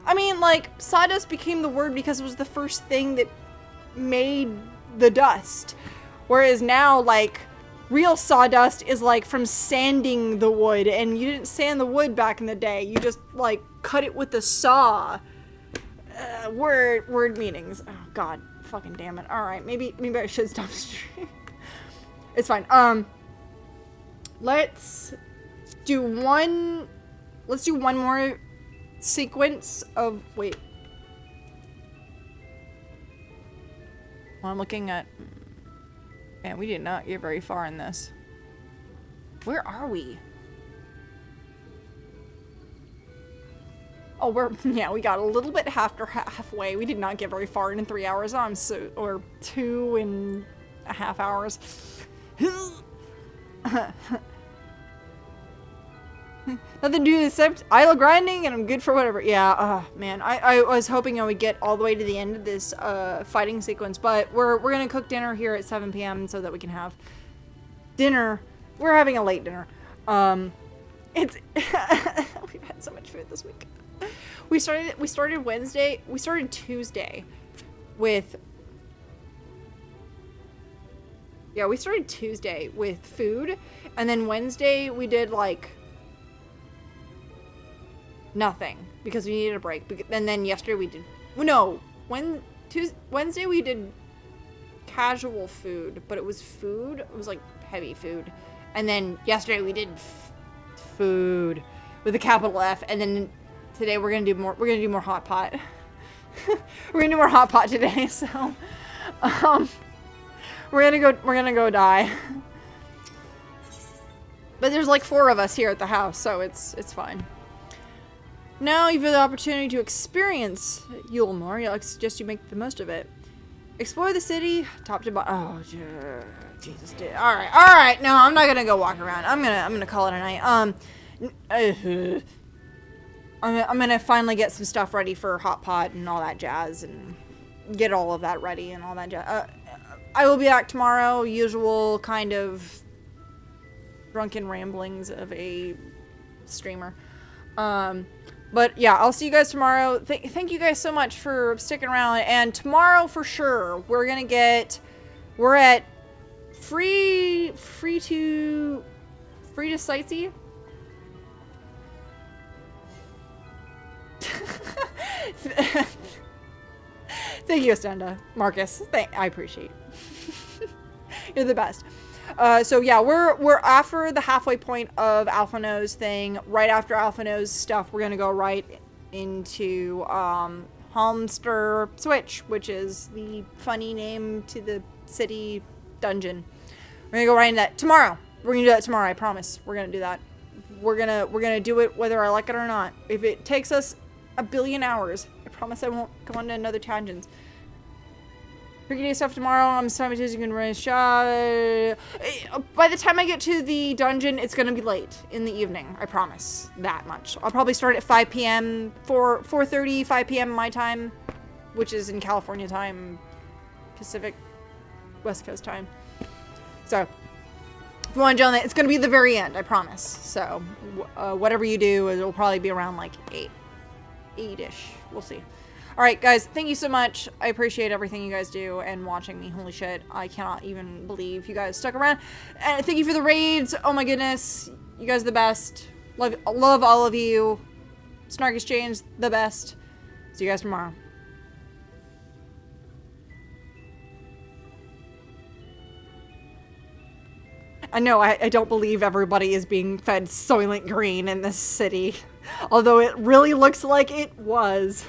[SPEAKER 1] I mean, like sawdust became the word because it was the first thing that made the dust, whereas now like real sawdust is like from sanding the wood, and you didn't sand the wood back in the day, you just like cut it with a saw. Word meanings. Oh god, fucking damn it. All right, maybe I should stop streaming. It's fine. Let's do one more sequence of wait. Well, I'm looking at... Man, we did not get very far in this. Where are we? Oh, we got a little bit halfway. We did not get very far in 3 hours. Or 2.5 hours. Nothing to do except idle grinding, and I'm good for whatever. Yeah, man, I was hoping I would get all the way to the end of this fighting sequence, but we're gonna cook dinner here at 7 p.m. so that we can have dinner. We're having a late dinner. It's we've had so much food this week. We started Wednesday. We started Tuesday with Yeah, we started Tuesday with food, and then Wednesday we did like nothing because we needed a break. And then yesterday we did Wednesday we did casual food, but it was food. It was like heavy food, and then yesterday we did food with a capital F, and then today we're gonna do more. We're gonna do more hot pot. We're gonna do more hot pot today, so we're gonna go die. But there's like 4 of us here at the house, so it's fine. Now you've had the opportunity to experience Eulmore. I suggest you make the most of it. Explore the city, top to bottom. Oh, Jesus, dude. All right. No, I'm not gonna go walk around. I'm gonna call it a night. I'm gonna finally get some stuff ready for hot pot and all that jazz, and get all of that ready and all that jazz. I will be back tomorrow. Usual kind of drunken ramblings of a streamer. But yeah, I'll see you guys tomorrow. Thank you guys so much for sticking around. And tomorrow for sure, we're at free to sightsee. Thank you, Estenda. Marcus, I appreciate it. You're the best. So yeah, we're after the halfway point of Alphino's thing. Right after Alphino's stuff, we're gonna go right into Halmster Switch, which is the funny name to the city dungeon. We're gonna go right into that tomorrow. We're gonna do that tomorrow. I promise. We're gonna do that. We're gonna do it whether I like it or not. If it takes us a billion hours, I promise I won't go on to another tangents. Tricky day stuff tomorrow. I'm simultaneously gonna run a shot. By the time I get to the dungeon, it's gonna be late in the evening. I promise that much. I'll probably start at 5 p.m. 4:30, 5 p.m. my time, which is in California time, Pacific West Coast time. So if you want to join that, it's gonna be the very end. I promise. So whatever you do, it'll probably be around like 8-ish. We'll see. Alright, guys, thank you so much. I appreciate everything you guys do and watching me. Holy shit, I cannot even believe you guys stuck around. And thank you for the raids. Oh my goodness. You guys are the best. Love all of you. Snark Exchange, the best. See you guys tomorrow. I know, I don't believe everybody is being fed Soylent Green in this city. Although it really looks like it was.